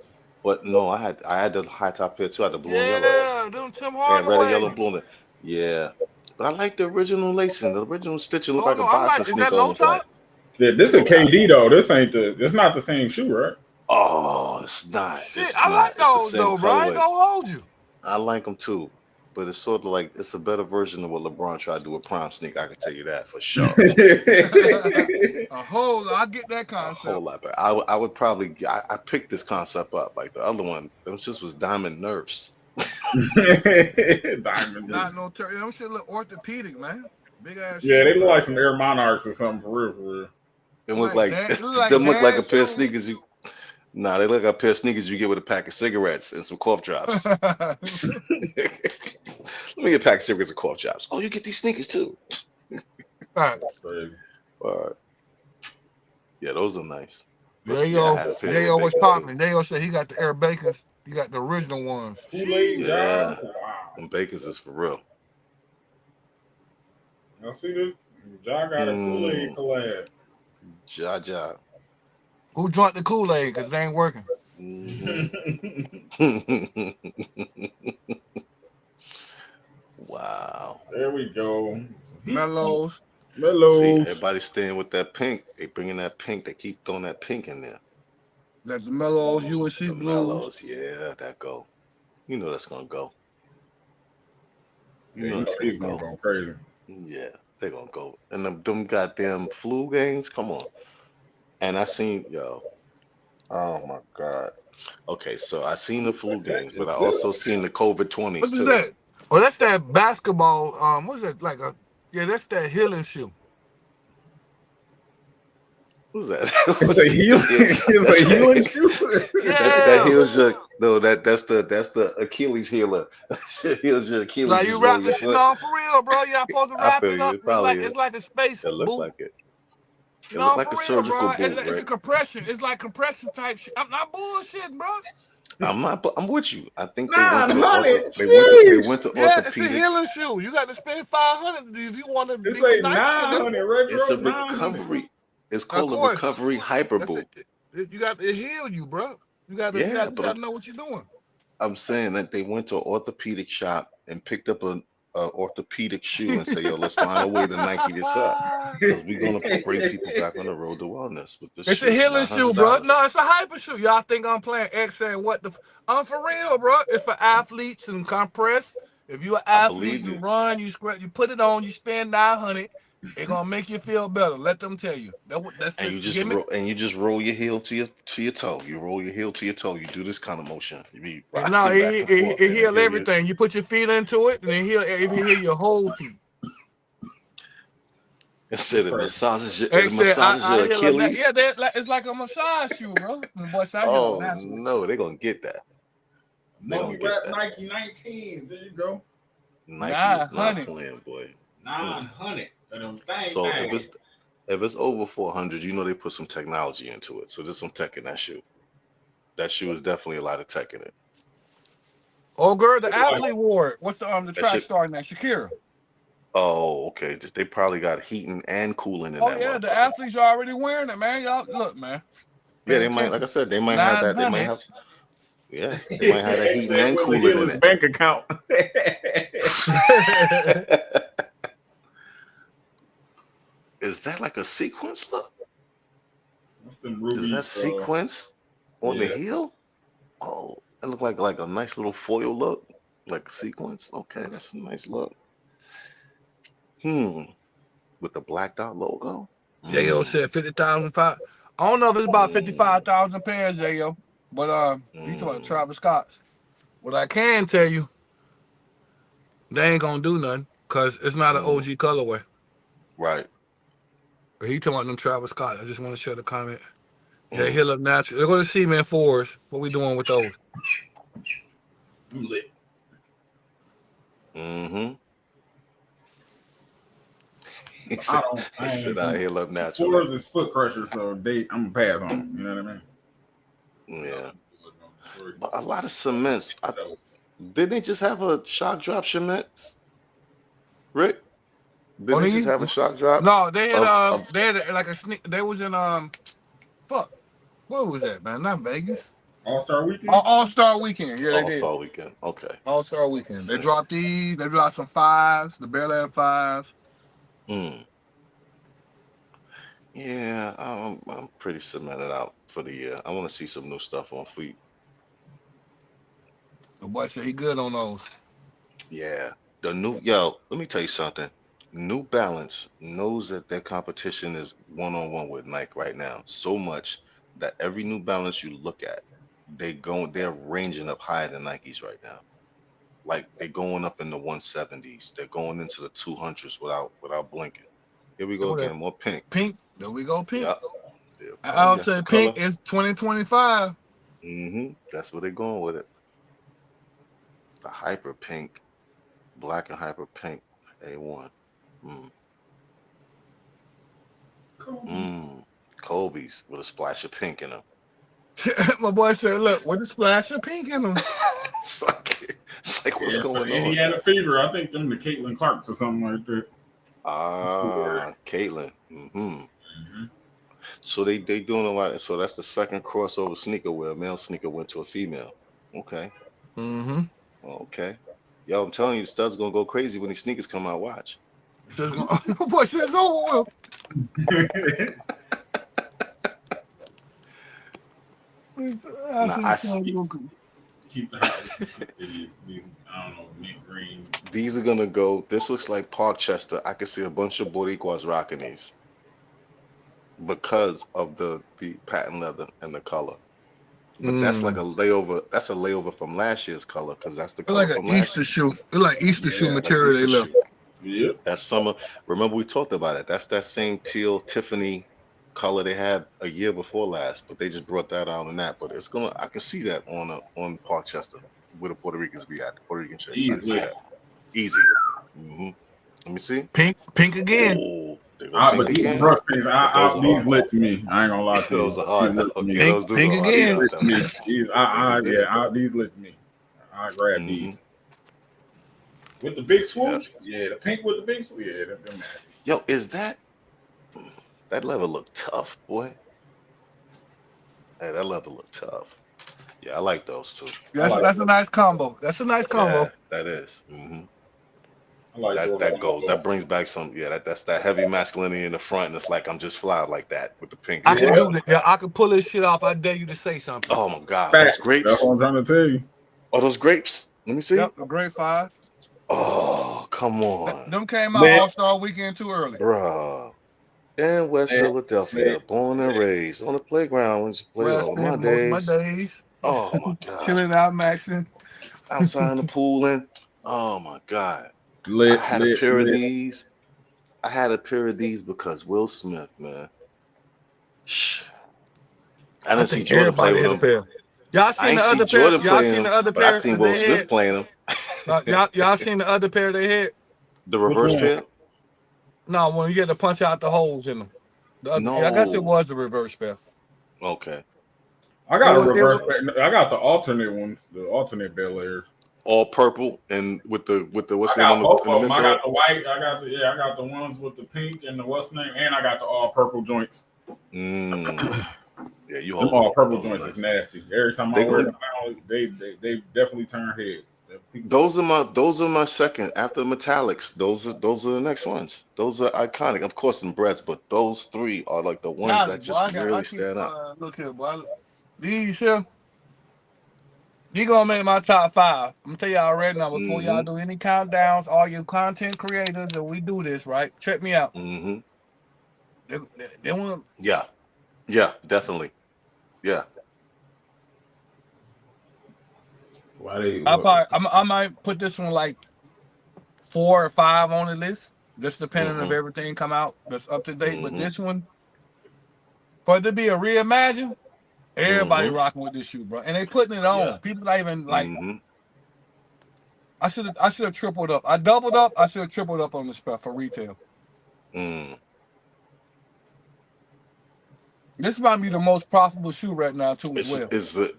But no, I had the high top pair too. I had the blue and yellow. Yeah, them Tim Yeah, red and yellow, Hardaway's. blue. Yeah. But I like the original lacing. The original stitching look Oh like a no, I'm boxing like, is that sneaker low almost like. top? Yeah, this is KD though. It's not the same shoe, right? Oh, it's not. Shit, It's I not. like It's the those same though, bro. I ain't colorway. gonna hold you. I like them too. But it's sort of like it's a better version of what LeBron tried to do with Prime Sneak. I can tell you that for sure. A whole lot. I get that A whole concept. lot better. I would probably I picked this concept up. Like the other one, it was just Diamond Nerfs. Diamond. Not no them shit look orthopedic, man. Big ass Yeah, they shoe. look like some Air Monarchs or something for real. Them look Like like Dan, look like them look like a Dan pair of shoes. sneakers you. Nah, they look like a pair of sneakers you get with a pack of cigarettes and some cough drops. Let me get a pack of cigarettes and cough drops. Oh, you get these sneakers too. Right. That's crazy. All right. Yeah, those are nice. Yayo was popping. Yayo said he got the Air Bacons. He got the original ones. Kool-Aid Yeah, Wow. them bacons is for real. Y'all see this? Ja got a Kool-Aid collab. Ja. Who drank the Kool-Aid because it ain't working? Wow. There we go. Mellows. See, everybody's staying with that pink. They bringing that pink. They keep throwing that pink in there. That's the Mellows, UNC The Blues. Mellows, yeah, that go. You know that's gonna go. You know he's gonna go crazy. Yeah, they're gonna go. And them goddamn flu games, come on. And I seen oh my god. Okay, so I seen the flu games, but I also seen the COVID 20s What is too. that? Oh, that's that basketball. What's that like a? Yeah, that's that healing shoe. Who's that? It's a healing shoe. That heals your that's the Achilles healer. Heals your Achilles. Like you wrap the shit on for real, bro. Y'all supposed to wrap it up. It's like a space. It looks like it. It No, looked like for a real, surgical bro. boot, It's a right? compression. It's like compression type shit. I'm not bullshitting, bro. I'm with you. I think they went to Yeah, it's a orthopedics. healing shoe. You got to spend $500 if you want to. It's a 900 retro. It's a recovery. It's called a recovery hyper boot. You got to heal you, bro. You got to know what you're doing. I'm saying that they went to an orthopedic shop and picked up a orthopedic shoe and say, yo, let's find a way to Nike this up because we're gonna bring people back on the road to wellness with this. It's a healing shoe, bro. No, it's a hyper shoe. Y'all think I'm playing X and what the? I'm for real, bro. It's for athletes and compress. If you're an athlete, you run, you put it on, you spend $900. It's gonna make you feel better. Let them tell you. That's and the you just gimmick. you just roll your heel to your toe. You roll your heel to your toe. You do this kind of motion. You be no, it heal everything. You put your feet into it, and it heal your whole feet. It said it massages your Achilles. Yeah, it's like a massage shoe, bro. No, they're gonna get that. Multi-wrap Nike 19s. There you go. Nike is not playing, boy. 900. So if it's over 400, you know they put some technology into it. So there's some tech in that shoe. That shoe is definitely a lot of tech in it. Oh, girl, the athlete wore it. What's the track starting at? Shakira. Oh, okay. They probably got heating and cooling in that. Oh yeah, the athletes are already wearing it, man. Y'all look, man. Yeah, they might. Like I said, they might have that. They might have. Yeah, they might have that heating and cooling in it. Bank account. Is that like a sequence look? What's the ruby? Is that sequence on the heel? Oh, it looked like a nice little foil look, like sequence. Okay, that's a nice look. With the blacked out logo. Yayo said 50,000. I don't know if it's about 55,000 pairs, Yayo, but you talking about Travis Scott's. What I can tell you, they ain't gonna do nothing because it's not an OG colorway. Right. He talking about them Travis Scott. I just want to share the comment. Yeah, Hill Up Natural. They're going to Cement 4s. What we doing with those? I'm lit. Mm-hmm. I He said, I heal up naturally. Fours is foot crusher, so I'm gonna pass on them. You know what I mean? Yeah. But a lot of cements. Didn't they just have a shock drop cements? Rick? Didn't they just have a shock drop? No, they had like a sneak. They was in fuck. What was that, man? Not Vegas. All-Star Weekend? All-Star Weekend. Yeah, they did. All-Star Weekend. Okay. All-Star Weekend. They dropped these. They dropped some 5s. The Bearland 5s. Yeah, I'm pretty cemented out for the year. I want to see some new stuff on feet. The boy said he good on those. Yeah. Let me tell you something. New Balance knows that their competition is one-on-one with Nike right now. So much that every New Balance you look at, they're ranging up higher than Nikes right now. Like they're going up in the 170s. They're going into the 200s without blinking. Here we go again, more pink. Pink. There we go, pink. Yep. I'll say pink is 2025. That's where they're going with it. The hyper pink, black and hyper pink, A1. Kobe's with a splash of pink in them. My boy said, look, with a splash of pink in them. It's like what's going on? Indiana Fever. I think them the Caitlin Clarks or something like that. Caitlin. So they doing a lot. So that's the second crossover sneaker where a male sneaker went to a female. Okay. Okay. Yo, I'm telling you, the stud's gonna go crazy when these sneakers come out. Watch. Boy, it's over. Keep the hot. I don't know, mint green. These are gonna go. This looks like Parkchester. I can see a bunch of Boricuas rocking these because of the patent leather and the color. But that's like a layover. That's a layover from last year's color because that's the color like from an Easter shoe. It's like Easter shoe material they left. Yep. That's summer. Remember we talked about it. That's that same teal Tiffany color they had a year before last, but they just brought that out in that. But it's gonna. I can see that on Parkchester where the Puerto Ricans be at. The Puerto Rican chicks. I can see that. Easy. Let me see. Pink again. Oh, but these brush pins, these lit to me. I ain't gonna lie to you. Those are hard. Pink again. These lit to me. I grab these. With the big swoosh? Yeah, the pink with the big swoosh. Yeah, they're nasty. Yo, is that leather look tough, boy? Hey, that leather look tough. Yeah, I like those too. That's a nice combo. That's a nice combo. Yeah, that is. I like that goes. That brings back some. Yeah, that's that heavy masculinity in the front, and it's like I'm just fly like that with the pink. I can do that. Yeah, I can pull this shit off. I dare you to say something. Oh my god, those grapes. That's what I'm trying to tell you. Oh, those grapes. Let me see. Yep, the grape 5s. Oh, come on. Them came out All-Star Weekend too early. Bruh. In West Philadelphia, born and raised on the playground when you play all my days. Oh my god. Chilling out, maxing. Outside in the pool and oh my god. I had a pair of these. I had a pair of these because Will Smith, man. Shh. I didn't see Jordan play with him. Y'all seen the other pair? Y'all seen the other pair? I seen Will Smith playing them. Y'all seen the other pair they had? The reverse pair? No, when you get to punch out the holes in them. I guess it was the reverse pair. Okay. I got a reverse pair. I got the alternate ones, the alternate Bel Airs. All purple and with the what's the name on the I got the white. I got the ones with the pink and the what's the name, and I got the all purple joints. Yeah, you them all purple joints is nasty. Every time I wear them, they definitely turn heads. Those are my second after the metallics. Those are the next ones. Those are iconic, of course, in breads, but those three are like the ones that just really stand out. Look here, boy. These here, you gonna make my top 5. I'm gonna tell y'all right now before y'all do any countdowns. All you content creators, and we do this right. Check me out. They want. Yeah, definitely. Yeah. Why they? I might put this one like 4 or 5 on the list, just depending if Mm-hmm. everything come out that's up to date. But Mm-hmm. this one, for it to be a reimagine, everybody Mm-hmm. rocking with this shoe, bro, and they putting it Yeah. on. People not even like. Mm-hmm. I should have tripled up. I doubled up. I should have tripled up on this stuff for retail. Mm. This might be the most profitable shoe right now too, as It's well.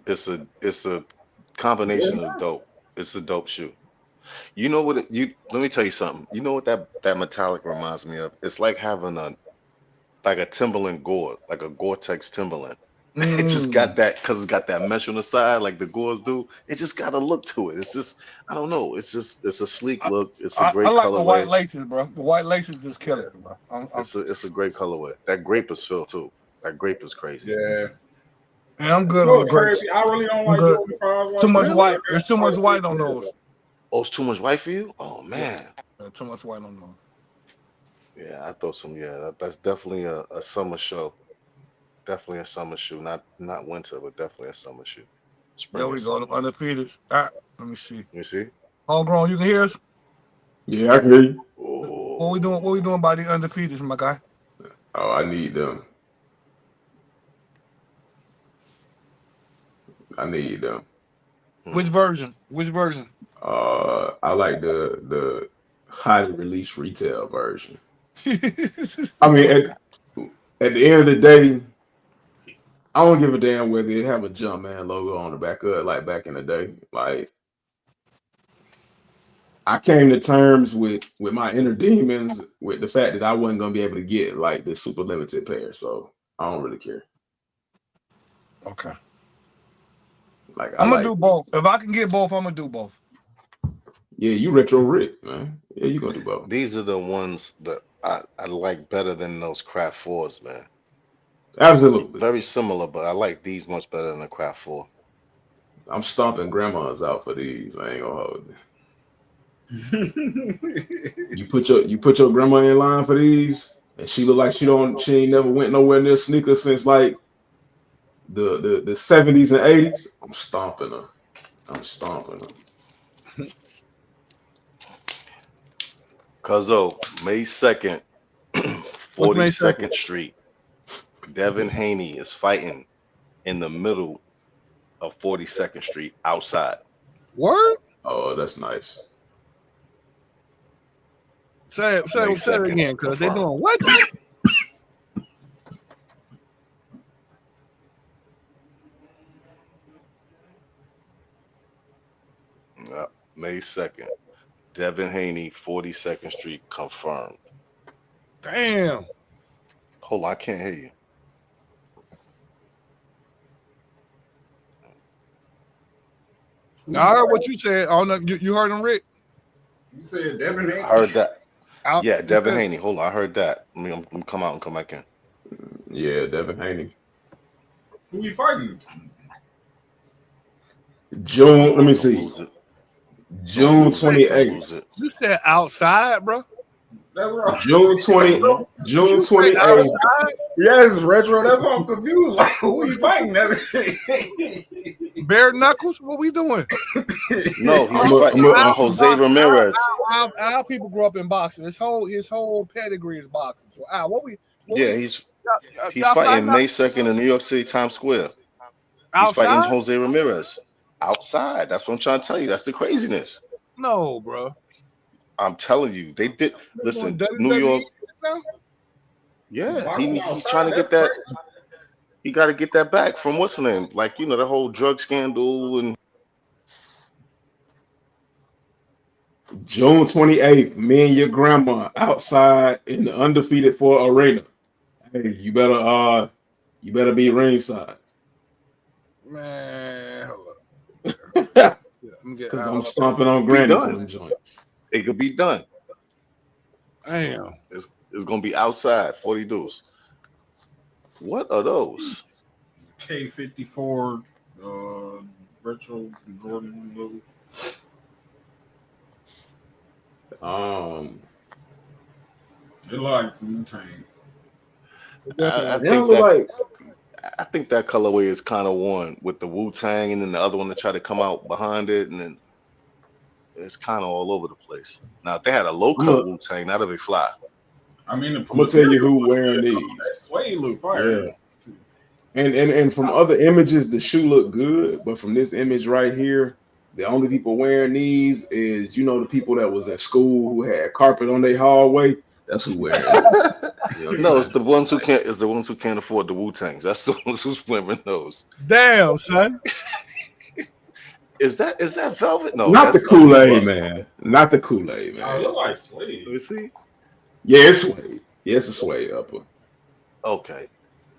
it's a combination of dope. It's a dope shoe. You know what? Let me tell you something. You know what that metallic reminds me of? It's like having a Timberland Gore, like a Gore-Tex Timberland. It just got Mm. that because it's got that mesh on the side, like the Gores do. It just got a look to it. It's just I don't know. It's a sleek I, look. It's a I great like the white colorway. laces, bro. The white laces just kill Yeah, it, bro. it's a great colorway. That grape is filled too. That grape is crazy. Yeah. I'm You good know on the what's grapes. crazy? I really don't I'm like good. Jordan 5s Too like much that. white. I There's got too much quite a few white on pairs, those. Oh, it's too much white for you? Oh Yeah, man. too much white on those. Yeah, I thought some. Yeah, that's definitely a summer show. Definitely a summer shoe. Not winter, but definitely a summer shoe. There Spring we and go. summer. The undefeated. All right, let me see. You see? Homegrown, you can hear us. Yeah, I can hear you. What we doing? What we Oh. doing by the undefeated, my guy? Oh, I need them. I need them. Which Hmm. version? Which version? I like the highly released retail version. I mean, at the end of the day, I don't give a damn whether they have a Jumpman logo on the back of it, like back in the day. Like I came to terms with my inner demons with the fact that I wasn't gonna be able to get like the super limited pair, so I don't really care. Okay. Like I I'm gonna like, do both. If I can get both, I'm gonna do both. yeah, you retro Rick, man. Yeah, you gonna do both. These are the ones that I like better than those Craft Fours, man. Absolutely. Very similar, but I like these much better than the Craft Four. I'm stomping grandmas out for these. I ain't gonna hold you. You put your grandma in line for these, and she look like she ain't never went nowhere near sneakers since like the 70s and 80s. I'm stomping her. I'm stomping her. Cuzzo, May 2nd, What's May 2nd? 42nd Street. Devin Haney is fighting in the middle of 42nd Street outside. Word? Oh, that's nice. Say it May say it 2nd, again, cause they confirmed. doing what? Yeah, May 2nd. Devin Haney, 42nd Street, confirmed. Damn. Hold on, I can't hear you. Now, I heard what you said. Oh no, you heard him, Rick. You said Devin I ain't. heard that. Out. Yeah, Devin Haney. Hold on, I heard that. I'm gonna come out and come back in. Yeah, Devin Haney. Who you fighting? June, Don't let me let him see. lose it. Don't June lose it. Make him 28th. lose it. You said outside, bro. That's right. June 20, Mhm. June You say 28th. outside? Yes, retro. That's why I'm confused. Like, who you fighting? That's Bare knuckles? What we doing? No, he's I'm fighting Our, Jose Ramirez. our people grew up in boxing. His whole pedigree is boxing. So, what Yeah, we he's y'all fighting fighting May 2nd in New York City, Times Square. He's fighting outside? Jose Ramirez outside. That's what I'm trying to tell you. That's the craziness. No, bro. I'm telling you, they did. They doing Listen, New WWE York. now? Yeah, boxing he's trying outside. to That's get that. crazy. He got to get that back from what's the name? Like the whole drug scandal and June 28th, me and your grandma outside in the undefeated for arena. Hey, you better be ringside. Man, hold up. Because Yeah, let me get I'm out. stomping on be Granny for done. them joints. It could be done. Damn. It's gonna be outside 40 deuce. What are those? K54 retro Jordan logo. It like some tanks. I They don't think look that like I think that colorway is kind of worn with the Wu Tang, and then the other one that tried to come out behind it, and then it's kind of all over the place. Now, if they had a low I'm cut gonna Wu Tang, that'd be fly. I mean, the tell you who material, wearing yeah, these. that suede look fire. Yeah. And from other images, the shoe look good, but from this image right here, the only people wearing these is the people that was at school who had carpet on their hallway. That's who wearing it. You know what I'm No, saying? it's the ones who can't. It's the ones who can't afford the Wu Tangs. That's the ones who's wearing those. Damn, son. Is that velvet? No, Not the that's Kool-Aid, man. Not the Kool-Aid, I man. look like suede. Let me see. Yeah, it's suede. Yeah, it's a suede upper. Okay.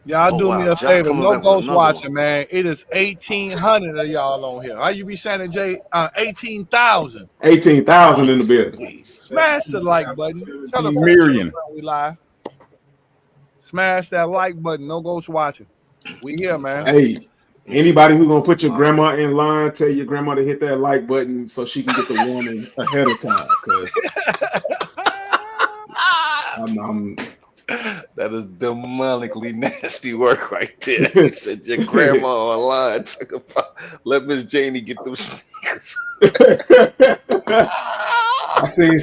Y'all Oh, do wow. me a John favor. coming No back with ghost another watching, one. man. It is 1,800 of y'all on here. How you be saying it, Jay? 18,000. 18,000 in the building. Jeez. Smash the like button. Tell the 17 folks million. we live. Smash that like button. No ghost watching. We here, man. Hey, anybody who gonna put your grandma in line, tell your grandma to hit that like button so she can get the warning ahead of time. Cause I'm That is demonically nasty work right there. He said your grandma online took about let Miss Janie get them sneakers. I seen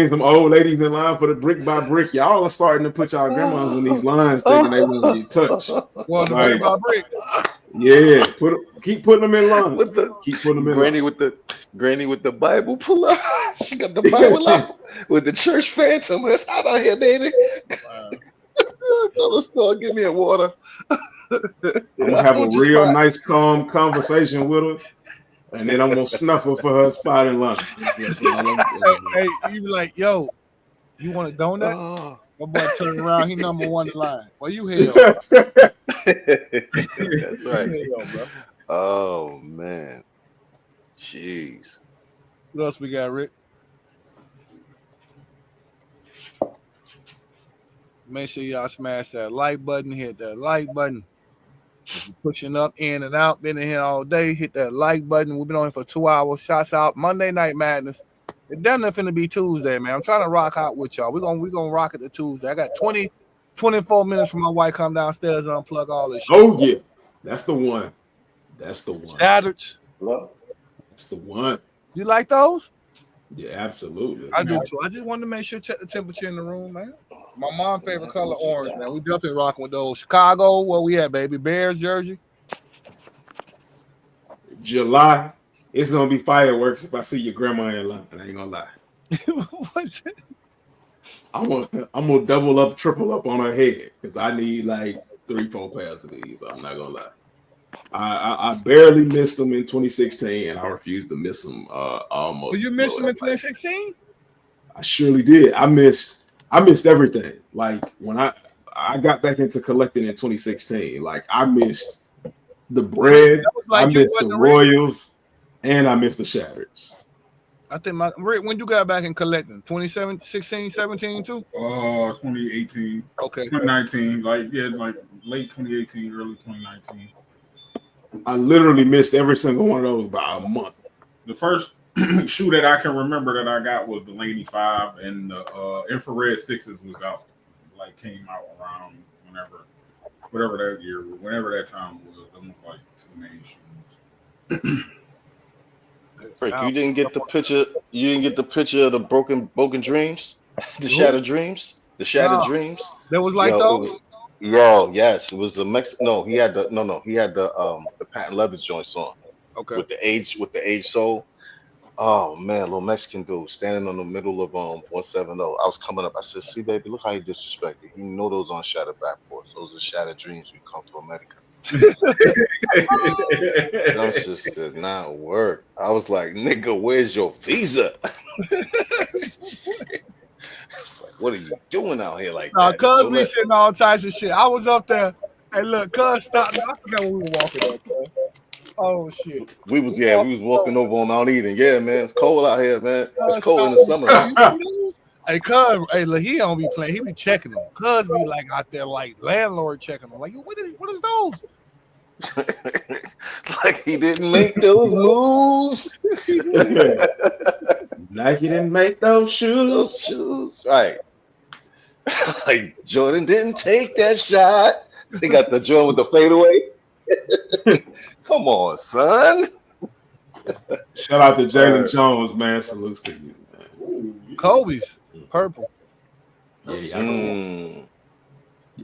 some old ladies in line for the brick by brick. Y'all are starting to put y'all grandmas in these lines thinking they want to get touched. Well, the Right. brick by brick. Yeah, keep putting them in line. With the Keep putting them in granny line. with the Bible pull up. She got the Bible out with the church phantom. It's hot out here, baby. Go to the store, give me a water. I'm gonna have a Hold your real spot. nice, calm conversation with her, and then I'm gonna snuff her for her spot in line. That's all I'm doing. Hey, you be like, yo, you want a donut? Oh. My boy turn around, he number one in line. Well, you hell. That's right. Hell, bro. Oh man. Jeez. What else we got, Rick? Make sure y'all smash that like button, hit that like button. If you're pushing up, in and out, been in here all day, hit that like button. We've been on here for 2 hours. Shots out. Monday Night Madness. It's definitely finna be Tuesday, man. I'm trying to rock out with y'all. We're gonna rock it to Tuesday. I got 24 minutes for my wife come downstairs and unplug all this shit. Oh yeah, that's the one. That's the one. Standards. That's the one. You like those? Yeah, absolutely. I do too. I just wanted to make sure check the temperature in the room, man. My mom's favorite color, orange, man. We definitely rocking with those. Chicago, where we at, baby? Bears jersey. July, it's gonna be fireworks if I see your grandma in line. I ain't gonna lie. What's it? I'm gonna double up, triple up on her head because I need like 3-4 pairs of these. I'm not gonna lie. I barely missed them in 2016, and I refuse to miss them almost. Did you miss them in 2016? I surely did. I missed everything. Like when I got back into collecting in 2016, like I missed the Breads, like I missed the Royals, and I missed the Shatters. I think Rick, when you got back in collecting, 2016, 17 too? 2018. Okay. 2019. Like late 2018, early 2019. I literally missed every single one of those by a month. The first shoe that I can remember that I got was the Laney 5, and the infrared 6s was out, like came out around whatever that year, whenever that time was. That was like two main shoes. Rick, you didn't get the picture. You didn't get the picture of the broken dreams, the shattered dreams, dreams. That was like those. Yes, it was the Mexican. No, he had the patent leather joints on. Okay. With the age sole. Oh man, little Mexican dude standing on the middle of 170. I was coming up. I said, "See, baby, look how you disrespected. You know those aren't shattered backboards. Those are shattered dreams. We come to America." That just did not work. I was like, "Nigga, where's your visa?" I was like, "What are you doing out here like that?" Cuz we sitting all types of shit. I was up there. Hey, look, cuz stopped me. I forgot when we were walking up there. Oh shit. We was walking over on Mount Eden. Yeah, man, it's cold out here, man. It's cold in the summer. Hey, cuz, hey, he don't be playing. He be checking them. Cuz be like out there, like landlord checking them. Like, what is those? Like he didn't make those moves. Like he didn't make those shoes. Right. Like Jordan didn't take that shot. They got the joint with the fadeaway. Come on, son. Shout out to Jalen Jones, man. Salutes to you, man. Ooh, Kobe's purple. Yeah,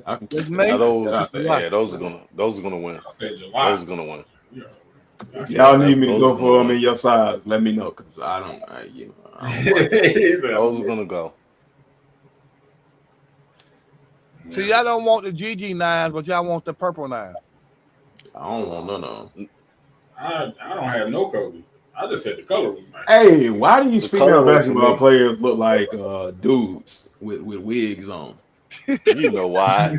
I can keep It's that. May. Now those, Shout out to yeah, those are gonna win. I said July. Those are gonna win. Yeah. If y'all need me to those go are for them gonna in your size, let me know, because I don't Those are gonna go. So y'all don't want the GG 9s, but y'all want the purple 9s. I don't want none of them. I don't have no Kobe. I just said the color was nice. Hey, why do these The female color works for basketball me. players look like dudes with wigs on? You know why?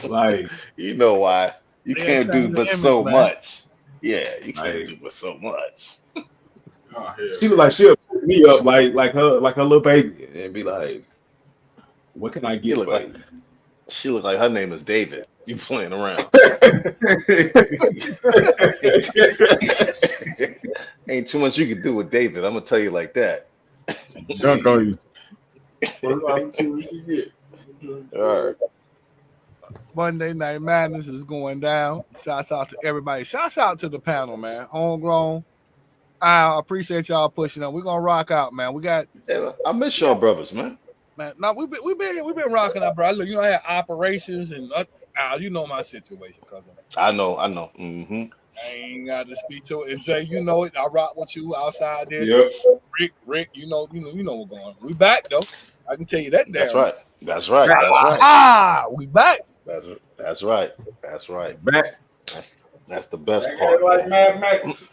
Like, You know why? You Yeah, can't do change the but image, so man. much. Yeah, you can't Like- do but so much. Oh, hell. she look like she'll pick me up like her little baby and be like, "What can I You get look for like you?" she look like her name is David. You playing around? Ain't too much you can do with David. I'm gonna tell you like that. Dunk on you. What she get? All right. Monday Night Madness is going down. Shouts out to everybody. Shouts out to the panel, man. Homegrown. I appreciate y'all pushing up. We're gonna rock out, man. We got Yeah, I miss y'all brothers, man. man. No, we've been rocking out, bro. Look, you know, I had operations and you know my situation, cousin. I know. Mm-hmm. I ain't got to speak to it. And Jay, you know it. I rock with you outside this. Yep. Rick, you know what's going on. We back though. I can tell you that. That's damn right. That's right. That's right. We back. That's right. That's right. Back. That's the best Back part. like Man. Mad Max.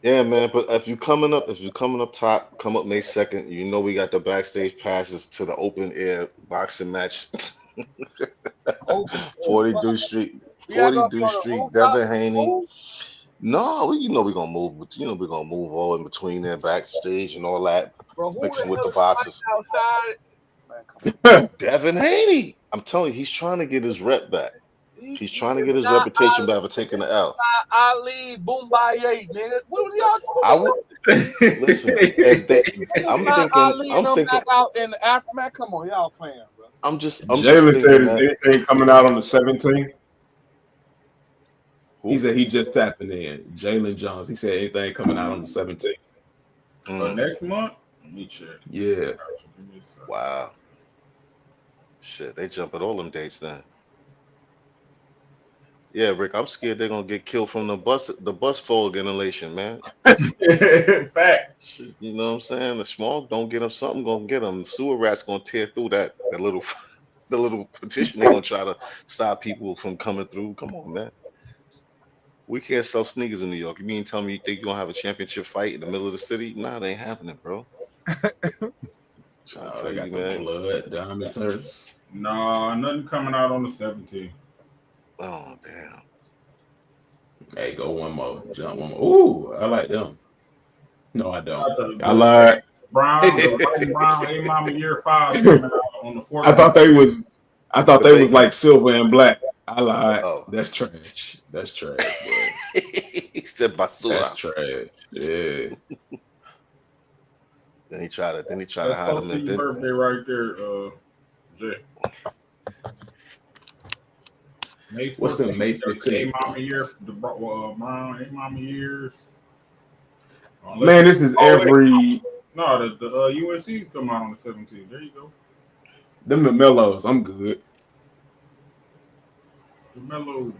Yeah, man. But if you're coming up top, come up May 2nd. You know we got the backstage passes to the open air boxing match. 42th Street, 42th Street, Devin Haney. No, you know we're gonna move, but you know we're gonna move all in between there, backstage and all that, Bro, who mixing the with hell the is boxes. outside? Man, come on. Devin Haney. I'm telling you, he's trying to get his rep back. He's trying to He get is his not reputation Ali. back for taking This the is L. not Ali Boombaye, nigga. What are y'all I doing? would listen. If they, This is I'm not thinking. Ali I'm and them thinking. back out in the aftermath. Come on, y'all playing, bro. I'm just Jalen said, thinking "Is that. anything coming out on the 17th?" Who? He said he just tapping in. Jalen Jones. He said anything coming out on the 17th. Next month? Let me check. Yeah. Wow. Shit, they jump at all them dates then. Yeah, Rick, I'm scared they're gonna get killed from the bus fog inhalation, man. Facts. Shit, you know what I'm saying? The smog don't get them, something gonna get them. The sewer rats gonna tear through that little the little petition. They're gonna try to stop people from coming through. Come on, man. We can't sell sneakers in New York. You mean tell me you think you're gonna have a championship fight in the middle of the city? Nah, that ain't happening, bro. Trying to tell They got you, the man. blood diamond turds. No, nothing coming out on the 17th. Oh damn. Hey, go one more. Jump one more. Ooh, I like them. No, I don't. I lied. lied. Brown, A Mama Year 5 coming out on the 14th. I thought they was like silver and black. I lied. Oh. That's trash. That's trash, boy. He said basura. That's trash. Yeah. Then he tried to That's hide close him to in. your birthday right there, Jay. May 14th. What's the May 15th? A Mama Year, the Brown A Mama Years. Man, this is every. No, the UNC's come out on the 17th. There you go. Them the mellows. I'm good. The Mellows.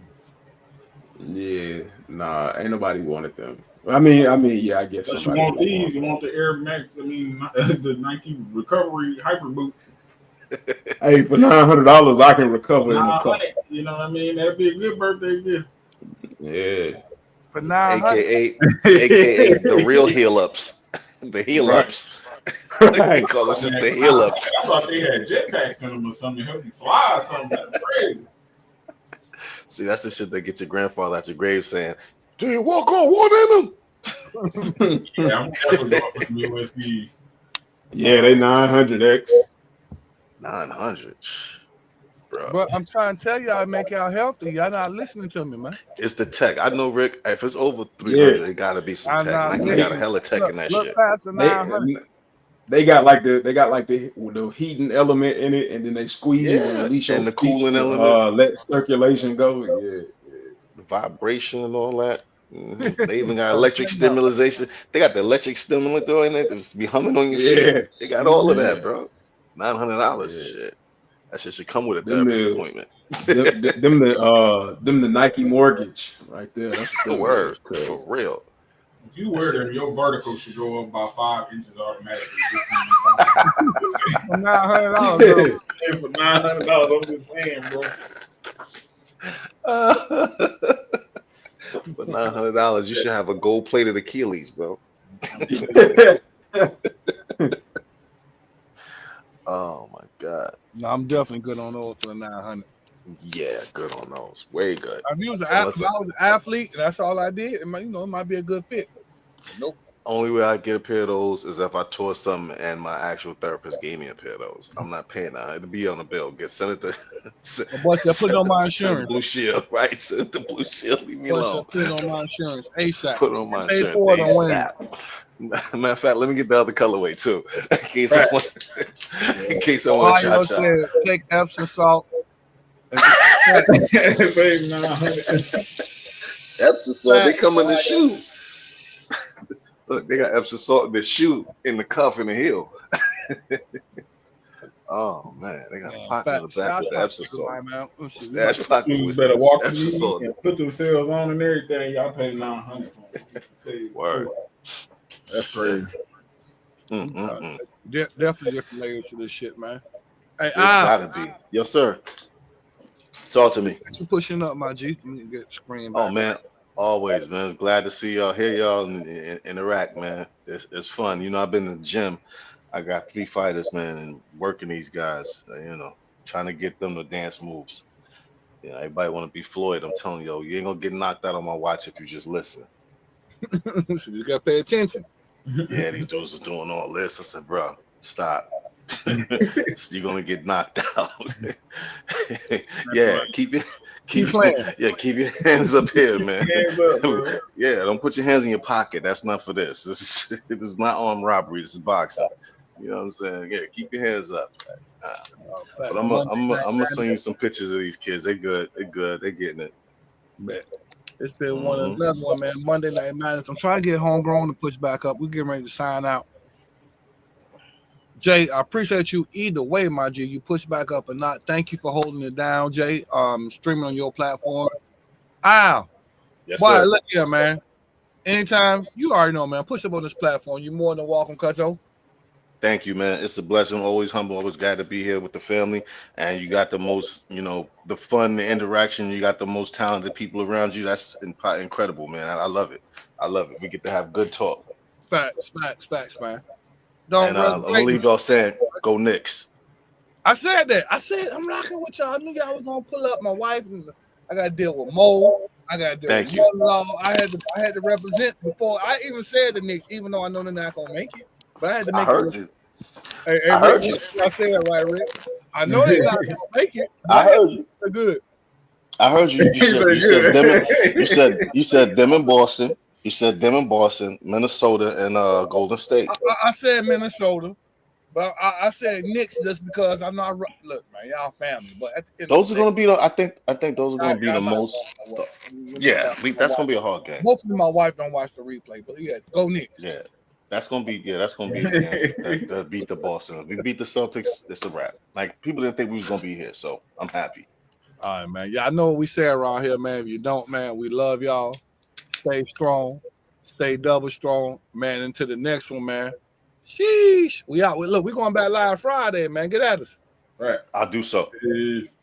Yeah. Nah, ain't nobody wanted them. I mean, yeah, I guess. But you want these? You want the Air Max? I mean, the Nike Recovery Hyper Boot. Hey, for $900, I can recover in a couple. You know what I mean? That'd be a good birthday gift. Yeah. For 900. AKA the real heel ups. The heel ups. They call us just the heel ups. I thought they had jetpacks in them or something to help you fly or something. That's crazy. See, that's the shit that gets your grandfather at your grave saying, "Do you walk on water in them?" Yeah, I'm definitely going for the USBs. Yeah, they 900X. 900. Bro. But I'm trying to tell y'all, make y'all healthy. Y'all not listening to me, man. It's the tech. I know, Rick. If it's over 300, Yeah. it gotta be some I'm tech. not Like, they listening. got a hella tech in that Look shit. past the 900. They got like the heating element in it, and then they squeeze and Yeah, release your and the feet cooling to element, let circulation go. Yeah, the vibration and all that. They even got So electric check it out. stimulation. They got the electric stimulator in it. It's be humming on your feet. yeah, They got all of yeah, that, bro. $900. yeah. Shit. That shit should come with a Them therapist the appointment. them the Nike mortgage right there. That's what them Word, is. Cause for real. If you wear them, your vertical should go up by 5 inches automatically. For $900, For $900, I'm just saying, bro. For $900, you should have a gold-plated Achilles, bro. Oh my God. no, I'm definitely good on those for the 900. Yeah, good on those. Way good. If I was Unless- an athlete and that's all I did, it might be a good fit. But nope. Only way I get a pair of those is if I tore something and my actual therapist gave me a pair of those. I'm not paying that. It'll be on the bill. Send it to The boy said, put it on my send the insurance. Blue Shield, right? Send it to Blue Shield. Leave me Boy alone. said, put it on my insurance ASAP. Put it on my Pay insurance for it on Wednesday. ASAP. Matter of fact, let me get the other colorway too, in case Right. someone, in case someone Ohio shot. said, take Epsom salt. Save 900. Epsom salt, they come in the shoe. Look, they got Epsom salt in the shoe, in the cuff, in the heel. Oh man, they got a pocket in the back with the Epsom salt. Stash pocket You with better walk Epsom in salt. and put themselves on and everything. Y'all pay 900 for them. Tell you the Word. truth. That's crazy. Definitely different layers to this shit, man. Hey, It's gotta be. Yes, sir. Talk to me. You pushing up, my G. Let me get the screen back. Oh man, always, man. Glad to see y'all, hear y'all, and interact, man. It's fun. You know, I've been in the gym. I got 3 fighters, man, and working these guys. You know, trying to get them to dance moves. You know, everybody want to be Floyd. I'm telling you, you ain't gonna get knocked out on my watch if you just listen. So you gotta pay attention. Yeah, these dudes are doing all this. I said, bro, stop. You're gonna get knocked out. Yeah, right. keep playing. Yeah, keep your hands up here, man. Hands up, bro. Yeah, don't put your hands in your pocket. That's not for this. This is not armed robbery. This is boxing. You know what I'm saying? Yeah, keep your hands up. But I'm gonna send you some pictures of these kids. They good. They good. They getting it. Bet. It's been another one, man. Monday Night Madness. I'm trying to get homegrown to push back up. We're getting ready to sign out. Jay, I appreciate you either way, my G. You push back up or not. Thank you for holding it down, Jay. Streaming on your platform. Al. Yes, Boy, sir. look here, man. Anytime, you already know, man. Push up on this platform. You're more than welcome, Cutto. Thank you, man. It's a blessing. Always humble. Always glad to be here with the family. And you got the most, you know, the fun, the interaction. You got the most talented people around you. That's incredible, man. I love it. I love it. We get to have good talk. Facts, man. Don't I'm gonna leave y'all saying, go Knicks. I said that. I said I'm rocking with y'all. I knew y'all was gonna pull up my wife, and I gotta deal with Mo. I gotta deal with mother-in-law. I had to represent before I even said the Knicks, even though I know they're not gonna make it. But I had to make I heard you. Hey, I heard Rick, you. I said it right, Rick. I know they're not gonna make it. I heard you. They're good. I heard you. You said them in Boston. You said them in Boston, Minnesota, and Golden State. I said Minnesota, but I said Knicks just because I'm not. Look, man, y'all family, but at the end those are going to be. I think those are going to be the most. Yeah, that's going to be a hard game. Hopefully, my wife don't watch the replay, but yeah, go Knicks. Yeah, that's going to be. Yeah, that's going to be the game that beat the Boston. If we beat the Celtics, it's a wrap. Like people didn't think we was going to be here, so I'm happy. All right, man. Yeah, I know what we say around here, man. If you don't, man, we love y'all. Stay strong. Stay double strong, man. Into the next one, man. Sheesh. We out. Look, we're going back live Friday, man. Get at us. Right. I'll do so. Peace.